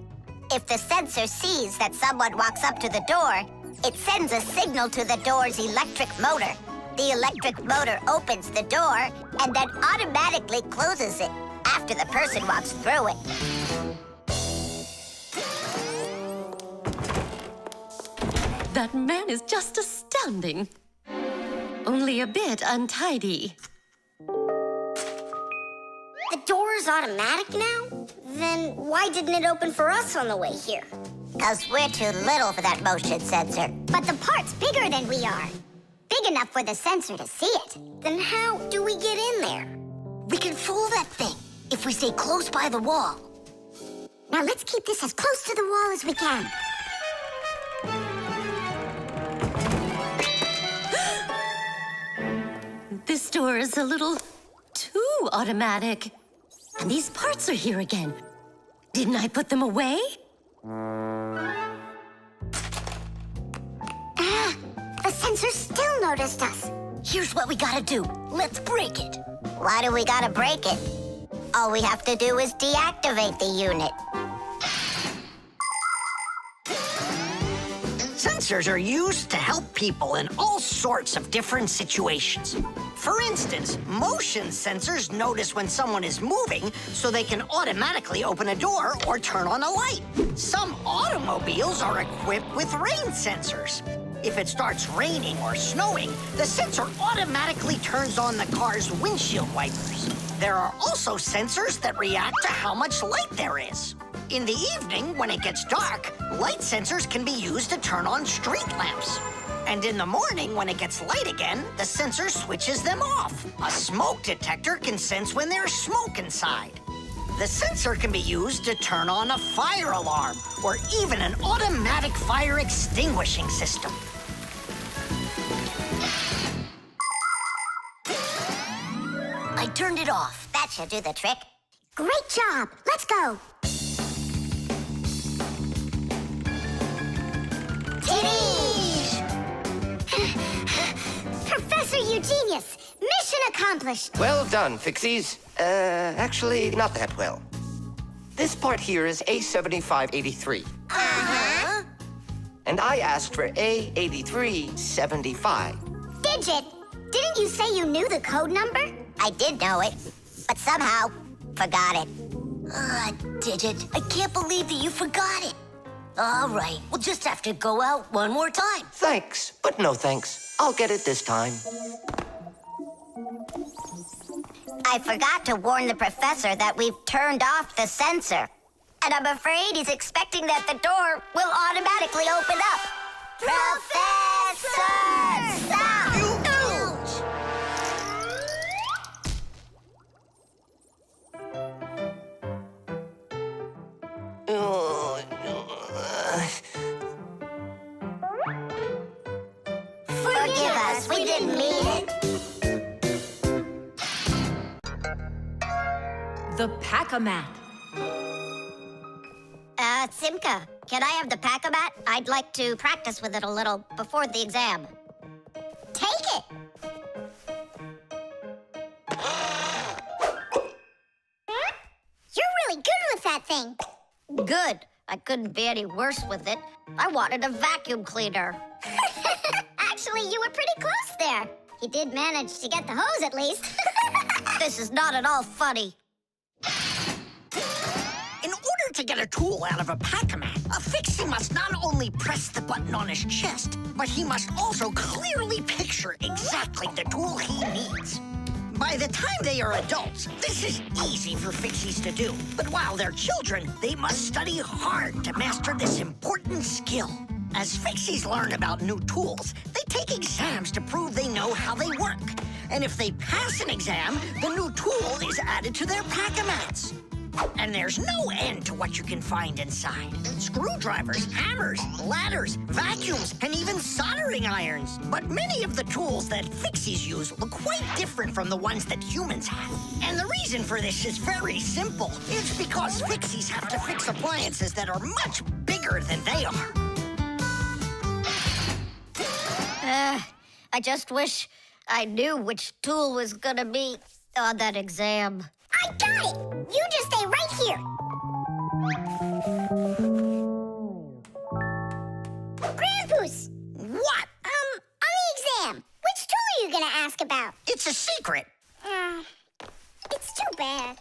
If the sensor sees that someone walks up to the door, it sends a signal to the door's electric motor. The electric motor opens the door and then automatically closes it after the person walks through it. That man is just astounding. Only a bit untidy. The door is automatic now? Then why didn't it open for us on the way here? 'Cause we're too little for that motion sensor. But the part's bigger than we are. Big enough for the sensor to see it. Then how do we get in there? We can fool that thing if we stay close by the wall. Now let's keep this as close to the wall as we can. This door is a little too automatic. And these parts are here again. Didn't I put them away? The sensor still noticed us. Here's what we gotta do. Let's break it. Why do we gotta break it? All we have to do is deactivate the unit. Sensors are used to help people in all sorts of different situations. For instance, motion sensors notice when someone is moving so they can automatically open a door or turn on a light. Some automobiles are equipped with rain sensors. If it starts raining or snowing, the sensor automatically turns on the car's windshield wipers. There are also sensors that react to how much light there is. In the evening, when it gets dark, light sensors can be used to turn on street lamps. And in the morning, when it gets light again, the sensor switches them off. A smoke detector can sense when there's smoke inside. The sensor can be used to turn on a fire alarm or even an automatic fire extinguishing system. I turned it off. That should do the trick. Great job! Let's go! Professor Eugenius, mission accomplished. Well done, Fixies. Actually, not that well. This part here is A7583. Uh-huh. And I asked for A8375. Digit, didn't you say you knew the code number? I did know it, but somehow forgot it. Digit, I can't believe that you forgot it. All right, we'll just have to go out one more time. Thanks, but no thanks. I'll get it this time. I forgot to warn the professor that we've turned off the sensor. And I'm afraid he's expecting that the door will automatically open up. Professor! Stop! Forgive us, we didn't mean it. The Pack-A-Mat. Simka, can I have the Pack-A-Mat? I'd like to practice with it a little before the exam. Take it! You're really good with that thing. Good. I couldn't be any worse with it. I wanted a vacuum cleaner. Actually, you were pretty close there. You did manage to get the hose at least. This is not at all funny. In order to get a tool out of a Pack-A-Mat, a Fixie must not only press the button on his chest, but he must also clearly picture exactly the tool he needs. By the time they are adults, this is easy for Fixies to do. But while they're children, they must study hard to master this important skill. As Fixies learn about new tools, they take exams to prove they know how they work. And if they pass an exam, the new tool is added to their Pack-A-Mats. And there's no end to what you can find inside. Screwdrivers, hammers, ladders, vacuums, and even soldering irons. But many of the tools that Fixies use look quite different from the ones that humans have. And the reason for this is very simple. It's because Fixies have to fix appliances that are much bigger than they are. I just wish I knew which tool was gonna be on that exam. I got it! You just stay right here. Grandpoos! What? On the exam, which tool are you gonna ask about? It's a secret. It's too bad.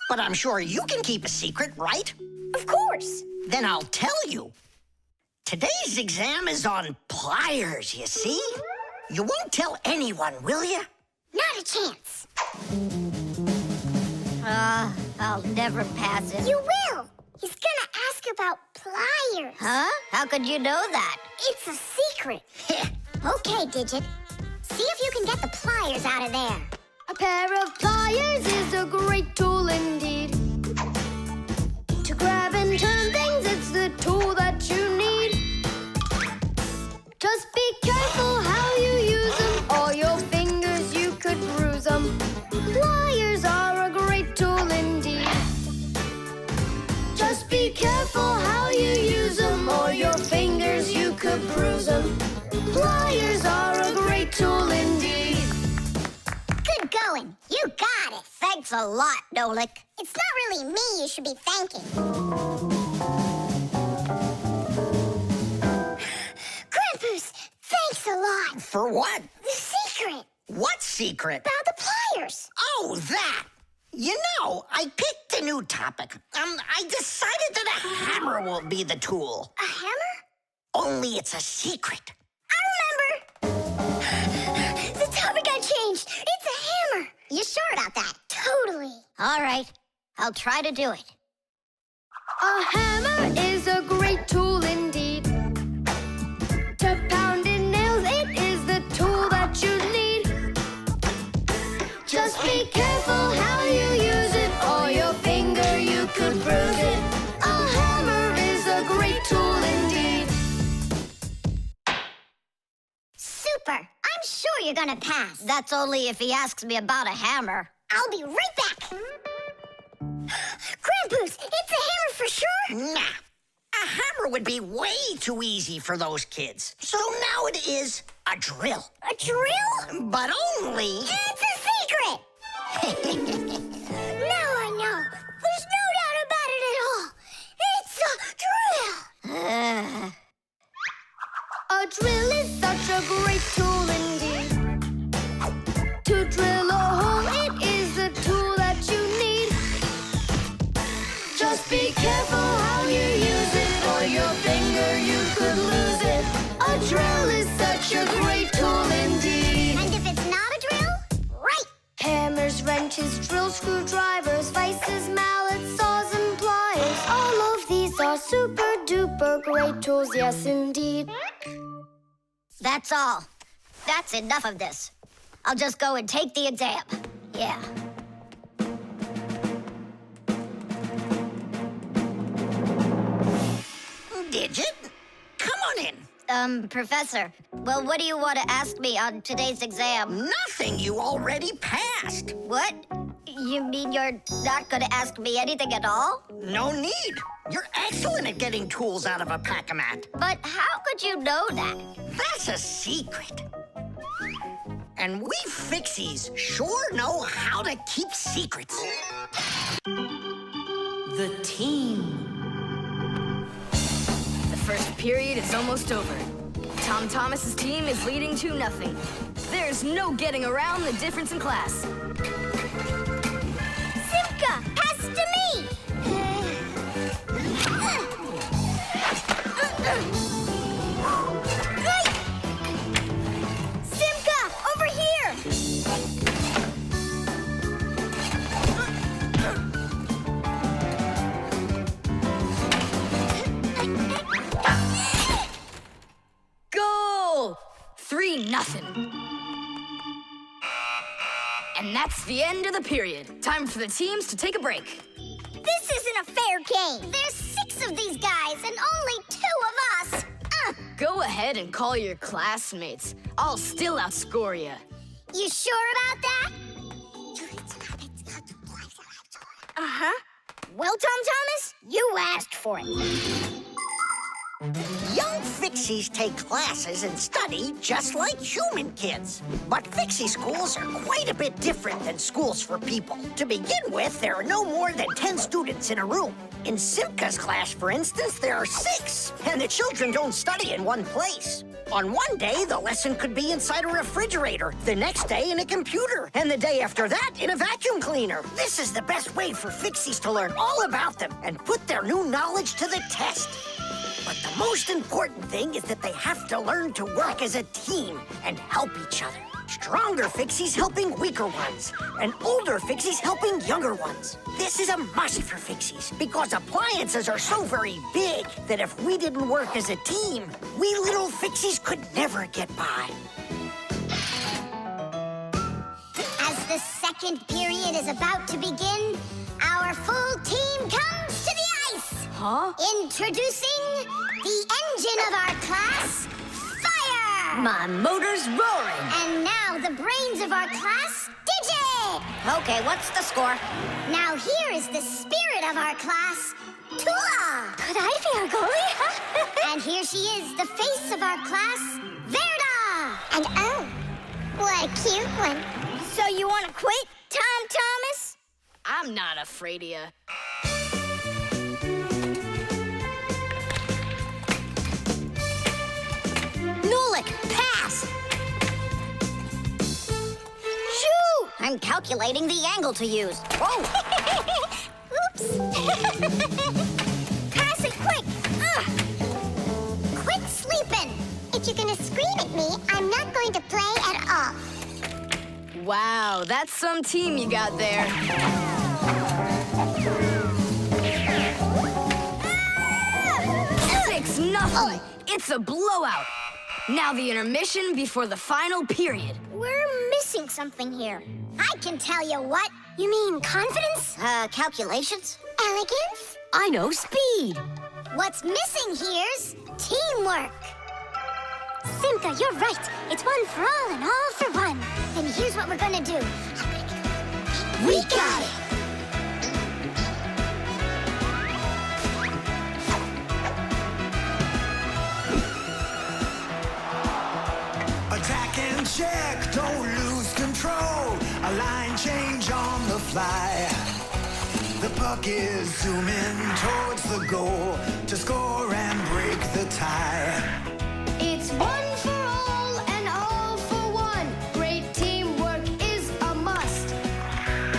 But I'm sure you can keep a secret, right? Of course. Then I'll tell you. Today's exam is on pliers, you see? You won't tell anyone, will you? Not a chance. I'll never pass it. You will. He's gonna ask about pliers. Huh? How could you know that? It's a secret. Okay, Digit. See if you can get the pliers out of there. A pair of pliers is a great tool indeed. To grab and turn things, it's the tool that you need. Just be careful how you use them, or your fingers you could bruise them. Pliers are a great tool indeed. Just be careful how you use them, or your fingers you could bruise them. Pliers are a great tool indeed. Good going. You got it. Thanks a lot, Nolik. It's not really me you should be thanking. Grandpoos, thanks a lot. For what? The secret What secret? about the pliers. Oh, that! You know, I picked a new topic. I decided that a hammer will be the tool. A hammer? Only it's a secret. I remember. The topic got changed. It's a hammer. You sure about that? Totally. All right. I'll try to do it. A hammer is a great tool indeed. To pound in nails, it is the tool that you need. Just be careful how you use it, or your finger you could bruise it. A hammer is a great tool indeed. Super. I'm sure you're gonna pass. That's only if he asks me about a hammer. I'll be right back. Grandpoos, it's a hammer for sure? Nah. A hammer would be way too easy for those kids. So now it is a drill. A drill? But only... It's a secret! Now I know. There's no doubt about it at all. It's a drill! A drill is such a great tool indeed. To drill a hole, it is the tool that you need. Just be careful how you use it, or your finger you could lose it. A drill is such a great tool indeed. And if it's not a drill, right. Hammers, wrenches, drills, screwdrivers, vices, mallets, saws, and pliers. All of these are super duper great tools, yes indeed. That's all. That's enough of this. I'll just go and take the exam. Yeah. Digit? Come on in. Professor, well, what do you want to ask me on today's exam? Nothing. You already passed. What? You mean you're not going to ask me anything at all? No need. You're excellent at getting tools out of a pack-a-mat. But how could you know that? That's a secret. And we Fixies sure know how to keep secrets. The team. The first period is almost over. Tom Thomas's team is leading 2-0. There's no getting around the difference in class. Simka, pass it to me! Simka, over here! Goal! 3-0. And that's the end of the period. Time for the teams to take a break. This isn't a fair game. There's 6 of these guys and only 2 of us. Go ahead and call your classmates. I'll still outscore you. You sure about that? Uh-huh. Well, Tom Thomas, you asked for it. Young Fixies take classes and study just like human kids. But Fixie schools are quite a bit different than schools for people. To begin with, there are no more than 10 students in a room. In Simka's class, for instance, there are 6, and the children don't study in one place. On one day, the lesson could be inside a refrigerator, the next day in a computer, and the day after that in a vacuum cleaner. This is the best way for Fixies to learn all about them and put their new knowledge to the test. But the most important thing is that they have to learn to work as a team and help each other. Stronger Fixies helping weaker ones, and older Fixies helping younger ones. This is a must for Fixies, because appliances are so very big that if we didn't work as a team, we little Fixies could never get by. As the second period is about to begin, our full team comes to the ice. Huh? Introducing the engine of our class, Fire! My motor's roaring. And now the brains of our class, Digit! Okay, what's the score? Now here is the spirit of our class, Tula! Could I be our goalie? And here she is, the face of our class, Verda! And oh, what a cute one. So you want to quit, Tom Thomas? I'm not afraid of you. Nolik, pass! Shoot! I'm calculating the angle to use. Whoa! Oops. Pass it quick. Quit sleeping! If you're going to scream at me, I'm not going to play at all. Wow, that's some team you got there. 6-0. It's a blowout. Now the intermission before the final period. We're missing something here. I can tell you what. You mean confidence? Calculations? Elegance? I know speed. What's missing here's teamwork. Simka, you're right. It's one for all and all for one. Then here's what we're gonna do. We got it. Attack and check, don't lose control. A line change on the fly. The puck is zooming towards the goal to score and break the tie. It's one for all and all for one. Great teamwork is a must.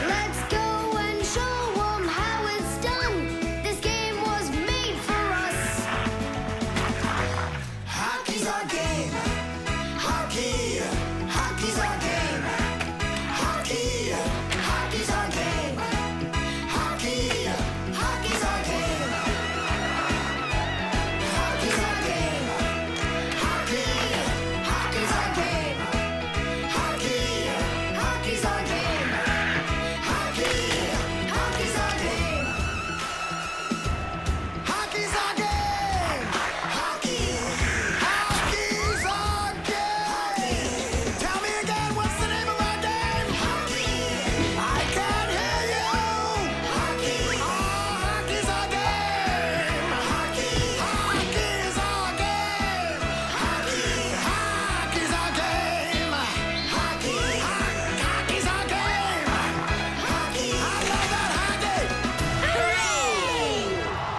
Let's go and show them how it's done. This game was made for us. Hockey's our game. Hockey, hockey's our game. Hockey, hockey's our game. Hockey, hockey's our game. Hockey's our game. Hockey, hockey's our game. Hockey, hockey's our game. Hockey, hockey's our game. Hockey's our game. Hockey, hockey's our game. Tell me again, what's the name of our game? Hockey. I can't hear you. Hockey. Oh, hockey's our game. Hockey. Hockey's our game. Hockey. Hockey's our game. Hockey. Hockey's our game. Hockey. I love that hockey. Hooray!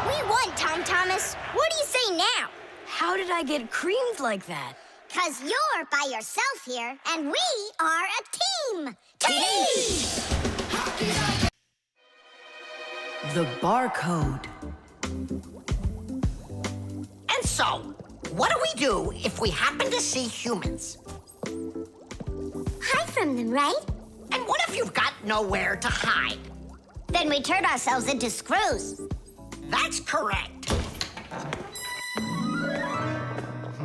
We won, Tom Thomas. What do you say now? How did I get creamed like that? 'Cause you're by yourself here, and we are a team. The barcode. And so, what do we do if we happen to see humans? Hide from them, right? And what if you've got nowhere to hide? Then we turn ourselves into screws. That's correct.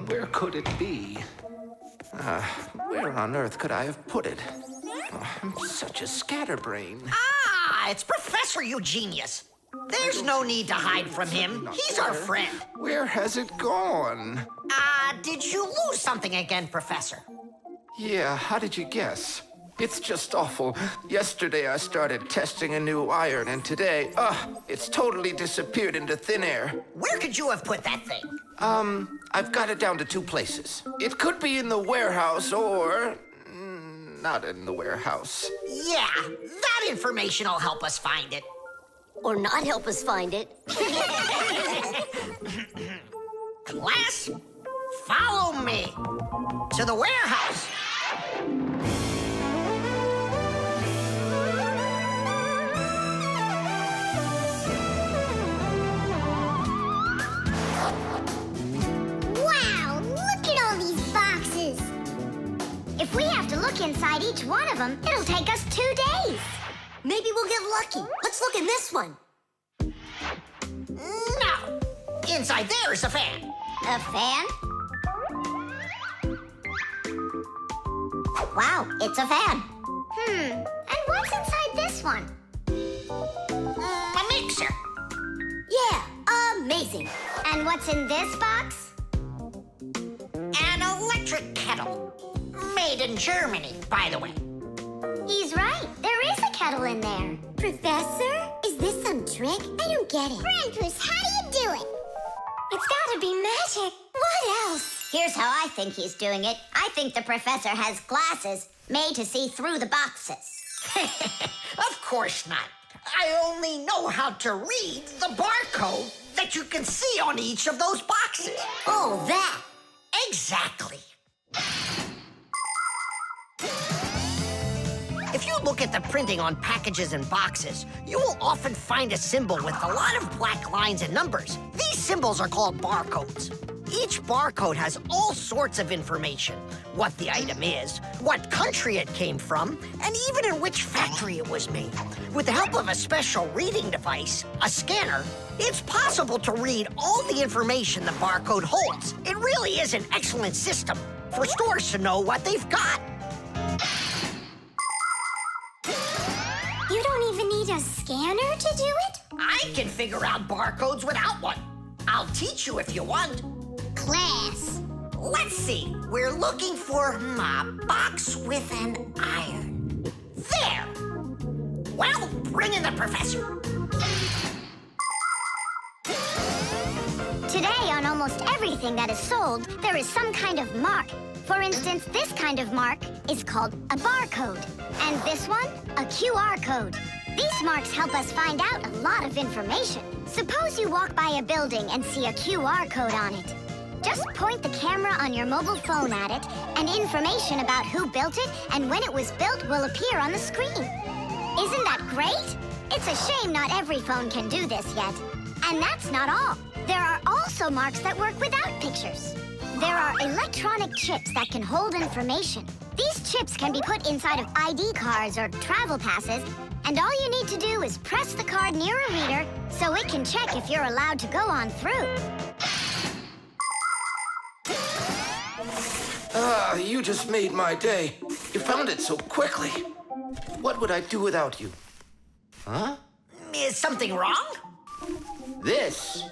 Where could it be? Where on earth could I have put it? Oh, I'm such a scatterbrain. Ah, it's Professor Eugenius. There's no need to hide from him. He's our friend. Where has it gone? Did you lose something again, Professor? Yeah, how did you guess? It's just awful. Yesterday I started testing a new iron, and today, it's totally disappeared into thin air. Where could you have put that thing? I've got it down to 2 places. It could be in the warehouse or not in the warehouse. Yeah, that information will help us find it. Or not help us find it. Class, follow me to the warehouse. Wow, look at all these boxes. If we have to look inside each one of them, it'll take us 2 days. Maybe we'll get lucky. Let's look in this one. No, inside there is a fan. A fan? Wow, it's a fan. And what's inside this one? A mixer. Yeah, amazing. And what's in this box? An electric kettle. Made in Germany, by the way. He's right. There is a kettle in there. Professor, is this some trick? I don't get it. Grandpus, how do you do it? It's gotta be magic. What else? Here's how I think he's doing it. I think the professor has glasses made to see through the boxes. Of course not. I only know how to read the barcode that you can see on each of those boxes. Oh, that. Exactly. If you look at the printing on packages and boxes, you will often find a symbol with a lot of black lines and numbers. These symbols are called barcodes. Each barcode has all sorts of information. What the item is, what country it came from, and even in which factory it was made. With the help of a special reading device, a scanner, it's possible to read all the information the barcode holds. It really is an excellent system for stores to know what they've got. You don't even need a scanner to do it? I can figure out barcodes without one. I'll teach you if you want. Class. Let's see. We're looking for a box with an iron. There. Well, bring in the professor. Today, on almost everything that is sold, there is some kind of mark. For instance, this kind of mark is called a barcode. And this one, a QR code. These marks help us find out a lot of information. Suppose you walk by a building and see a QR code on it. Just point the camera on your mobile phone at it, and information about who built it and when it was built will appear on the screen. Isn't that great? It's a shame not every phone can do this yet. And that's not all. There are also marks that work without pictures. There are electronic chips that can hold information. These chips can be put inside of ID cards or travel passes, and all you need to do is press the card near a reader so it can check if you're allowed to go on through. You just made my day. You found it so quickly. What would I do without you? Huh? Is something wrong? This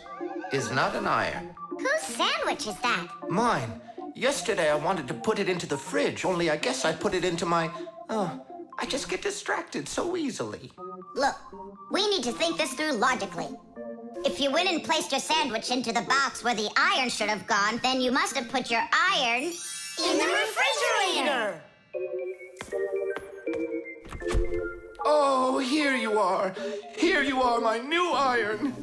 is not an iron. Whose sandwich is that? Mine. Yesterday I wanted to put it into the fridge, only I guess I put it into my... I just get distracted so easily. Look, we need to think this through logically. If you went and placed your sandwich into the box where the iron should have gone, then you must have put your iron in the refrigerator. Oh, here you are. Here you are, my new iron.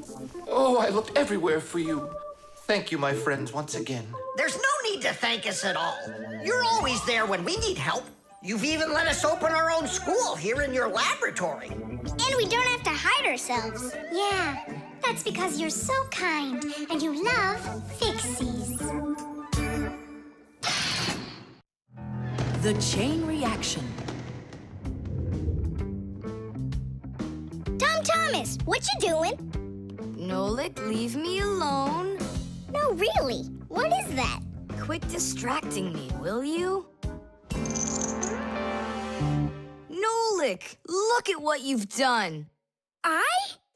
Oh, I looked everywhere for you. Thank you, my friends, once again. There's no need to thank us at all. You're always there when we need help. You've even let us open our own school here in your laboratory. And we don't have to hide ourselves. Yeah, that's because you're so kind and you love Fixies. The chain reaction. Tom Thomas, what you doing? Nolik, leave me alone. No, really. What is that? Quit distracting me, will you? Nolik, look at what you've done. I?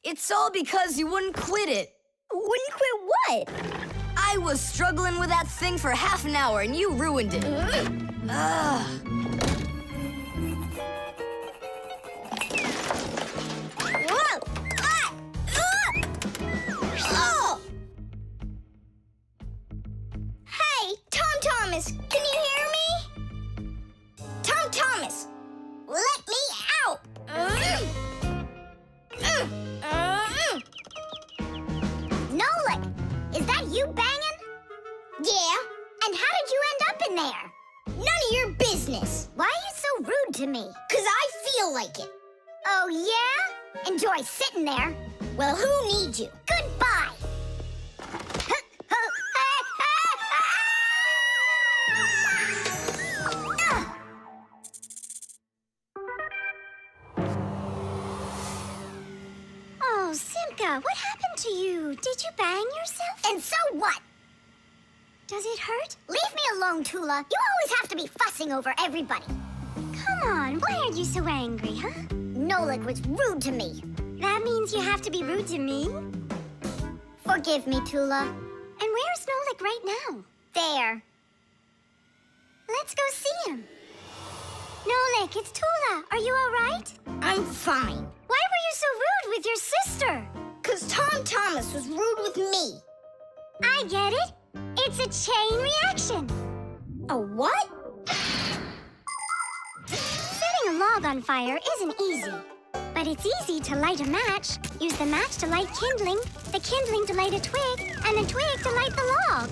It's all because you wouldn't quit it. Wouldn't quit what? I was struggling with that thing for half an hour and you ruined it. Ugh. Whoa! Ah! Oh! Hey, Tom Thomas, can you hear me? Tom Thomas, let me out! Nolik, is that you banging? Yeah, And how did you end up in there? none of your business. Why are you so rude to me? 'Cause I feel like it. Oh, yeah? Enjoy sitting there. Well, who needs you? Goodbye. Oh, Simka, what happened to you? Did you bang yourself? And so what? Does it hurt? Leave me alone, Tula. You always have to be fussing over everybody. Come on, why are you so angry, huh? Nolik was rude to me. That means you have to be rude to me? Forgive me, Tula. And where's Nolik right now? There. Let's go see him. Nolik, it's Tula. Are you all right? I'm fine. Why were you so rude with your sister? 'Cause Tom Thomas was rude with me. I get it. It's a chain reaction. A what? Setting a log on fire isn't easy. But it's easy to light a match. Use the match to light kindling, the kindling to light a twig, and the twig to light the log.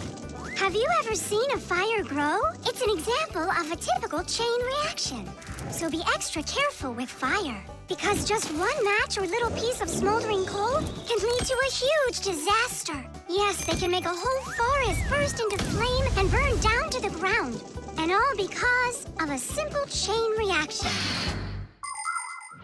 Have you ever seen a fire grow? It's an example of a typical chain reaction. So be extra careful with fire, because just one match or little piece of smoldering coal can lead to a huge disaster. Yes, they can make a whole forest burst into flame and burn down to the ground. And all because of a simple chain reaction.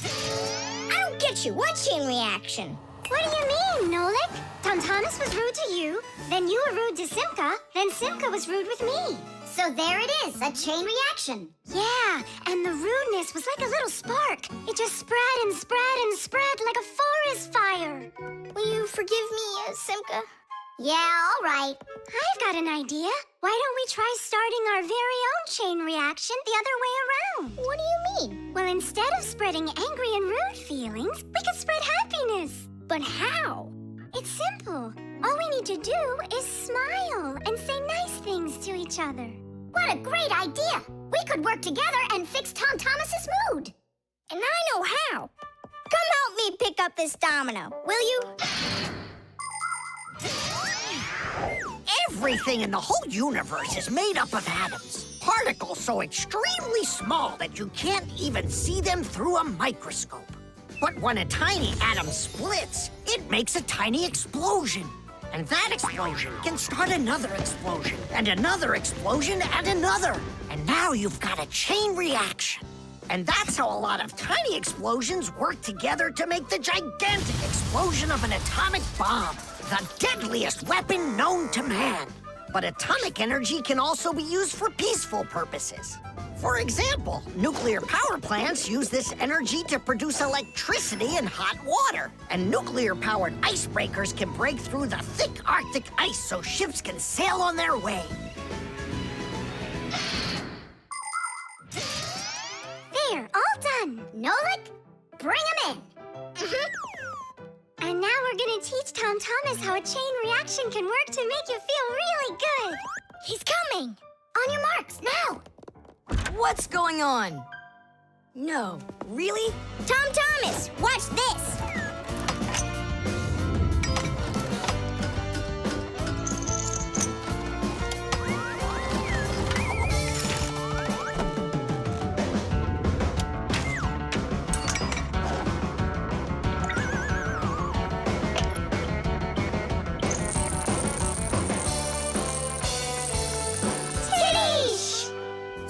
I don't get you. What chain reaction? What do you mean, Nolik? Tom Thomas was rude to you, then you were rude to Simka, then Simka was rude with me. So there it is, a chain reaction. Yeah, and the rudeness was like a little spark. It just spread and spread and spread like a forest fire. Will you forgive me, Simka? Yeah, all right. I've got an idea. Why don't we try starting our very own chain reaction the other way around? What do you mean? Well, instead of spreading angry and rude feelings, we could spread happiness. But how? It's simple. All we need to do is smile and say nice things to each other. What a great idea! We could work together and fix Tom Thomas's mood. And I know how. Come help me pick up this domino, will you? Everything in the whole universe is made up of atoms. Particles so extremely small that you can't even see them through a microscope. But when a tiny atom splits, it makes a tiny explosion. And that explosion can start another explosion, and another explosion, and another. And now you've got a chain reaction. And that's how a lot of tiny explosions work together to make the gigantic explosion of an atomic bomb, the deadliest weapon known to man. But atomic energy can also be used for peaceful purposes. For example, nuclear power plants use this energy to produce electricity and hot water. And nuclear-powered icebreakers can break through the thick Arctic ice so ships can sail on their way. There, all done. Nolik, bring him in. And now we're gonna teach Tom Thomas how a chain reaction can work to make you feel really good. He's coming. On your marks, now. What's going on? No, really? Tom Thomas, watch this.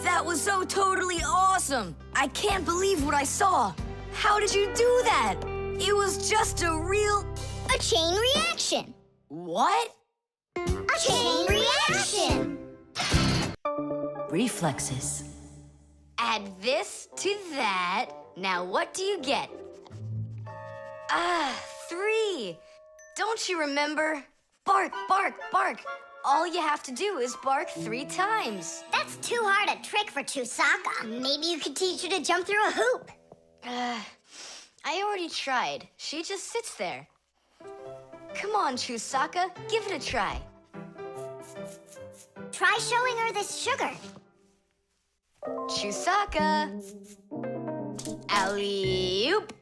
That was so totally awesome! I can't believe what I saw! How did you do that? It was just a chain reaction. What? A chain reaction. Reflexes. Add this to that. Now what do you get? Ah, 3 Don't you remember? Bark, bark, bark. All you have to do is bark 3 times. That's too hard a trick for Chusaka. Maybe you could teach her to jump through a hoop. I already tried. She just sits there. Come on, Chusaka, give it a try. Try showing her this sugar. Chusaka. Alley-oop.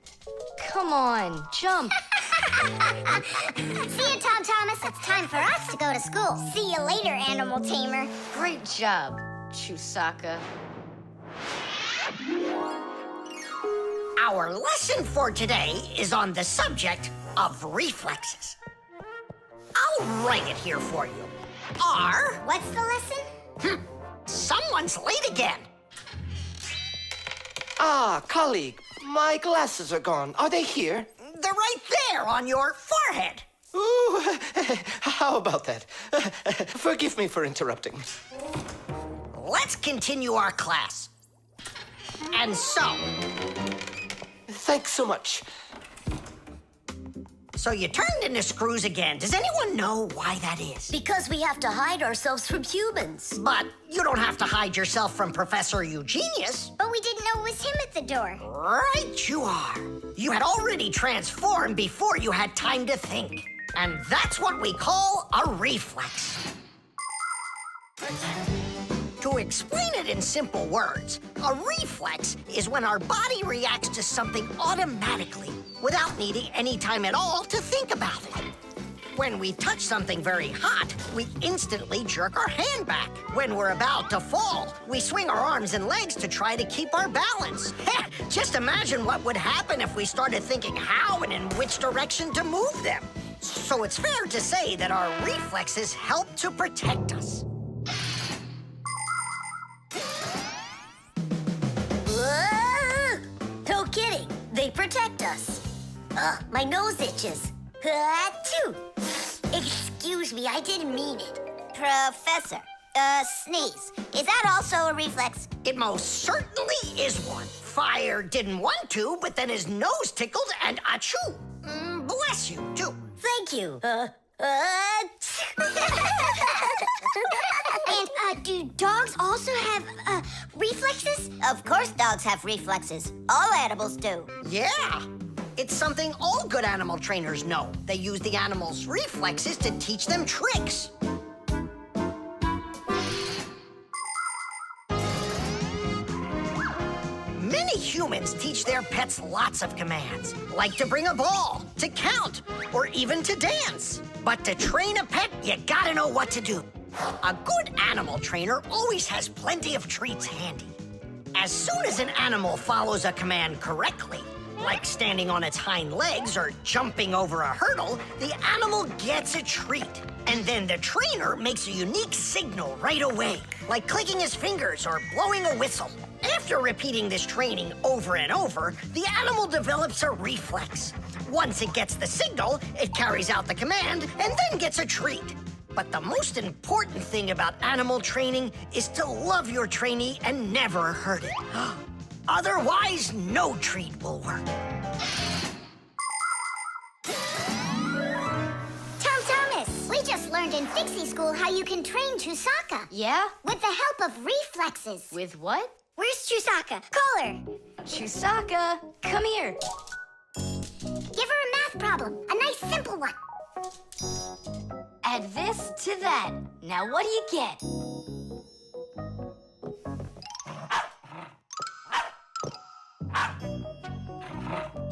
Come on, jump. See you, Tom Thomas. It's time for us to go to school. See you later, animal tamer. Great job, Chusaka. Our lesson for today is on the subject of reflexes. I'll write it here for you. What's the lesson? Someone's late again. Ah, colleague, my glasses are gone. Are they here? They're right there on your forehead. Ooh, how about that? Forgive me for interrupting. Let's continue our class. And so... Thanks so much. So you turned into screws again. Does anyone know why that is? Because we have to hide ourselves from humans. But you don't have to hide yourself from Professor Eugenius. But we didn't know it was him at the door. Right you are. You had already transformed before you had time to think. And that's what we call a reflex. To explain it in simple words, a reflex is when our body reacts to something automatically without needing any time at all to think about it. When we touch something very hot, we instantly jerk our hand back. When we're about to fall, we swing our arms and legs to try to keep our balance. Just imagine what would happen if we started thinking how and in which direction to move them. So it's fair to say that our reflexes help to protect us. No kidding. They protect us. My nose itches. Achoo! Excuse me, I didn't mean it. Professor, sneeze. Is that also a reflex? It most certainly is one. Fire didn't want to, but then his nose tickled and achoo. Bless you, too. Thank you. And do dogs also have reflexes? Of course dogs have reflexes. All animals do. Yeah. It's something all good animal trainers know. They use the animals' reflexes to teach them tricks. Many humans teach their pets lots of commands, like to bring a ball, to count, or even to dance. But to train a pet, you gotta know what to do. A good animal trainer always has plenty of treats handy. As soon as an animal follows a command correctly, like standing on its hind legs or jumping over a hurdle, the animal gets a treat. And then the trainer makes a unique signal right away, like clicking his fingers or blowing a whistle. After repeating this training over and over, the animal develops a reflex. Once it gets the signal, it carries out the command and then gets a treat. But the most important thing about animal training is to love your trainee and never hurt it. Otherwise, no treat will work. Tom Thomas, we just learned in Fixie school how you can train Chusaka. Yeah? With the help of reflexes. With what? Where's Chusaka? Call her. Chusaka, come here. Give her a math problem. A nice simple one. Add this to that. Now what do you get?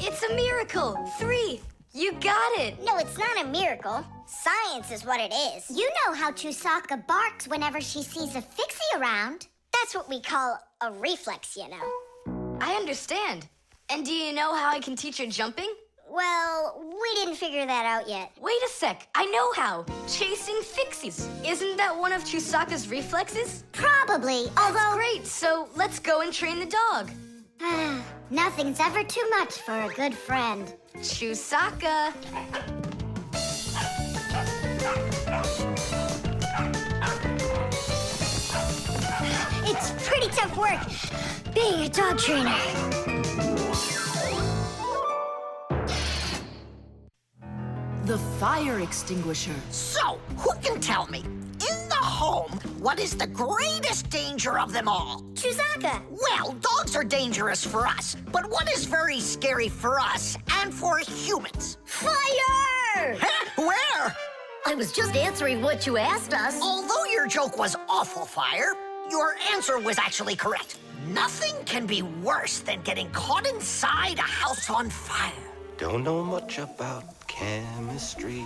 It's a miracle! 3! You got it! No, it's not a miracle. Science is what it is. You know how Chusaka barks whenever she sees a Fixie around. That's what we call a reflex, you know. I understand. And do you know how I can teach her jumping? Well, we didn't figure that out yet. Wait a sec, I know how. Chasing Fixies. Isn't that one of Chusaka's reflexes? Probably, That's great, so let's go and train the dog. Nothing's ever too much for a good friend. Chusaka. It's pretty tough work being a dog trainer. The fire extinguisher. So, who can tell me, in the home, what is the greatest danger of them all? Chewsaka. Well, dogs are dangerous for us, but what is very scary for us and for humans? Fire! Huh? Where? I was just answering what you asked us. Although your joke was awful, Fire, your answer was actually correct. Nothing can be worse than getting caught inside a house on fire. Don't know much about chemistry,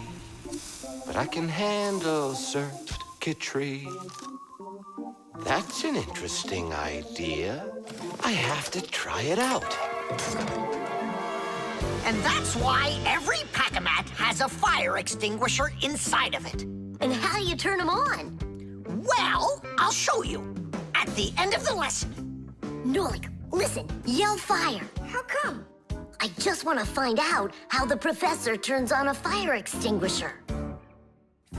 but I can handle circuitry. That's an interesting idea. I have to try it out. And that's why every Pack-A-Mat has a fire extinguisher inside of it. And how do you turn them on? Well, I'll show you at the end of the lesson. Nolik, listen, yell fire. How come? I just want to find out how the professor turns on a fire extinguisher.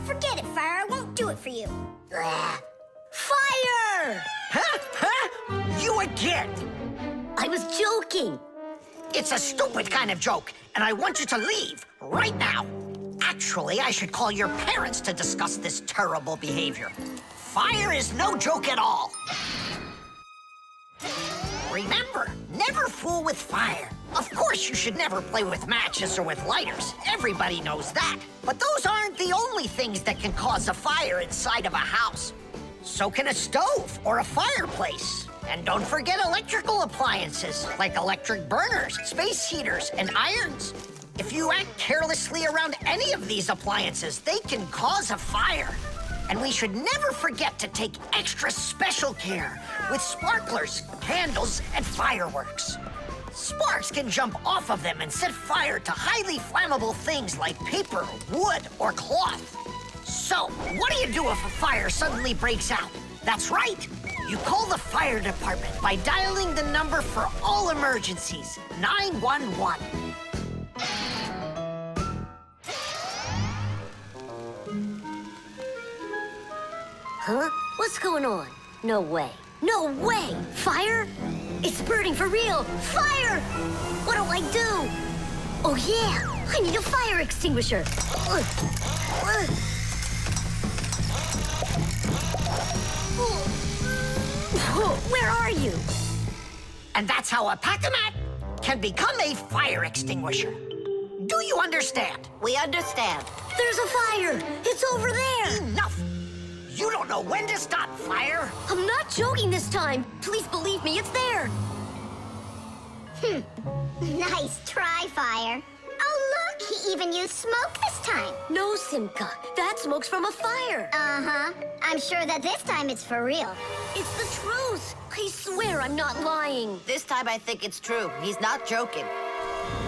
Forget it, Fire. I won't do it for you. Fire! Huh? Huh? You again. I was joking. It's a stupid kind of joke, and I want you to leave right now. Actually, I should call your parents to discuss this terrible behavior. Fire is no joke at all. Remember, never fool with fire. Of course, you should never play with matches or with lighters. Everybody knows that. But those aren't the only things that can cause a fire inside of a house. So can a stove or a fireplace. And don't forget electrical appliances, like electric burners, space heaters, and irons. If you act carelessly around any of these appliances, they can cause a fire. And we should never forget to take extra special care with sparklers, candles, and fireworks. Sparks can jump off of them and set fire to highly flammable things like paper, wood, or cloth. So, what do you do if a fire suddenly breaks out? That's right. You call the fire department by dialing the number for all emergencies, 911. Huh? What's going on? No way. No way! Fire? It's burning for real! Fire! What do I do? Oh, yeah! I need a fire extinguisher! Where are you? And that's how a Pack-A-Mat can become a fire extinguisher. Do you understand? We understand. There's a fire! It's over there! Enough! You don't know when to stop fire? I'm not joking this time. Please believe me, it's there. Nice try, Fire. Oh, look, he even used smoke this time. No, Simka. That smoke's from a fire. Uh-huh. I'm sure that this time it's for real. It's the truth. I swear I'm not lying. This time I think it's true. He's not joking.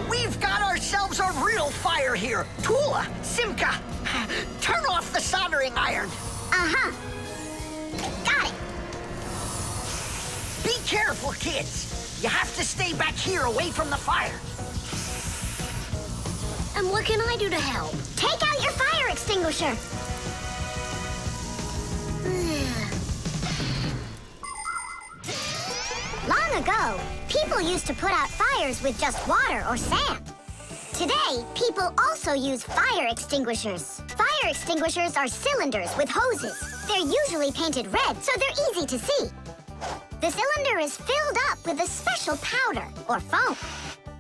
We've got ourselves a real fire here. Tula, Simka, turn off the soldering iron. Uh-huh. Got it. Be careful, kids. You have to stay back here away from the fire. And what can I do to help? Take out your fire extinguisher. Long ago, people used to put out fires with just water or sand. Today, people also use fire extinguishers. Fire extinguishers are cylinders with hoses. They're usually painted red, so they're easy to see. The cylinder is filled up with a special powder, or foam.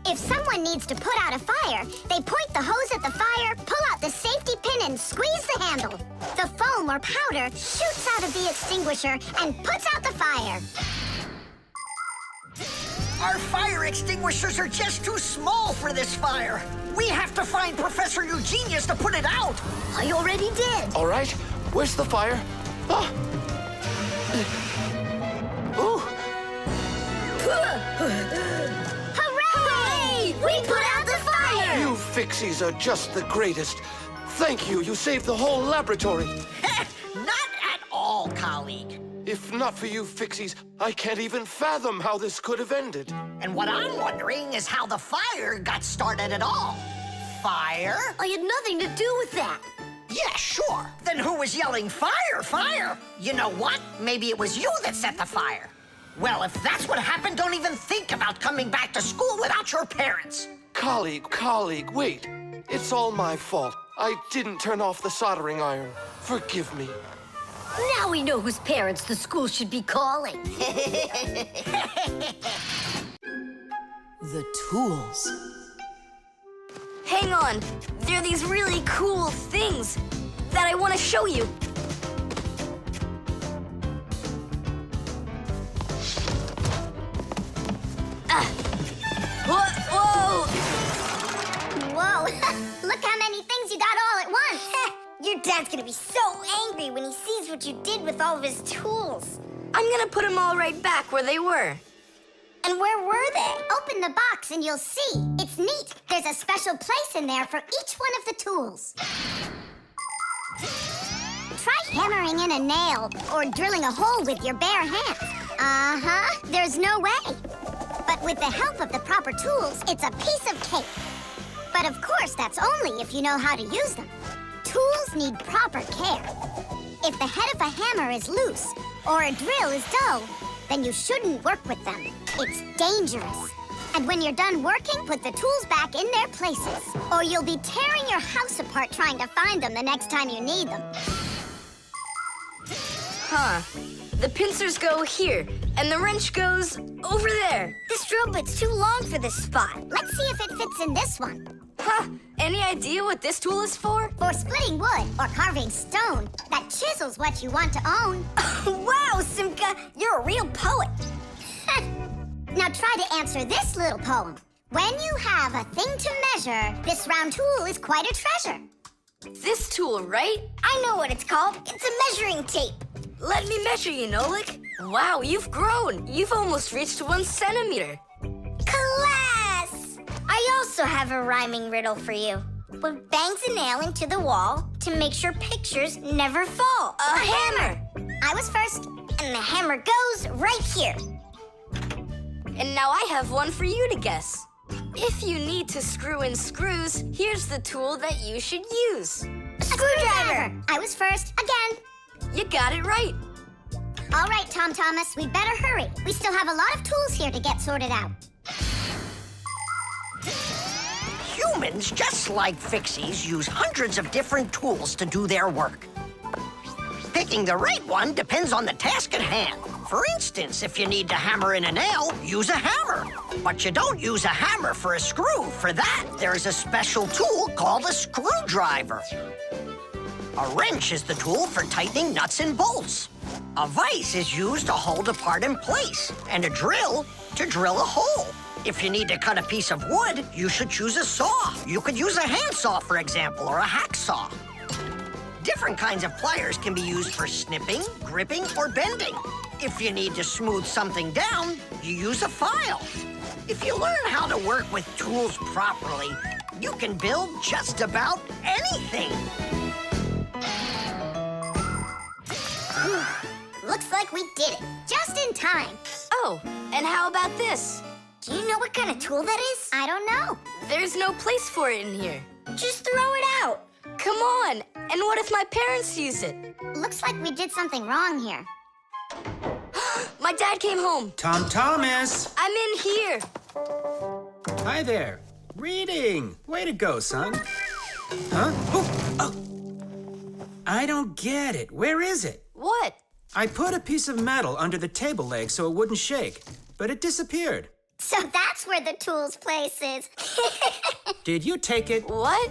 If someone needs to put out a fire, they point the hose at the fire, pull out the safety pin, and squeeze the handle. The foam or powder shoots out of the extinguisher and puts out the fire. Our fire extinguishers are just too small for this fire. We have to find Professor Eugenius to put it out. I already did. All right, where's the fire? Ah. Ooh. Hooray! We put out the fire! You Fixies are just the greatest. Thank you. You saved the whole laboratory. Not at all, colleague. If not for you Fixies, I can't even fathom how this could have ended. And what I'm wondering is how the fire got started at all. Fire? I had nothing to do with that. Yeah, sure. Then who was yelling, fire, fire? You know what? Maybe it was you that set the fire. Well, if that's what happened, don't even think about coming back to school without your parents. Colleague, wait. It's all my fault. I didn't turn off the soldering iron. Forgive me. Now we know whose parents the school should be calling. The tools. Hang on. There are these really cool things that I want to show you. Whoa! Whoa, look how many things you got all at once. Your dad's gonna be so angry when he sees what you did with all of his tools. I'm gonna put them all right back where they were. And where were they? Open the box and you'll see. It's neat. There's a special place in there for each one of the tools. Try hammering in a nail or drilling a hole with your bare hands. Uh-huh. There's no way. But with the help of the proper tools, it's a piece of cake. But of course, that's only if you know how to use them. Tools need proper care. If the head of a hammer is loose or a drill is dull, then you shouldn't work with them. It's dangerous. And when you're done working, put the tools back in their places, or you'll be tearing your house apart trying to find them the next time you need them. Huh. The pincers go here, and the wrench goes over there. This drill bit's too long for this spot. Let's see if it fits in this one. Huh. Any idea what this tool is for? For splitting wood or carving stone, that chisels what you want to own. Wow, Simka, you're a real poet. Now try to answer this little poem. When you have a thing to measure, this round tool is quite a treasure. This tool, right? I know what it's called. It's a measuring tape. Let me measure you, Nolik. Wow, you've grown. You've almost reached 1 centimeter. Class! I also have a rhyming riddle for you. What bangs a nail into the wall to make sure pictures never fall? A hammer! I was first. And the hammer goes right here. And now I have one for you to guess. If you need to screw in screws, here's the tool that you should use. A screwdriver! I was first again. You got it right. All right, Tom Thomas, we'd better hurry. We still have a lot of tools here to get sorted out. Humans, just like Fixies, use hundreds of different tools to do their work. Picking the right one depends on the task at hand. For instance, if you need to hammer in a nail, use a hammer. But you don't use a hammer for a screw. For that, there's a special tool called a screwdriver. A wrench is the tool for tightening nuts and bolts. A vise is used to hold a part in place, and a drill to drill a hole. If you need to cut a piece of wood, you should choose a saw. You could use a handsaw, for example, or a hacksaw. Different kinds of pliers can be used for snipping, gripping, or bending. If you need to smooth something down, you use a file. If you learn how to work with tools properly, you can build just about anything. Looks like we did it, just in time. Oh, and how about this? Do you know what kind of tool that is? I don't know. There's no place for it in here. Just throw it out. Come on. And what if my parents use it? Looks like we did something wrong here. My dad came home. Tom Thomas! I'm in here. Hi there. Reading. Way to go, son. Huh? Oh. I don't get it. Where is it? What? I put a piece of metal under the table leg so it wouldn't shake, but it disappeared. So that's where the tools place is. Did you take it? What?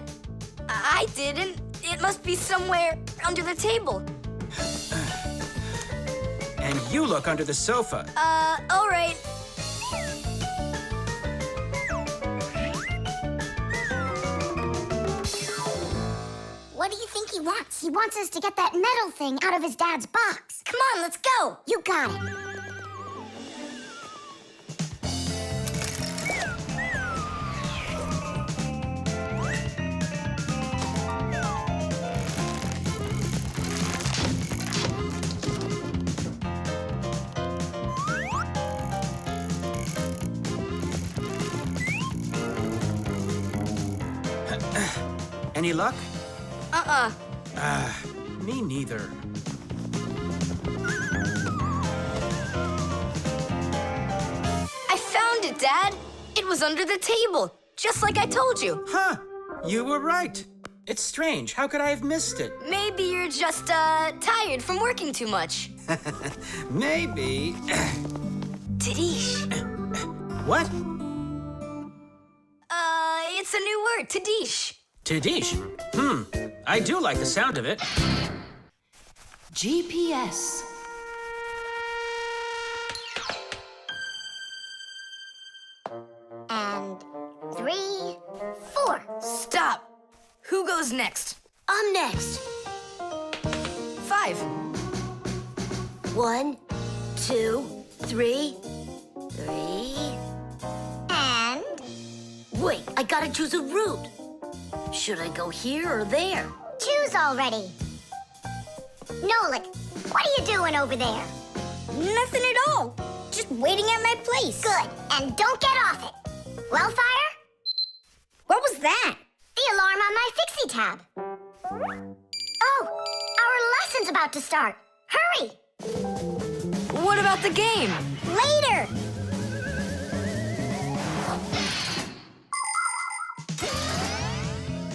I didn't. It must be somewhere under the table. And you look under the sofa. All right. What do you think he wants? He wants us to get that metal thing out of his dad's box. Come on, let's go. You got it. Any luck? Uh-uh. Me neither. I found it, Dad. It was under the table, just like I told you. Huh. You were right. It's strange. How could I have missed it? Maybe you're just, tired from working too much. Maybe. Tadish. What? It's a new word, Tadish. Tadish. I do like the sound of it. GPS. And 3, 4. Stop. Who goes next? I'm next. 5. 1, 2, 3. 3. And Wait, I gotta choose a route. Should I go here or there? choose already. Nolik, what are you doing over there? Nothing at all. Just waiting at my place. Good, and don't get off it. Wildfire? What was that? The alarm on my Fixie tab. Oh, our lesson's about to start. Hurry! What about the game? Later.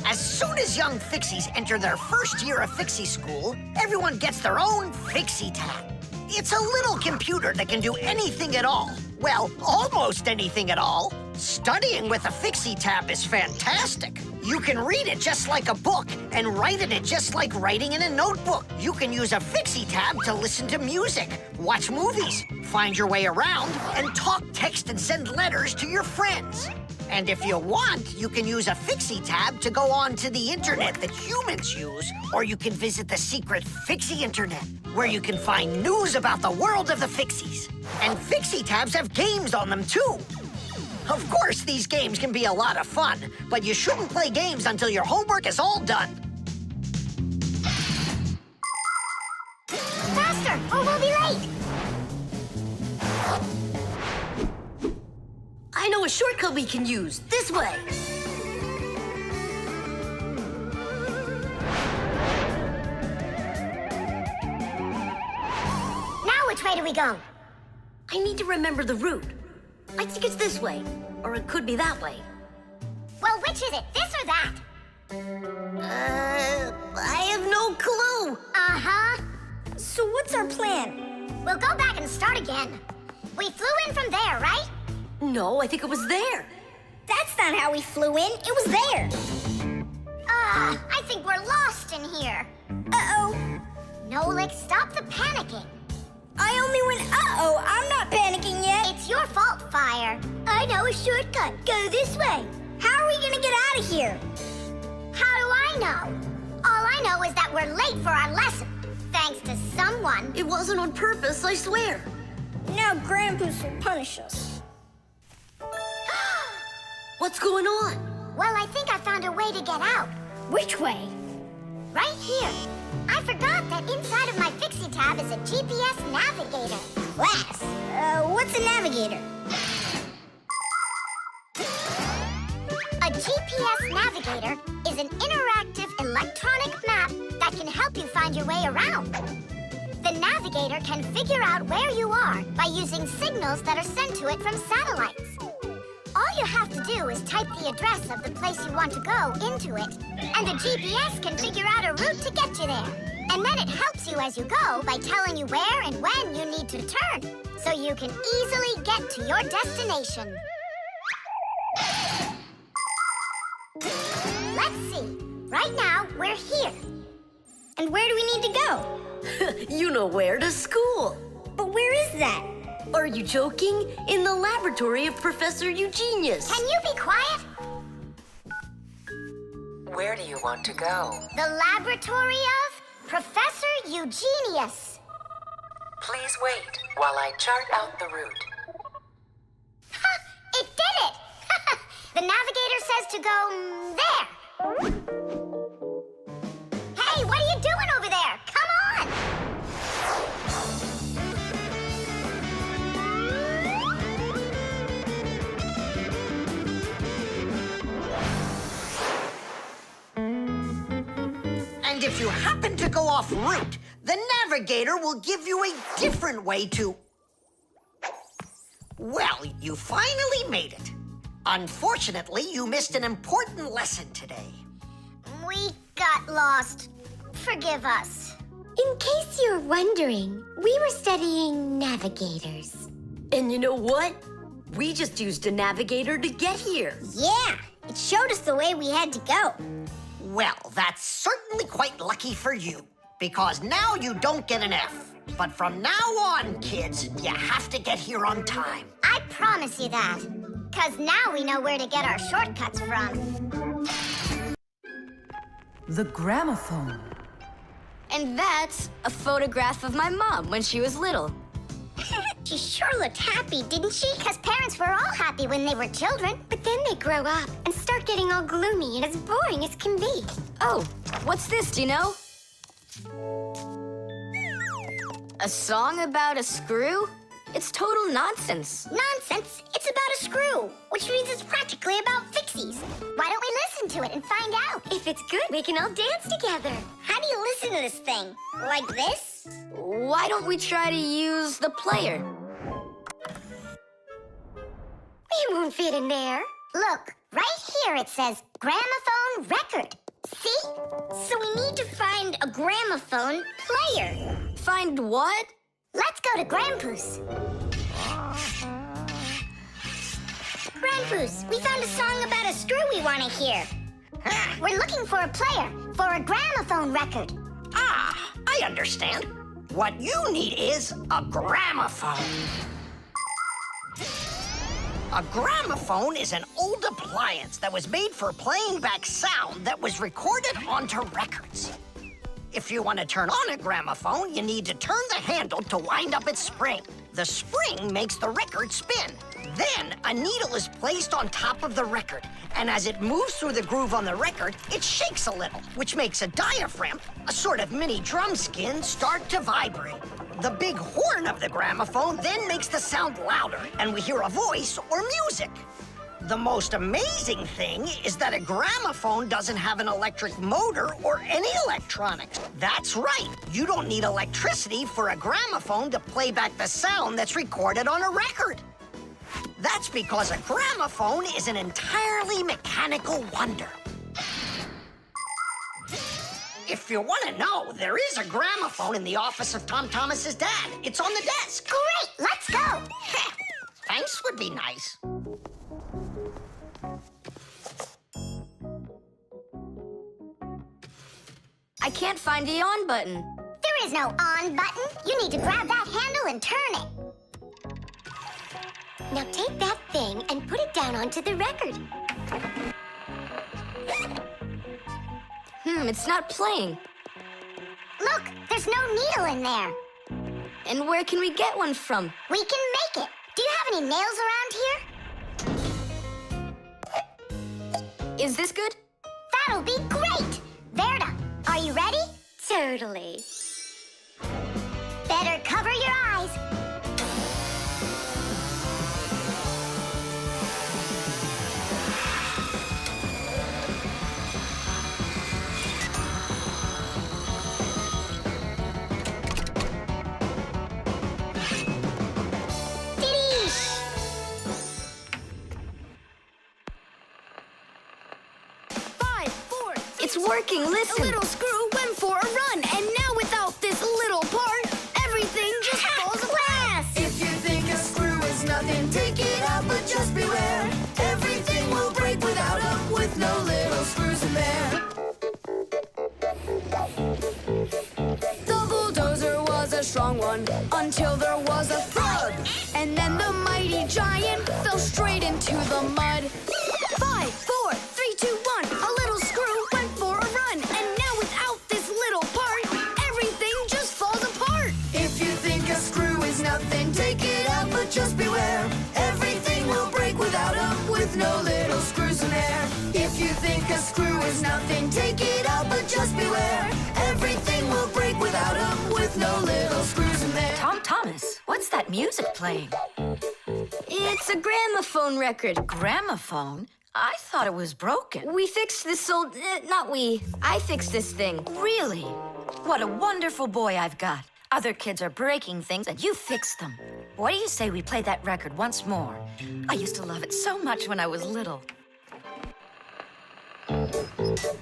As soon as young Fixies enter their first year of Fixie school, everyone gets their own Fixie tab. It's a little computer that can do anything at all. Well, almost anything at all. Studying with a Fixie tab is fantastic. You can read it just like a book and write in it just like writing in a notebook. You can use a Fixie tab to listen to music, watch movies, find your way around, and talk, text, and send letters to your friends. And if you want, you can use a Fixie tab to go on to the internet that humans use, or you can visit the secret Fixie internet, where you can find news about the world of the Fixies. And Fixie tabs have games on them, too. Of course, these games can be a lot of fun, but you shouldn't play games until your homework is all done. Faster, or we'll be late. I know a shortcut we can use. This way. Now which way do we go? I need to remember the route. I think it's this way, or it could be that way. Well, which is it, this or that? I have no clue. Uh-huh. So what's our plan? We'll go back and start again. We flew in from there, right? No, I think it was there. That's not how we flew in. It was there. I think we're lost in here. Uh-oh. Nolik, stop the panicking. I only went uh-oh. I'm not panicking yet. It's your fault, Fire. I know a shortcut. Go this way. How are we gonna get out of here? How do I know? All I know is that we're late for our lesson. Thanks to someone. It wasn't on purpose, I swear. Now Grandpa's will punish us. What's going on? Well, I think I found a way to get out. Which way? Right here. I forgot that inside of my Fixie tab is a GPS navigator. Class. What's a navigator? A GPS navigator is an interactive electronic map that can help you find your way around. The navigator can figure out where you are by using signals that are sent to it from satellites. All you have to do is type the address of the place you want to go into it, and the GPS can figure out a route to get you there. And then it helps you as you go by telling you where and when you need to turn, so you can easily get to your destination. Let's see. Right now, we're here. And where do we need to go? You know where, to school. But where is that? Are you joking? In the laboratory of Professor Eugenius. Can you be quiet? Where do you want to go? The laboratory of Professor Eugenius. Please wait while I chart out the route. Ha! It did it! The navigator says to go there. Hey, what are you doing over there? Come on! And if you happen to go off route, the navigator will give you a different way to... Well, you finally made it. Unfortunately, you missed an important lesson today. We got lost. Forgive us. In case you're wondering, we were studying navigators. And you know what? We just used a navigator to get here. Yeah, it showed us the way we had to go. Well, that's certainly quite lucky for you, because now you don't get an F. But from now on, kids, you have to get here on time. I promise you that. Because now we know where to get our shortcuts from. The gramophone. And that's a photograph of my mom when she was little. She sure looked happy, didn't she? Because parents were all happy when they were children. But then they grow up and start getting all gloomy and as boring as can be. Oh, what's this, do you know? A song about a screw? It's total nonsense. Nonsense? It's about a screw, which means it's practically about Fixies. Why don't we listen to it and find out? If it's good, we can all dance together. How do you listen to this thing? Like this? Why don't we try to use the player? We won't fit in there. Look, right here it says gramophone record. See? So we need to find a gramophone player. Find what? Let's go to Grandpa's. Grandpa's, we found a song about a screw we want to hear. We're looking for a player for a gramophone record. Ah, I understand. What you need is a gramophone. A gramophone is an old appliance that was made for playing back sound that was recorded onto records. If you want to turn on a gramophone, you need to turn the handle to wind up its spring. The spring makes the record spin. Then, a needle is placed on top of the record, and as it moves through the groove on the record, it shakes a little, which makes a diaphragm, a sort of mini drum skin, start to vibrate. The big horn of the gramophone then makes the sound louder, and we hear a voice or music. The most amazing thing is that a gramophone doesn't have an electric motor or any electronics. That's right. You don't need electricity for a gramophone to play back the sound that's recorded on a record. That's because a gramophone is an entirely mechanical wonder. If you want to know, there is a gramophone in the office of Tom Thomas's dad. It's on the desk. Great, let's go. Thanks would be nice. I can't find the on button. There is no on button. You need to grab that handle and turn it. Now take that thing and put it down onto the record. It's not playing. Look, there's no needle in there. And where can we get one from? We can make it. Do you have any nails around here? Is this good? That'll be great. Verda, are you ready? Totally. Better cover your eyes. It's working, listen. A little screw went for a run, and now without this little part, everything just falls apart. If you think a screw is nothing, take it out, but just beware. Everything will break without them, with no little screws in there. The bulldozer was a strong one until there was a thud. And then the mighty giant fell straight into the mud. 5, 4, 3, 2, 1. A little screw went for a run. And now without this little part, everything just falls apart. If you think a screw is nothing, take it out, but just beware. Everything will break without them, with no little screws in there. If you think a screw is nothing, take it out, but just beware. Everything will break without them, with no little screws in there. Tom Thomas, what's that music playing? It's a gramophone record. Gramophone? I thought it was broken. We fixed this old... not we. I fixed this thing. Really? What a wonderful boy I've got. Other kids are breaking things and you fixed them. What do you say we play that record once more? I used to love it so much when I was little. The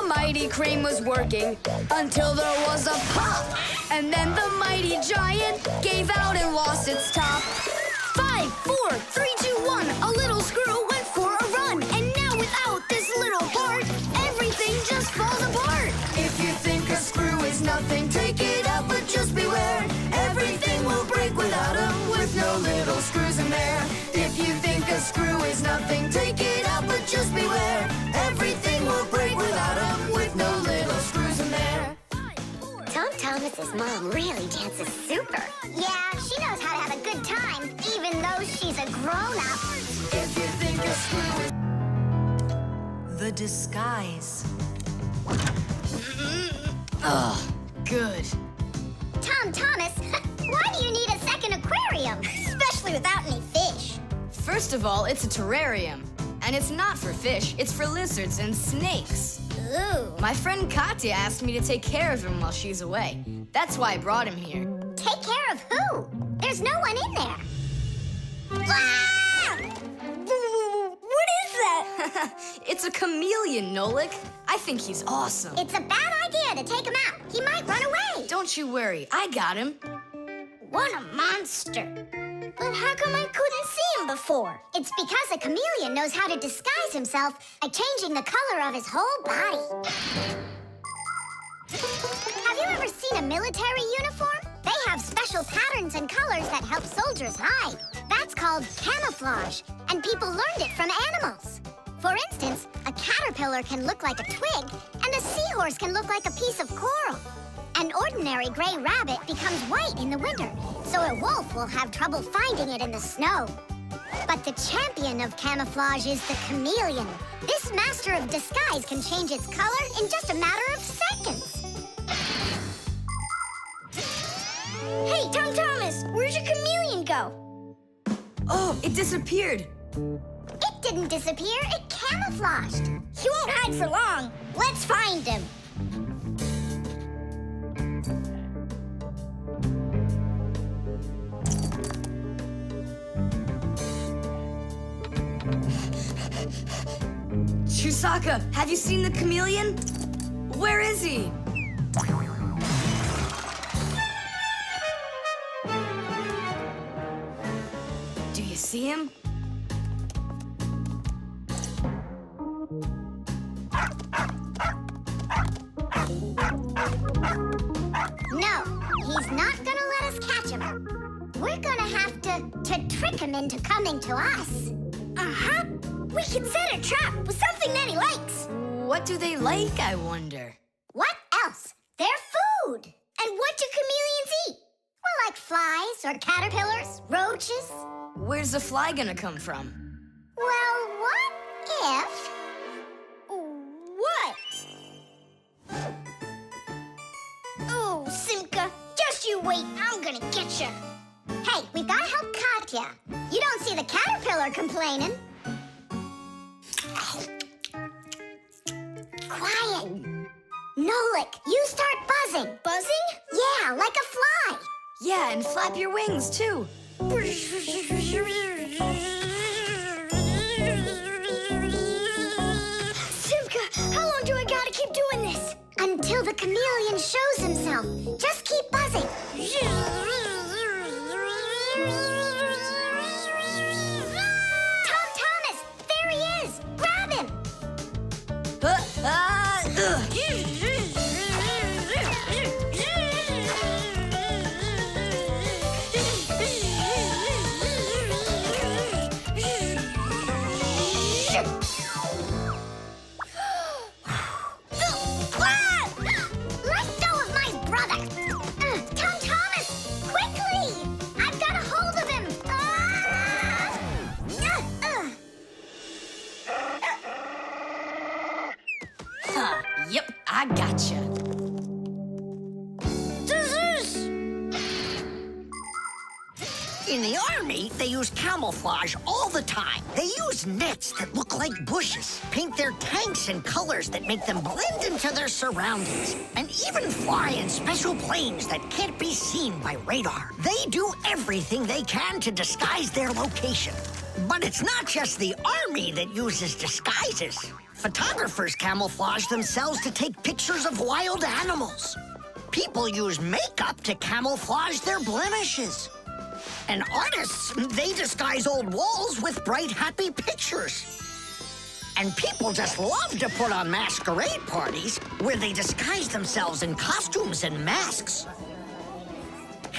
mighty crane was working until there was a pop. And then the mighty giant gave out and lost its top. 5, 4, 3, 2, 1. A little screw went for a run. And now without this little part, everything just falls apart. If you think a screw is nothing, take it out, but just beware. Everything will break without him, with no little screws in there. If you think a screw is nothing, take it out, but just beware. Everything will break without him, with no little screws in there. Tom Thomas's mom really dances super. Yeah, she knows how to have a good time, even though she's a grown-up. If you think a screw is... The disguise. Ugh, good. Tom Thomas, why do you need a second aquarium? Especially without any fish. First of all, it's a terrarium. And it's not for fish, it's for lizards and snakes. Ooh. My friend Katya asked me to take care of him while she's away. That's why I brought him here. Take care of who? There's no one in there. Ah! What is that? It's a chameleon, Nolik. I think he's awesome. It's a bad idea to take him out. He might run away. Don't you worry, I got him. What a monster. But how come I couldn't see him before? It's because a chameleon knows how to disguise himself by changing the color of his whole body. Have you ever seen a military uniform? They have special patterns and colors that help soldiers hide. That's called camouflage, and people learned it from animals. For instance, a caterpillar can look like a twig, and a seahorse can look like a piece of coral. An ordinary gray rabbit becomes white in the winter, so a wolf will have trouble finding it in the snow. But the champion of camouflage is the chameleon. This master of disguise can change its color in just a matter of seconds. Hey, Tom Thomas, where'd your chameleon go? Oh, it disappeared. It didn't disappear, it camouflaged. He won't hide for long. Let's find him. Chusaka, have you seen the chameleon? Where is he? Do you see him? No, he's not gonna let us catch him. We're gonna have to trick him into coming to us. Uh-huh. We can set a trap with something that he likes. What do they like, I wonder? What else? They're food. And what do chameleons eat? Well, like flies or caterpillars, roaches. Where's the fly gonna come from? Well, what if... What? Oh, Simka, just you wait. I'm gonna get you. Hey, we've gotta help Katya. You don't see the caterpillar complaining. Quiet. Nolik, you start buzzing. Buzzing? Yeah, like a fly. Yeah, and flap your wings, too. Simka, how long do I gotta keep doing this? Until the chameleon shows himself. Just keep buzzing. Tom Thomas, there he is. Grab him. Let go of my brother. Tom Thomas, quickly. I've got a hold of him. Yep, I gotcha. In the army, they use camouflage all the time. They use nets that look like bushes, paint their tanks in colors that make them blend into their surroundings, and even fly in special planes that can't be seen by radar. They do everything they can to disguise their location. But it's not just the army that uses disguises. Photographers camouflage themselves to take pictures of wild animals. People use makeup to camouflage their blemishes. And artists, they disguise old walls with bright, happy pictures. And people just love to put on masquerade parties where they disguise themselves in costumes and masks.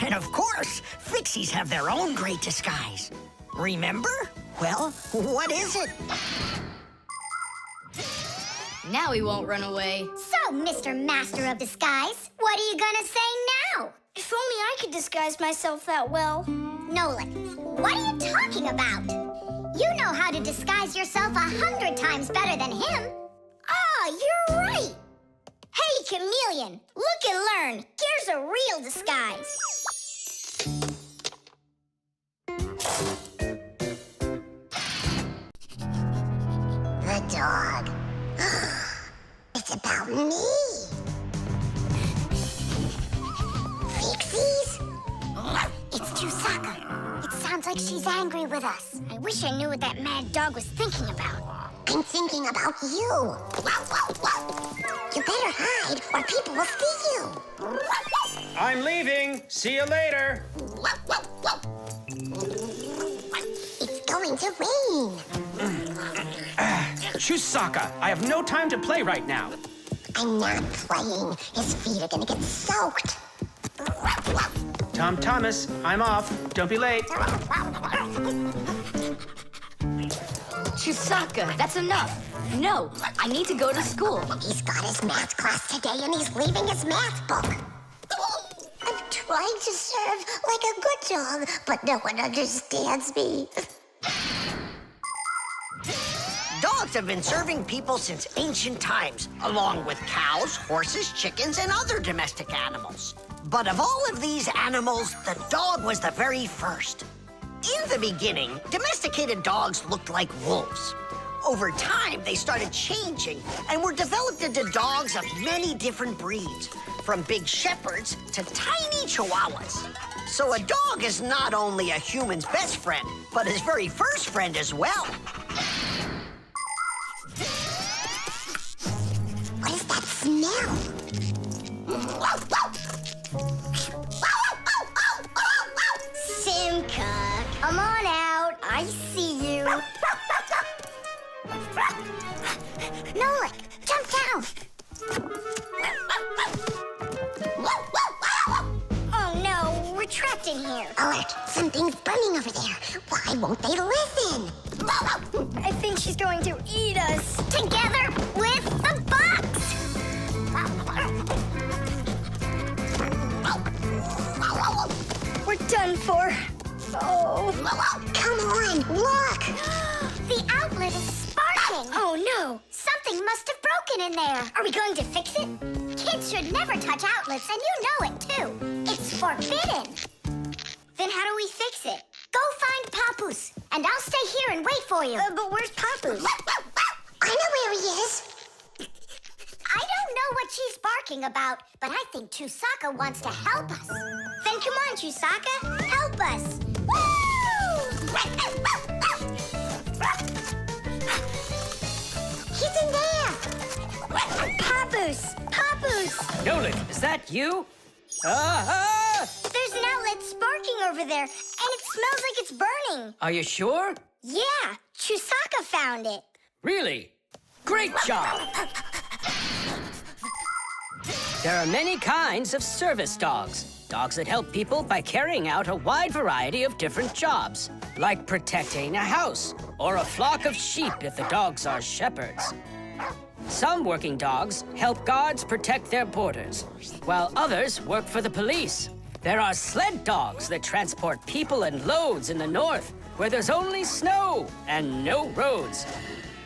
And of course, Fixies have their own great disguise. Remember? Well, what is it? Now he won't run away. So, Mr. Master of Disguise, what are you gonna say now? If only I could disguise myself that well. Nolik, what are you talking about? You know how to disguise yourself 100 times better than him. Ah, you're right. Hey, Chameleon, look and learn. Here's a real disguise. The dog. It's about me. Fixies? It's Chusaka. It sounds like she's angry with us. I wish I knew what that mad dog was thinking about. I'm thinking about you. You better hide or people will see you. I'm leaving. See you later. It's going to rain. Chusaka, I have no time to play right now. I'm not playing. His feet are gonna get soaked. Tom Thomas, I'm off. Don't be late. Chusaka, that's enough. No, I need to go to school. He's got his math class today and he's leaving his math book. I'm trying to serve like a good dog, but no one understands me. Dogs have been serving people since ancient times, along with cows, horses, chickens, and other domestic animals. But of all of these animals, the dog was the very first. In the beginning, domesticated dogs looked like wolves. Over time, they started changing and were developed into dogs of many different breeds, from big shepherds to tiny chihuahuas. So a dog is not only a human's best friend, but his very first friend as well. What is that smell? Simka, come on out. I see you. Nolik, jump down. Oh no, we're trapped in here. Alert, something's burning over there. Why won't they listen? I think she's going to eat us. Together with the box. We're done for. Oh. Come on, look. The outlet is sparking. Oh no. Something must have broken in there. Are we going to fix it? Kids should never touch outlets, and you know it, too. It's forbidden. Then how do we fix it? Go find Papoose, and I'll stay here and wait for you. But where's Papoose? I know where he is. I don't know what she's barking about, but I think Chusaka wants to help us. Then come on, Chusaka. Help us. He's in there. Papoose! Papoose! Nolik, is that you? Ah! There's an outlet sparking over there, and it smells like it's burning. Are you sure? Yeah, Chusaka found it. Really? Great job! There are many kinds of service dogs. Dogs that help people by carrying out a wide variety of different jobs, like protecting a house or a flock of sheep if the dogs are shepherds. Some working dogs help guards protect their borders, while others work for the police. There are sled dogs that transport people and loads in the north, where there's only snow and no roads.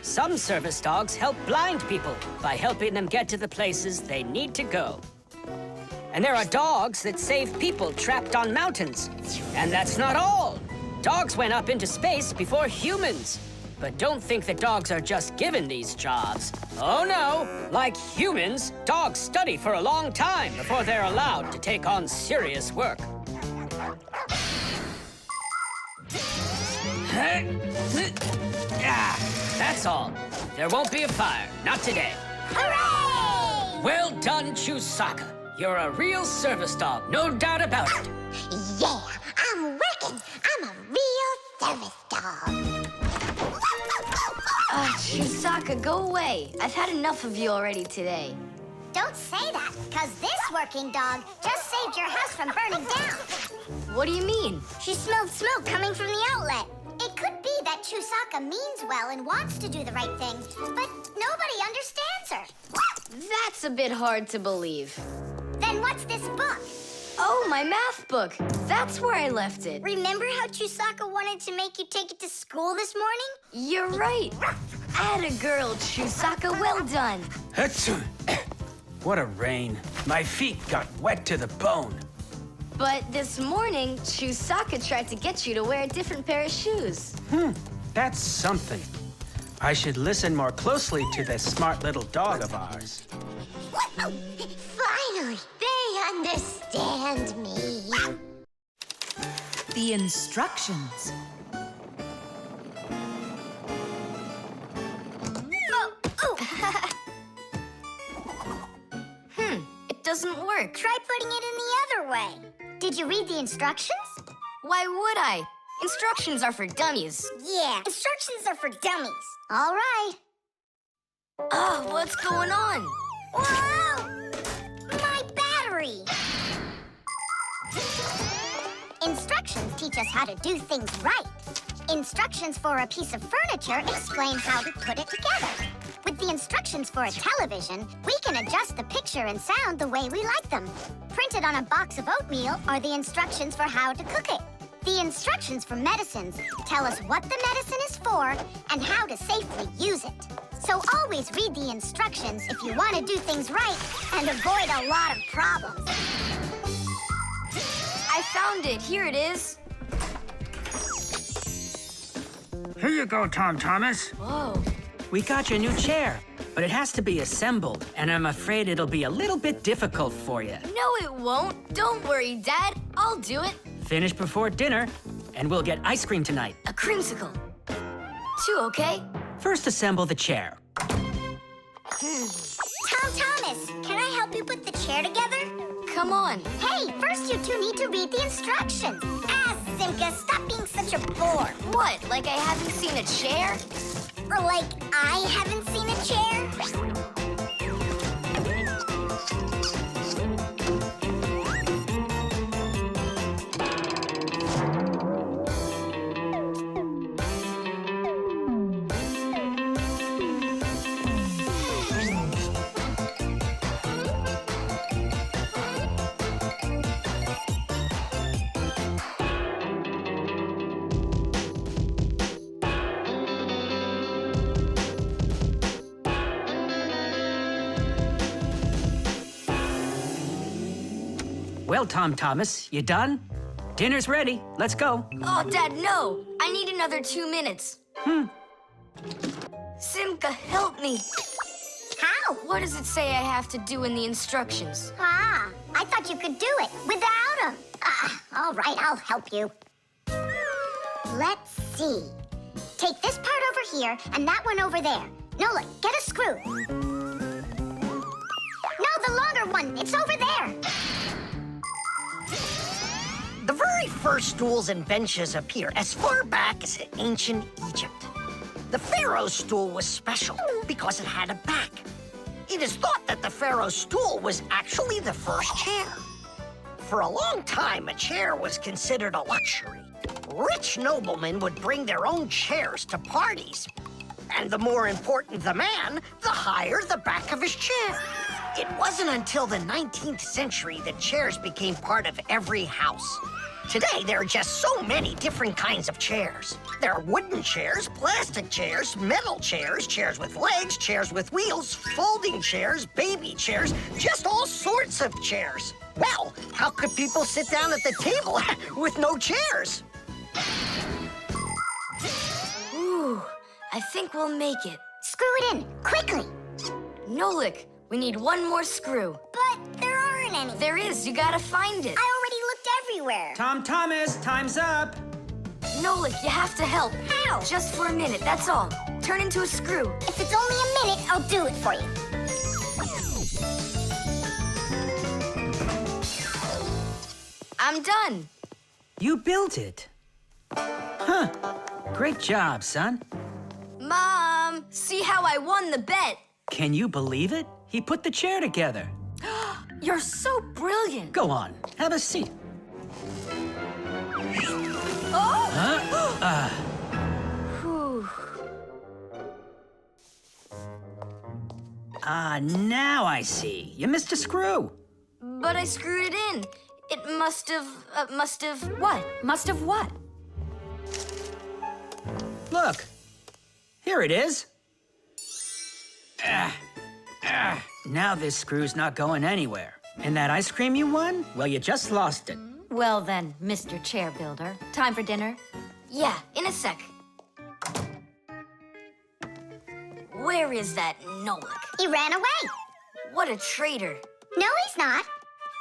Some service dogs help blind people by helping them get to the places they need to go. And there are dogs that save people trapped on mountains. And that's not all. Dogs went up into space before humans. But don't think that dogs are just given these jobs. Oh no! Like humans, dogs study for a long time before they're allowed to take on serious work. That's all. There won't be a fire. Not today. Hooray! Well done, Chusaka. You're a real service dog, no doubt about it. Yeah, I'm working. I'm a real service dog. Chusaka, go away. I've had enough of you already today. Don't say that, because this working dog just saved your house from burning down. What do you mean? She smelled smoke coming from the outlet. It could be that Chusaka means well and wants to do the right thing, but nobody understands her. That's a bit hard to believe. Then what's this book? Oh, my math book. That's where I left it. Remember how Chusaka wanted to make you take it to school this morning? You're right. Atta girl, Chusaka. Well done. Achoo. What a rain. My feet got wet to the bone. But this morning, Chusaka tried to get you to wear a different pair of shoes. That's something. I should listen more closely to this smart little dog of ours. Finally, they understand me. The instructions. It doesn't work. Try putting it in the other way. Did you read the instructions? Why would I? Instructions are for dummies. Yeah, instructions are for dummies. All right. Oh, what's going on? Whoa! My battery! Instructions teach us how to do things right. Instructions for a piece of furniture explain how to put it together. With the instructions for a television, we can adjust the picture and sound the way we like them. Printed on a box of oatmeal are the instructions for how to cook it. The instructions for medicines tell us what the medicine is for and how to safely use it. So always read the instructions if you want to do things right and avoid a lot of problems. I found it. Here it is. Here you go, Tom Thomas. Whoa. We got you a new chair, but it has to be assembled, and I'm afraid it'll be a little bit difficult for you. No, it won't. Don't worry, Dad. I'll do it. Finish before dinner, and we'll get ice cream tonight. A creamsicle. 2, okay? First, assemble the chair. Tom Thomas, can I help you put the chair together? Come on. Hey, first you two need to read the instructions. Simka, stop being such a bore. What, like I haven't seen a chair? Or like I haven't seen a chair? Well, Tom Thomas, you done? Dinner's ready. Let's go. Oh, Dad, no. I need another 2 minutes. Simka, help me. How? What does it say I have to do in the instructions? Ah, I thought you could do it without them. All right, I'll help you. Let's see. Take this part over here and that one over there. Nolik, get a screw. No, the longer one. It's over there. The very first stools and benches appear as far back as ancient Egypt. The pharaoh's stool was special because it had a back. It is thought that the pharaoh's stool was actually the first chair. For a long time, a chair was considered a luxury. Rich noblemen would bring their own chairs to parties. And the more important the man, the higher the back of his chair. It wasn't until the 19th century that chairs became part of every house. Today, there are just so many different kinds of chairs. There are wooden chairs, plastic chairs, metal chairs, chairs with legs, chairs with wheels, folding chairs, baby chairs, just all sorts of chairs. Well, how could people sit down at the table with no chairs? I think we'll make it. Screw it in, quickly. Nolik, we need one more screw. But there aren't any. There is, you gotta find it. I already looked everywhere. Tom Thomas, time's up. Nolik, you have to help. How? Just for a minute, that's all. Turn into a screw. If it's only a minute, I'll do it for you. I'm done. You built it. Huh. Great job, son. Mom, see how I won the bet? Can you believe it? He put the chair together. You're so brilliant. Go on, have a seat. Oh! Huh? Whew. Now I see. You missed a screw. But I screwed it in. It must have what? Must have what? Look. Here it is. Now this screw's not going anywhere. And that ice cream you won? Well, you just lost it. Well then, Mr. Chair Builder, time for dinner? Yeah, in a sec. Where is that Nolik? He ran away. What a traitor. No, he's not.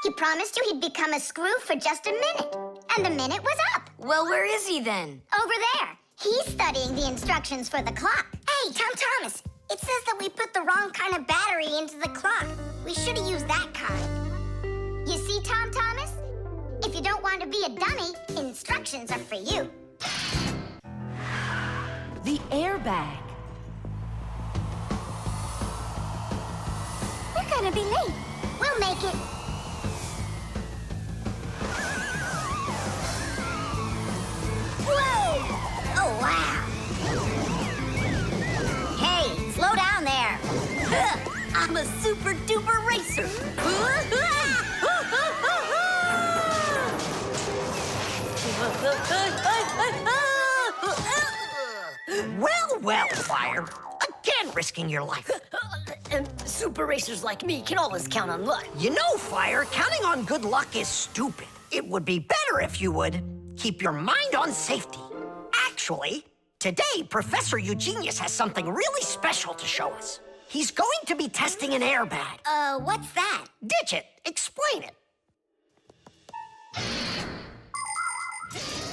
He promised you he'd become a screw for just a minute. And the minute was up. Well, where is he then? Over there. He's studying the instructions for the clock. Hey, Tom Thomas, it says that we put the wrong kind of battery into the clock. We should have used that kind. You see, Tom Thomas? If you don't want to be a dummy, instructions are for you. The airbag. We're gonna be late. We'll make it. Whoa! Oh, wow. Hey, slow down there. I'm a super duper racer. Well, Fire. Again risking your life. And super racers like me can always count on luck. You know, Fire, counting on good luck is stupid. It would be better if you would keep your mind on safety. Actually, today, Professor Eugenius has something really special to show us. He's going to be testing an airbag. What's that? Ditch it. Explain it.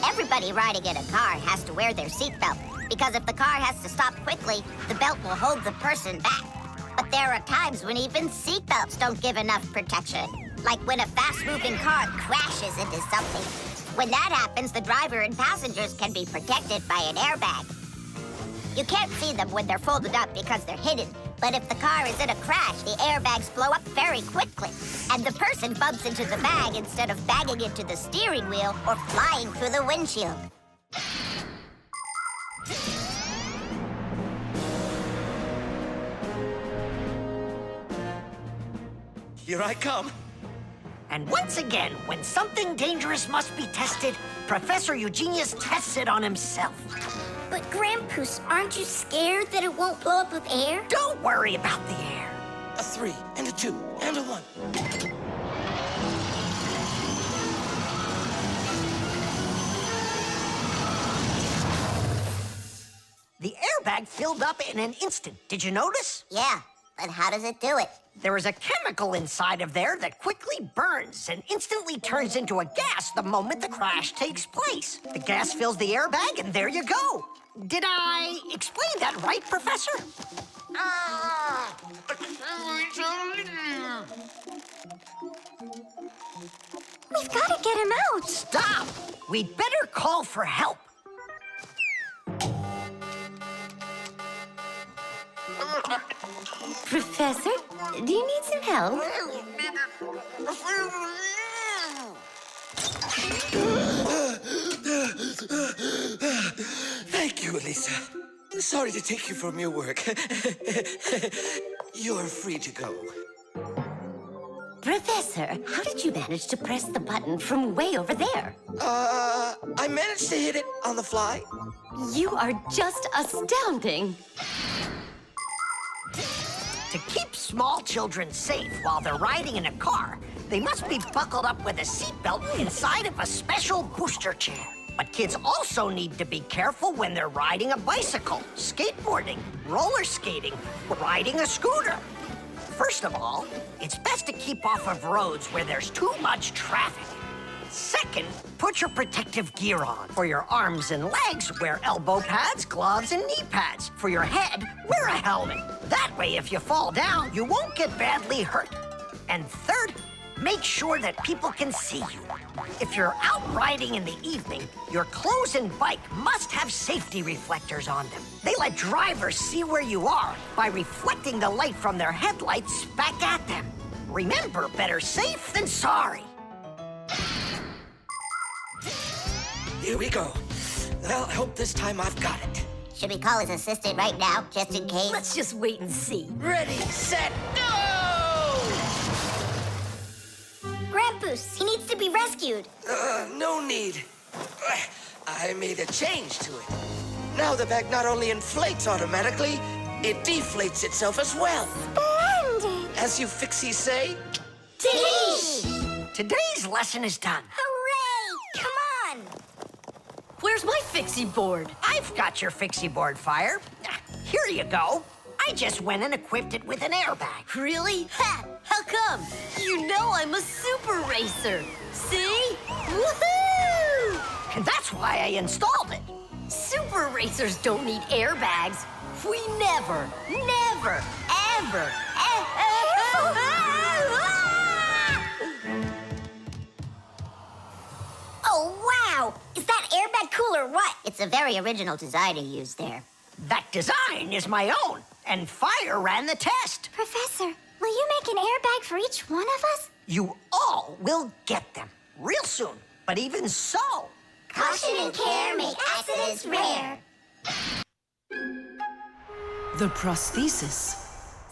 Everybody riding in a car has to wear their seatbelt, because if the car has to stop quickly, the belt will hold the person back. But there are times when even seatbelts don't give enough protection, like when a fast-moving car crashes into something. When that happens, the driver and passengers can be protected by an airbag. You can't see them when they're folded up because they're hidden, but if the car is in a crash, the airbags blow up very quickly, and the person bumps into the bag instead of banging into the steering wheel or flying through the windshield. Here I come. And once again, when something dangerous must be tested, Professor Eugenius tests it on himself. But Grandpoos, aren't you scared that it won't blow up with air? Don't worry about the air. A 3 and a 2 and a 1. The airbag filled up in an instant. Did you notice? Yeah, but how does it do it? There is a chemical inside of there that quickly burns and instantly turns into a gas the moment the crash takes place. The gas fills the airbag, and there you go. Did I explain that right, Professor? We've got to get him out. Stop! We'd better call for help. Professor, do you need some help? Thank you, Elisa. Sorry to take you from your work. You're free to go. Professor, how did you manage to press the button from way over there? I managed to hit it on the fly. You are just astounding. To keep small children safe while they're riding in a car, they must be buckled up with a seatbelt inside of a special booster chair. But kids also need to be careful when they're riding a bicycle, skateboarding, roller skating, or riding a scooter. First of all, it's best to keep off of roads where there's too much traffic. Second, put your protective gear on. For your arms and legs, wear elbow pads, gloves, and knee pads. For your head, wear a helmet. That way, if you fall down, you won't get badly hurt. And third, make sure that people can see you. If you're out riding in the evening, your clothes and bike must have safety reflectors on them. They let drivers see where you are by reflecting the light from their headlights back at them. Remember, better safe than sorry. Here we go. Well, I hope this time I've got it. Should we call his assistant right now, just in case? Let's just wait and see. Ready, set, go! Grampus, he needs to be rescued. No need. I made a change to it. Now the bag not only inflates automatically, it deflates itself as well. Splendid! As you Fixies say, Teach! Today's lesson is done. Hooray! Come on! Where's my Fixie board? I've got your Fixie board, Fire. Here you go. I just went and equipped it with an airbag. Really? Ha! How come? You know I'm a super racer. See? Woohoo! And that's why I installed it. Super racers don't need airbags. We never, ever. Oh, wow! Is that airbag cool or what? It's a very original design you used there. That design is my own, and Fire ran the test. Professor, will you make an airbag for each one of us? You all will get them real soon. But even so, Caution and care make accidents rare. The prosthesis.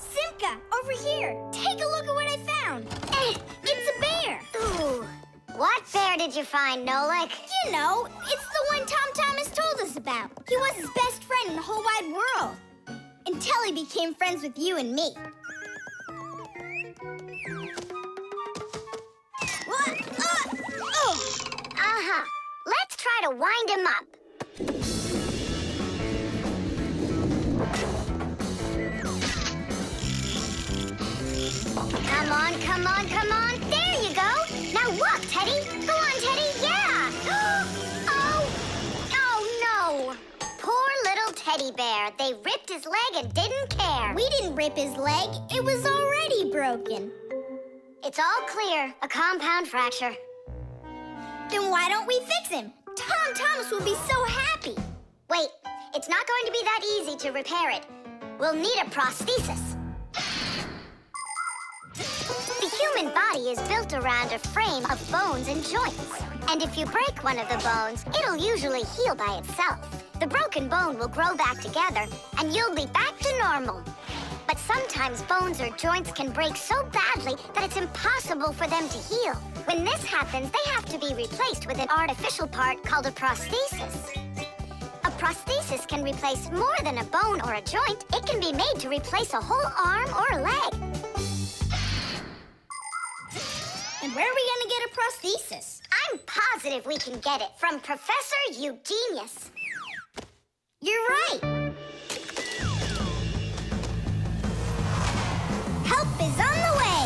Simka, over here. Take a look at what I found. It's a bear. Ooh. What bear did you find, Nolik? You know, it's the one Tom Thomas told us about. He was his best friend in the whole wide world. Until he became friends with you and me. What? Oh! Uh-huh. Let's try to wind him up. Come on, come on, come on. There you go. Now walk, Teddy. Go on, Teddy. Yeah. Oh, no. Poor little teddy bear. They ripped his leg and didn't care. We didn't rip his leg. It was already broken. It's all clear. A compound fracture. Then why don't we fix him? Tom Thomas will be so happy. Wait, it's not going to be that easy to repair it. We'll need a prosthesis. The human body is built around a frame of bones and joints. And if you break one of the bones, it'll usually heal by itself. The broken bone will grow back together, and you'll be back to normal. But sometimes bones or joints can break so badly that it's impossible for them to heal. When this happens, they have to be replaced with an artificial part called a prosthesis. A prosthesis can replace more than a bone or a joint. It can be made to replace a whole arm or a leg. And where are we gonna get a prosthesis? I'm positive we can get it from Professor Eugenius. You're right. Help is on the way.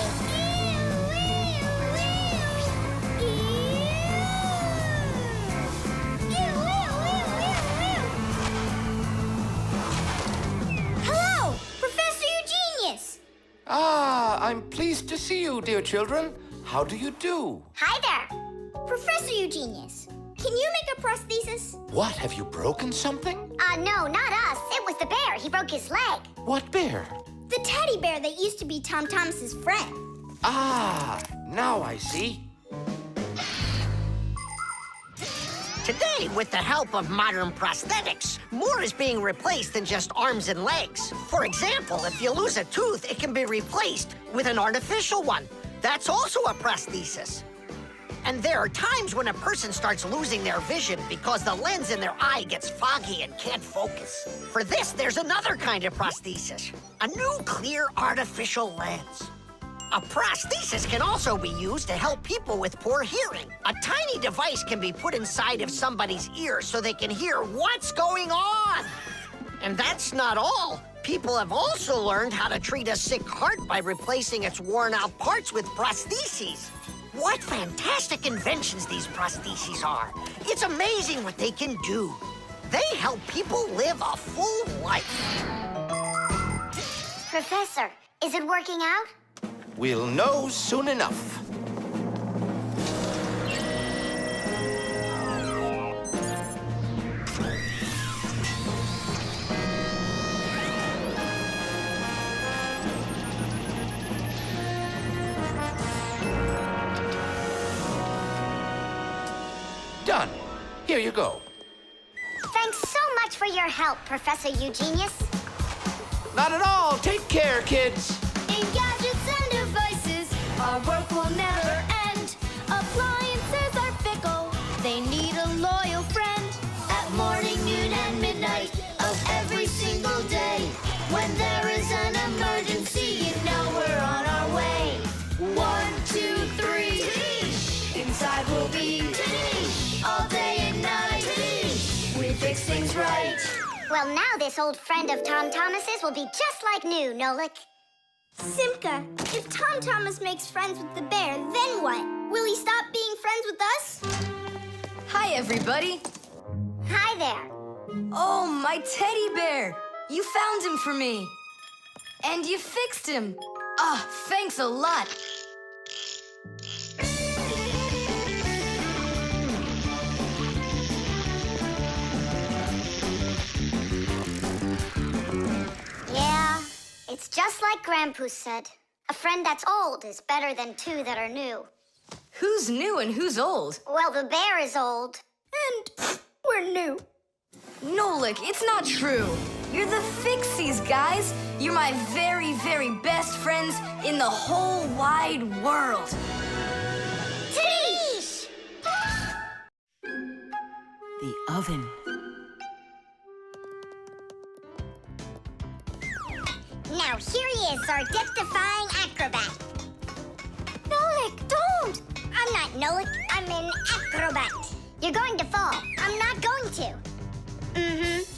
Hello, Professor Eugenius. Ah, I'm pleased to see you, dear children. How do you do? Hi there. Professor Eugenius, can you make a prosthesis? What, have you broken something? No, not us. It was the bear. He broke his leg. What bear? The teddy bear that used to be Tom Thomas's friend. Ah, now I see. Today, with the help of modern prosthetics, more is being replaced than just arms and legs. For example, if you lose a tooth, it can be replaced with an artificial one. That's also a prosthesis. And there are times when a person starts losing their vision because the lens in their eye gets foggy and can't focus. For this, there's another kind of prosthesis, a new clear artificial lens. A prosthesis can also be used to help people with poor hearing. A tiny device can be put inside of somebody's ear so they can hear what's going on. And that's not all. People have also learned how to treat a sick heart by replacing its worn-out parts with prostheses. What fantastic inventions these prostheses are. It's amazing what they can do. They help people live a full life. Professor, is it working out? We'll know soon enough. Done. Here you go. Thanks so much for your help, Professor Eugenius. Not at all. Take care, kids. In gadgets and devices, our work will never end. Appliances are fickle, they need a loyal friend. At morning, noon, and midnight of every single day. When there is an emergency, you know we're on our way. 1, 2, 3. Inside we'll be all day and night. We fix things right. Well, now this old friend of Tom Thomas's will be just like new, Nolik. Simka, if Tom Thomas makes friends with the bear, then what? Will he stop being friends with us? Hi, everybody. Hi there. Oh, my teddy bear. You found him for me. And you fixed him. Ah, thanks a lot. Yeah, it's just like Grandpoo said. A friend that's old is better than two that are new. Who's new and who's old? Well, the bear is old. And we're new. Nolik, it's not true. You're the Fixies, guys. You're my very, very best friends in the whole wide world. Tish! The oven. Now here he is, our death-defying acrobat. Nolik, don't! I'm not Nolik, I'm an acrobat. You're going to fall. I'm not going to.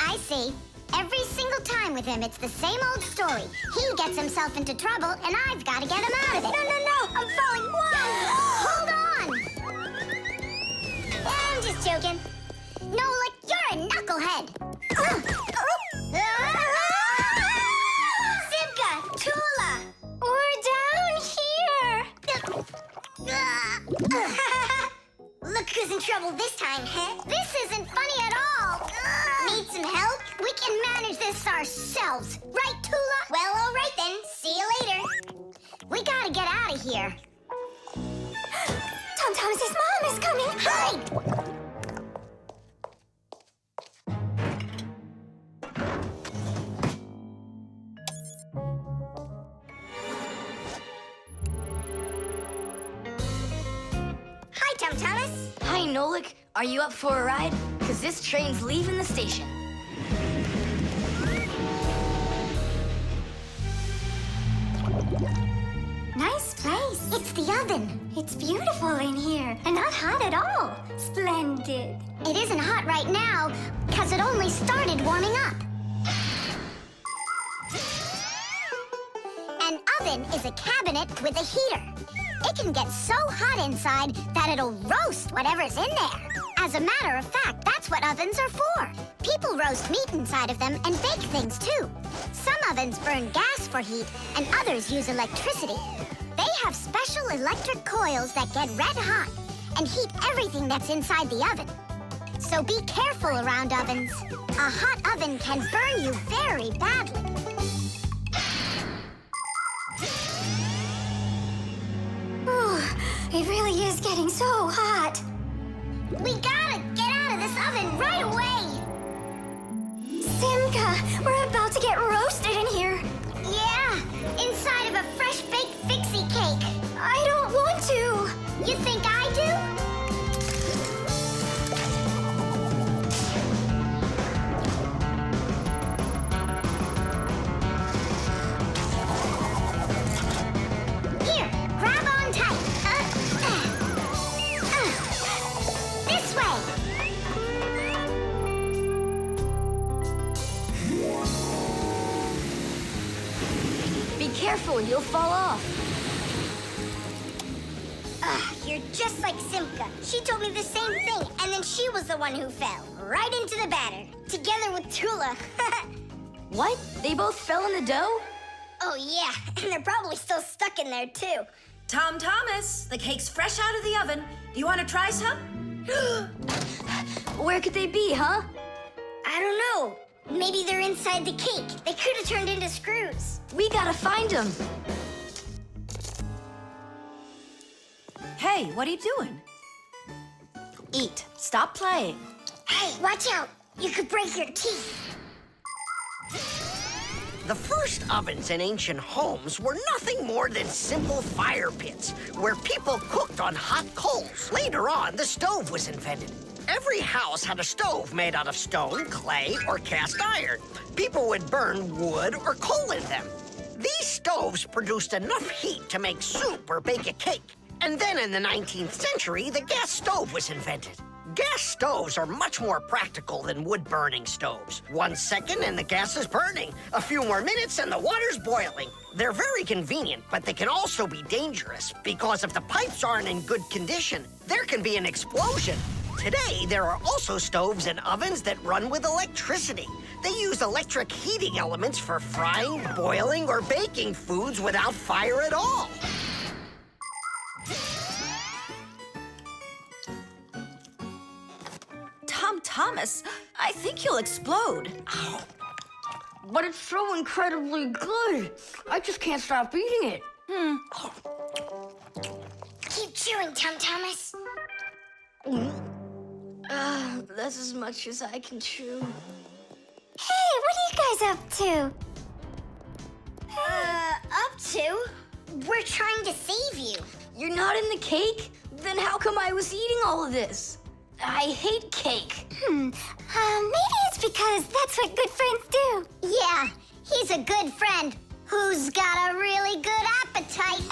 I see. Every single time with him, it's the same old story. He gets himself into trouble, and I've got to get him out of it. No, I'm falling. Whoa! Hold on! I'm just joking. Nolik, you're a knucklehead. Simka, Tula! We're down here! Look who's in trouble this time, huh? This isn't funny at all. Need some help? We can manage this ourselves. Right, Tula? Well, all right then. See you later. We gotta get out of here. Tom Thomas's mom is coming! Hide! Hi, Tom Thomas. Hi, Nolik. Are you up for a ride? Because this train's leaving the station. Nice place. It's the oven. It's beautiful in here and not hot at all. Splendid. It isn't hot right now because it only started warming up. An oven is a cabinet with a heater. It can get so hot inside that it'll roast whatever's in there. As a matter of fact, that's what ovens are for. People roast meat inside of them and bake things too. Some ovens burn gas for heat and others use electricity. They have special electric coils that get red hot and heat everything that's inside the oven. So be careful around ovens. A hot oven can burn you very badly. It really is getting so hot. We gotta get out of this oven right away! Simka, we're about to get roasted in here. Yeah, inside of a fresh-baked Fixie cake. I don't want to. You think I do? Here, you'll fall off. You're just like Simka. She told me the same thing, and then she was the one who fell. Right into the batter. Together with Tula. What? They both fell in the dough? Oh, yeah. And they're probably still stuck in there, too. Tom Thomas, the cake's fresh out of the oven. Do you want to try some? Where could they be, huh? I don't know. Maybe they're inside the cake. They could have turned into screws. We gotta find them. Hey, what are you doing? Eat. Stop playing. Hey, watch out. You could break your teeth. The first ovens in ancient homes were nothing more than simple fire pits where people cooked on hot coals. Later on, the stove was invented. Every house had a stove made out of stone, clay, or cast iron. People would burn wood or coal in them. These stoves produced enough heat to make soup or bake a cake. And then in the 19th century, the gas stove was invented. Gas stoves are much more practical than wood-burning stoves. 1 second and the gas is burning. A few more minutes and the water's boiling. They're very convenient, but they can also be dangerous because if the pipes aren't in good condition, there can be an explosion. Today, there are also stoves and ovens that run with electricity. They use electric heating elements for frying, boiling, or baking foods without fire at all. Tom Thomas, I think you'll explode. But it's so incredibly good. I just can't stop eating it. Keep chewing, Tom Thomas. That's as much as I can chew. Hey, what are you guys up to? Up to? We're trying to save you. You're not in the cake? Then how come I was eating all of this? I hate cake. Maybe it's because that's what good friends do. Yeah, he's a good friend who's got a really good appetite.